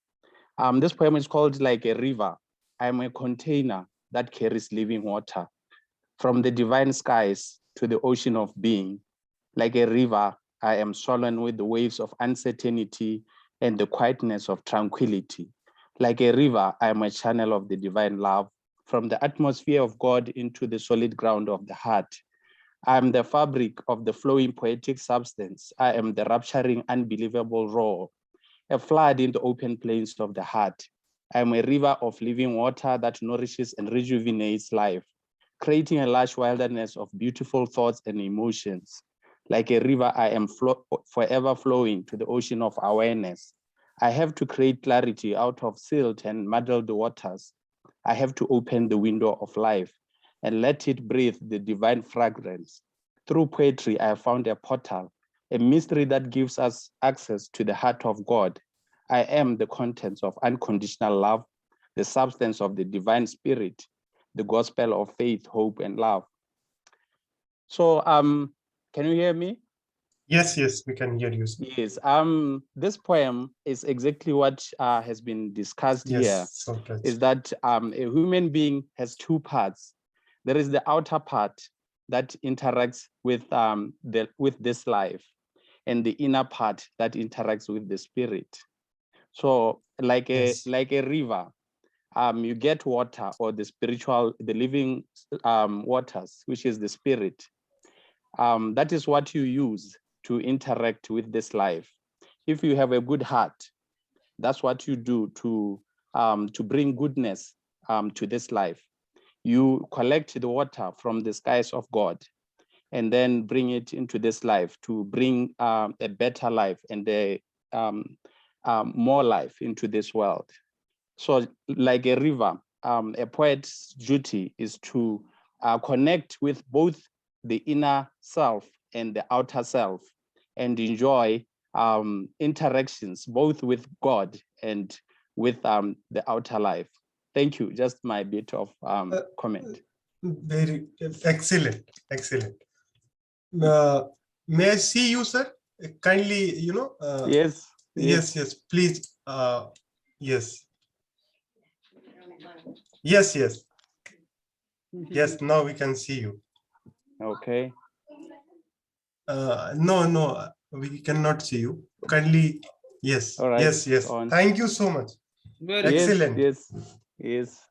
This poem is called Like a River. I'm a container that carries living water from the divine skies to the ocean of being. Like a river, I am swollen with the waves of uncertainty and the quietness of tranquility. Like a river, I am a channel of the divine love from the atmosphere of God into the solid ground of the heart. I am the fabric of the flowing poetic substance. I am the rapturing, unbelievable roar, a flood in the open plains of the heart. I am a river of living water that nourishes and rejuvenates life, creating a large wilderness of beautiful thoughts and emotions. Like a river, I am forever flowing to the ocean of awareness. I have to create clarity out of silt and muddled waters. I have to open the window of life and let it breathe the divine fragrance. Through poetry, I have found a portal, a mystery that gives us access to the heart of God. I am the contents of unconditional love, the substance of the divine spirit, the gospel of faith, hope, and love. So, can you hear me? Yes, yes, we can hear you. Yes, this poem is exactly what has been discussed here. So is that a human being has two parts. There is the outer part that interacts with this life, and the inner part that interacts with the spirit. So, like a river, you get water, or the living waters, which is the spirit. That is what you use to interact with this life. If you have a good heart, that's what you do to bring goodness to this life. You collect the water from the skies of God and then bring it into this life to bring a better life and more life into this world. So, like a river, a poet's duty is to connect with both the inner self and the outer self and enjoy interactions both with God and with the outer life. Thank you. Just my bit of comment. Very excellent, excellent. May I see you, sir? Kindly, Yes. Yes, please. Yes. Yes. Yes, now we can see you. Okay. No, we cannot see you. Kindly, yes. All right. Yes. Thank you so much. Excellent. Yes.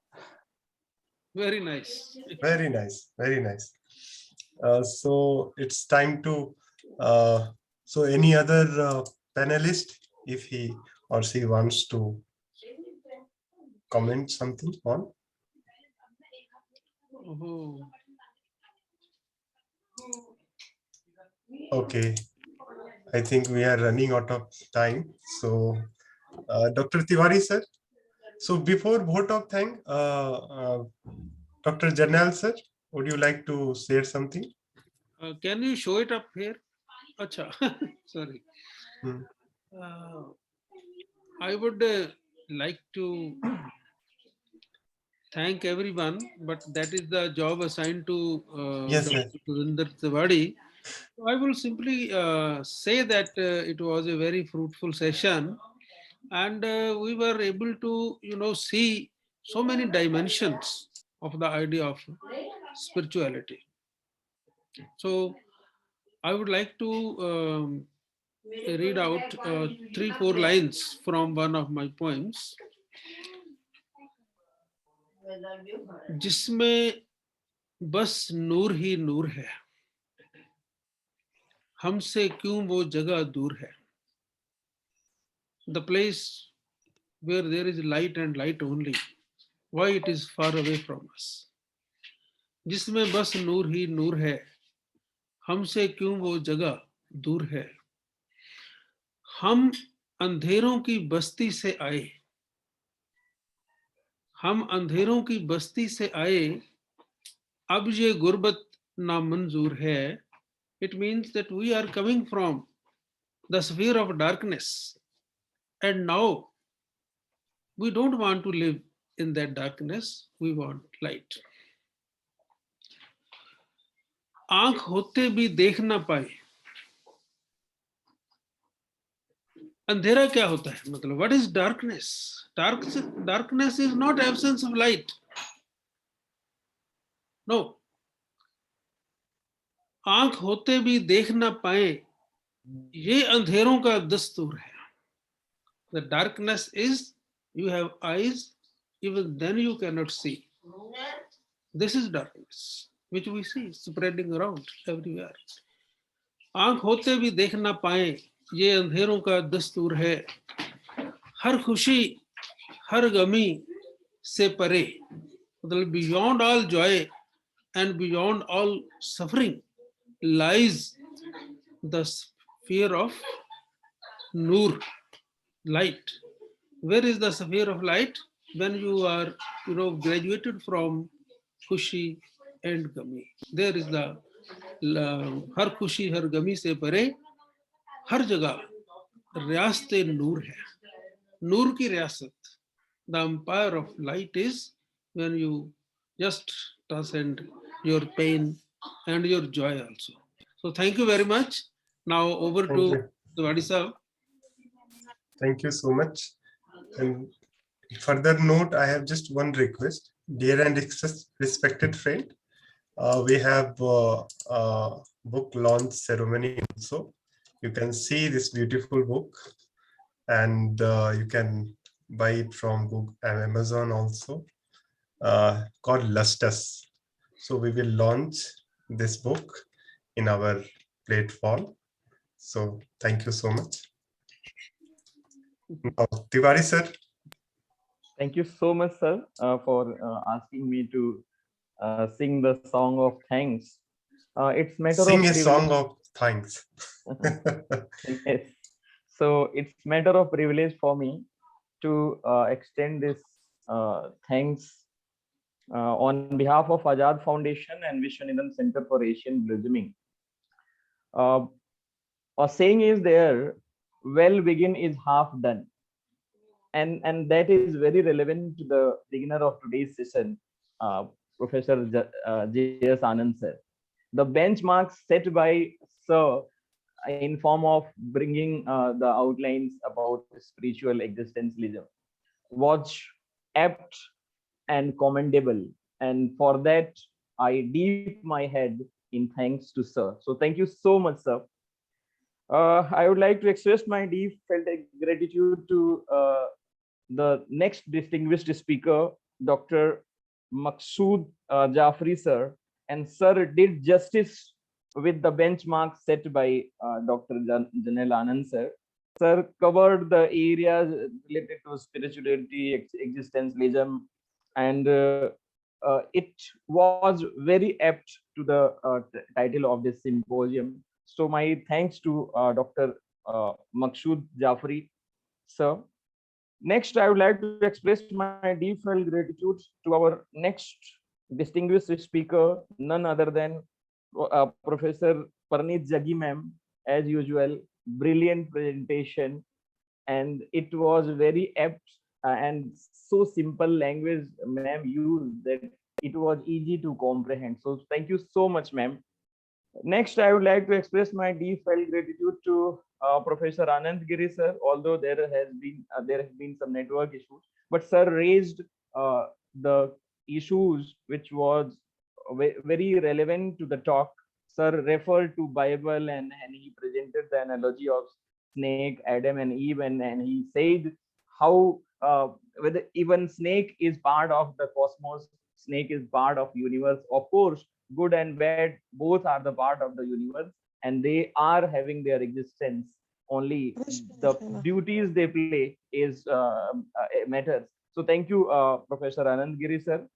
Very nice. Very nice. So it's time to, so any other panelist, if he or she wants to comment something on? Okay, I think we are running out of time. So Dr. Tiwari, sir. So before vote of thank, Dr. JERNAIL, sir, would you like to share something? Can you show it up here? Acha, sorry. I would like to thank everyone, but that is the job assigned to Dr. Surinder Tiwari. I will simply say that it was a very fruitful session, and we were able to, see so many dimensions of the idea of spirituality. So I would like to read out 3-4 lines from one of my poems. जिसमें बस नूर ही नूर है, हमसे क्यों वो जगह दूर है. The place where there is light and light only, why it is far away from us. जिसमें बस नूर ही नूर है, हमसे क्यों वो जगह दूर है. हम अंधेरों की बस्ती से आए, हम अंधेरों की बस्ती से आए, अब ये गुर्बत नामंजूर है, it means that we are coming from the sphere of darkness, and now we don't want to live in that darkness, we want light. आंख होते भी देख ना पाए, अंधेरा क्या होता है? मतलब what is darkness? Darkness is not absence of light. No. आंख होते भी देख ना पाए, ये अंधेरों का दस्तूर है. The darkness is you have eyes, even then you cannot see. This is darkness which we see spreading around everywhere. आंख होते भी देख ना पाए, ये अंधेरों का दस्तूर है. हर खुशी हर गमी से परे, मतलब beyond all joy and beyond all suffering lies the sphere of Noor, light. Where is the sphere of light? When you are, graduated from Khushi and Gami. There is the Har Khushi, Har Gami se pare, har jagah Riyaste Noor hai. Noor ki riyasat. The empire of light is when you just transcend your pain and your joy also. So thank you very much. Now over to Tiwari sir. Thank you so much. And further note, I have just one request. Dear and respected friend, we have a book launch ceremony also. You can see this beautiful book, and you can buy it from Google, Amazon also, called Lustus. So we will launch this book in our platform. So thank you so much. Now, Tiwari sir. Thank you so much, sir, for asking me to sing the song of thanks. It's matter Sing of a song of thanks. Yes. So it's matter of privilege for me to extend this thanks on behalf of Azad Foundation and VISHWANEEDAM Center for Asian Blossoming. A saying is there, well begin is half done. And that is very relevant to the beginner of today's session, Professor J.S. Anand sir. The benchmarks set by sir in form of bringing the outlines about spiritual existentialism was apt and commendable, and for that I dip my head in thanks to sir. So thank you so much, sir. I would like to express my deep felt gratitude to the next distinguished speaker, Dr. MAQSOOD JAFRI sir, and sir did justice with the benchmark set by Dr. JERNAIL Anand sir. Sir covered the areas related to spirituality, existentialism, and it was very apt to the title of this symposium. So my thanks to Dr. MAQSOOD JAFRI sir. Next, I would like to express my deep felt gratitude to our next distinguished speaker, none other than Professor PARNEET JAGGI ma'am. As usual, brilliant presentation, and it was very apt and so simple language ma'am used that it was easy to comprehend. So thank you so much, ma'am. Next, I would like to express my deep felt gratitude to Professor Anand Giri sir. Although there have been some network issues, but sir raised the issues which was very relevant to the talk. Sir referred to Bible and he presented the analogy of snake, Adam and Eve, and he said how whether even snake is part of the cosmos, snake is part of universe. Of course, good and bad both are the part of the universe, and they are having their existence. Only the duties they play is matters. So thank you, Professor Anand Giri sir.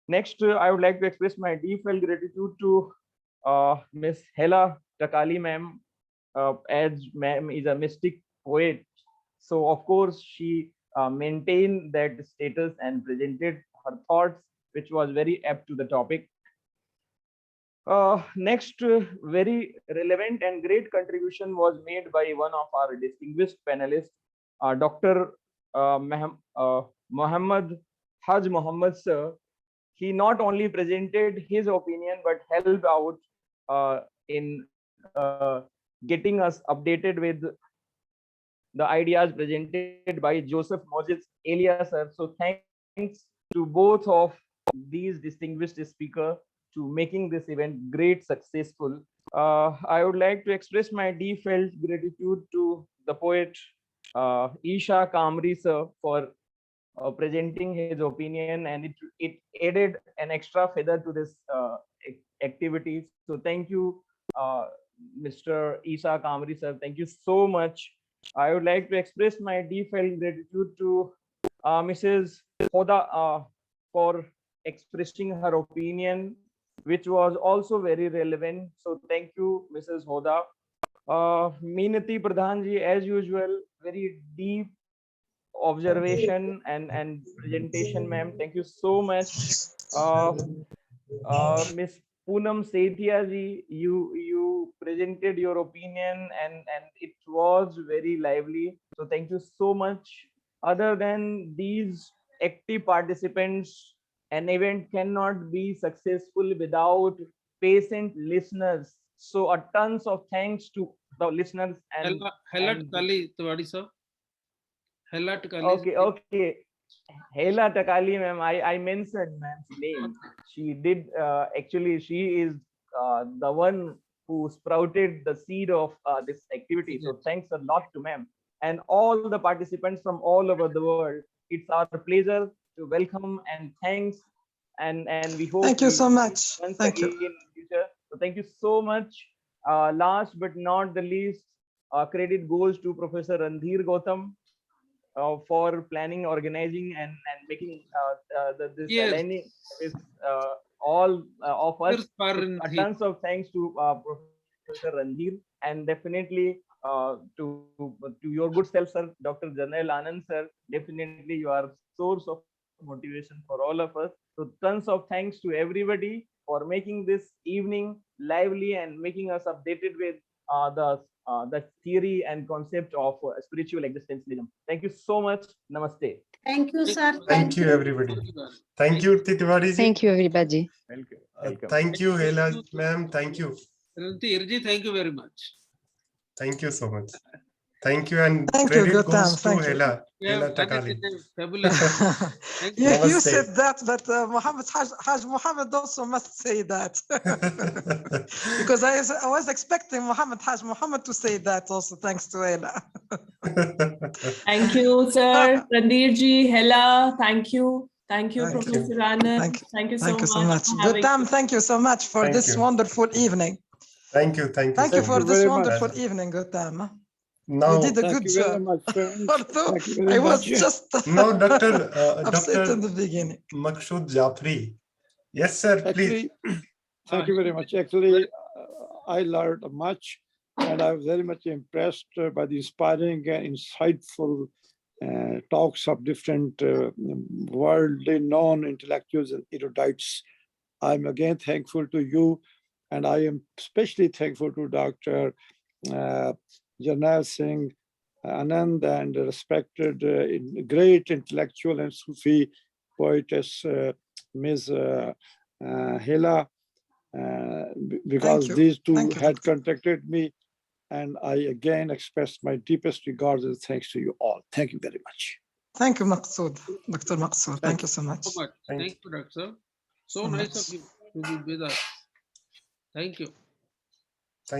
Next, I would like to express my deep felt gratitude to Miss HELA TEKALI ma'am, as ma'am is a mystic poet. So of course she maintained that status and presented her thoughts, which was very apt to the topic. Next, very relevant and great contribution was made by one of our distinguished panelists, Dr. Muhammad Haj Muhammad sir. He not only presented his opinion but helped out in getting us updated with the ideas presented by Joseph Moses Elia sir. So thanks to both of these distinguished speakers to making this event great successful. I would like to express my deep felt gratitude to the poet Isha Kamri sir for presenting his opinion, and it added an extra feather to this activity. So thank you, Mr. Isha Kamri sir. Thank you so much. I would like to express my deep felt gratitude to Mrs. Hoda for expressing her opinion, which was also very relevant. So thank you, Mrs. Hoda. Meenati Pradhanji, as usual, very deep observation and presentation, ma'am. Thank you so much. Miss Poonam Sethia ji, you presented your opinion and it was very lively. So thank you so much. Other than these active participants, an event cannot be successful without patient listeners. So a tons of thanks to the listeners and HELA TEKALI Tiwari sir. HELA TEKALI. Okay. HELA TEKALI, ma'am. I mentioned ma'am's name. She did actually. She is the one who sprouted the seed of this activity. So thanks a lot to ma'am and all the participants from all over the world. It's our pleasure to welcome and thanks, and we hope. Thank you so much. Thank you. In future. So thank you so much. Last but not the least, credit goes to Professor Randhir Gautam for planning, organizing, and making this aligning with all of us. Tons of thanks to Professor Randhir, and definitely to your good self, sir, Dr. JERNAIL Anand sir. Definitely you are source of motivation for all of us. So tons of thanks to everybody for making this evening lively and making us updated with the theory and concept of spiritual existentialism. Thank you so much. Namaste. Thank you, sir. Thank you, everybody. Thank you, Tiwari ji. Thank you, everybody. Thank you, HELA ma'am. Thank you. Randhir, thank you very much. Thank you so much. Thank you, and thank you, credit Gautam. goes to HELA TEKALI. Fabulous. You said that, but Muhammad Haj Muhammad also must say that. Because I was expecting Muhammad Haj Muhammad to say that also, thanks to HELA. Thank you, sir. Randhir ji, HELA, thank you. Thank you, Professor Anand. Thank you so much. Gautam, thank you so much for this wonderful evening. Thank you. Thank you for this wonderful evening, Gautam. Now, you did a good job. Although I was just now, Dr. upset in the beginning. MAQSOOD JAFRI. Yes, sir, please. Thank you very much. Actually, I learned much, and I was very much impressed by the inspiring and insightful talks of different worldly known intellectuals and erudites. I'm again thankful to you, and I am especially thankful to Dr. JERNAIL SINGH, ANAND, and respected great intellectual and Sufi poetess Ms. HELA, because these two had contacted me, and I again express my deepest regards and thanks to you all. Thank you very much. Thank you, MAQSOOD, Dr. MAQSOOD. Thank you so much. Thank you, Doctor. So nice of you to be with us. Thank you.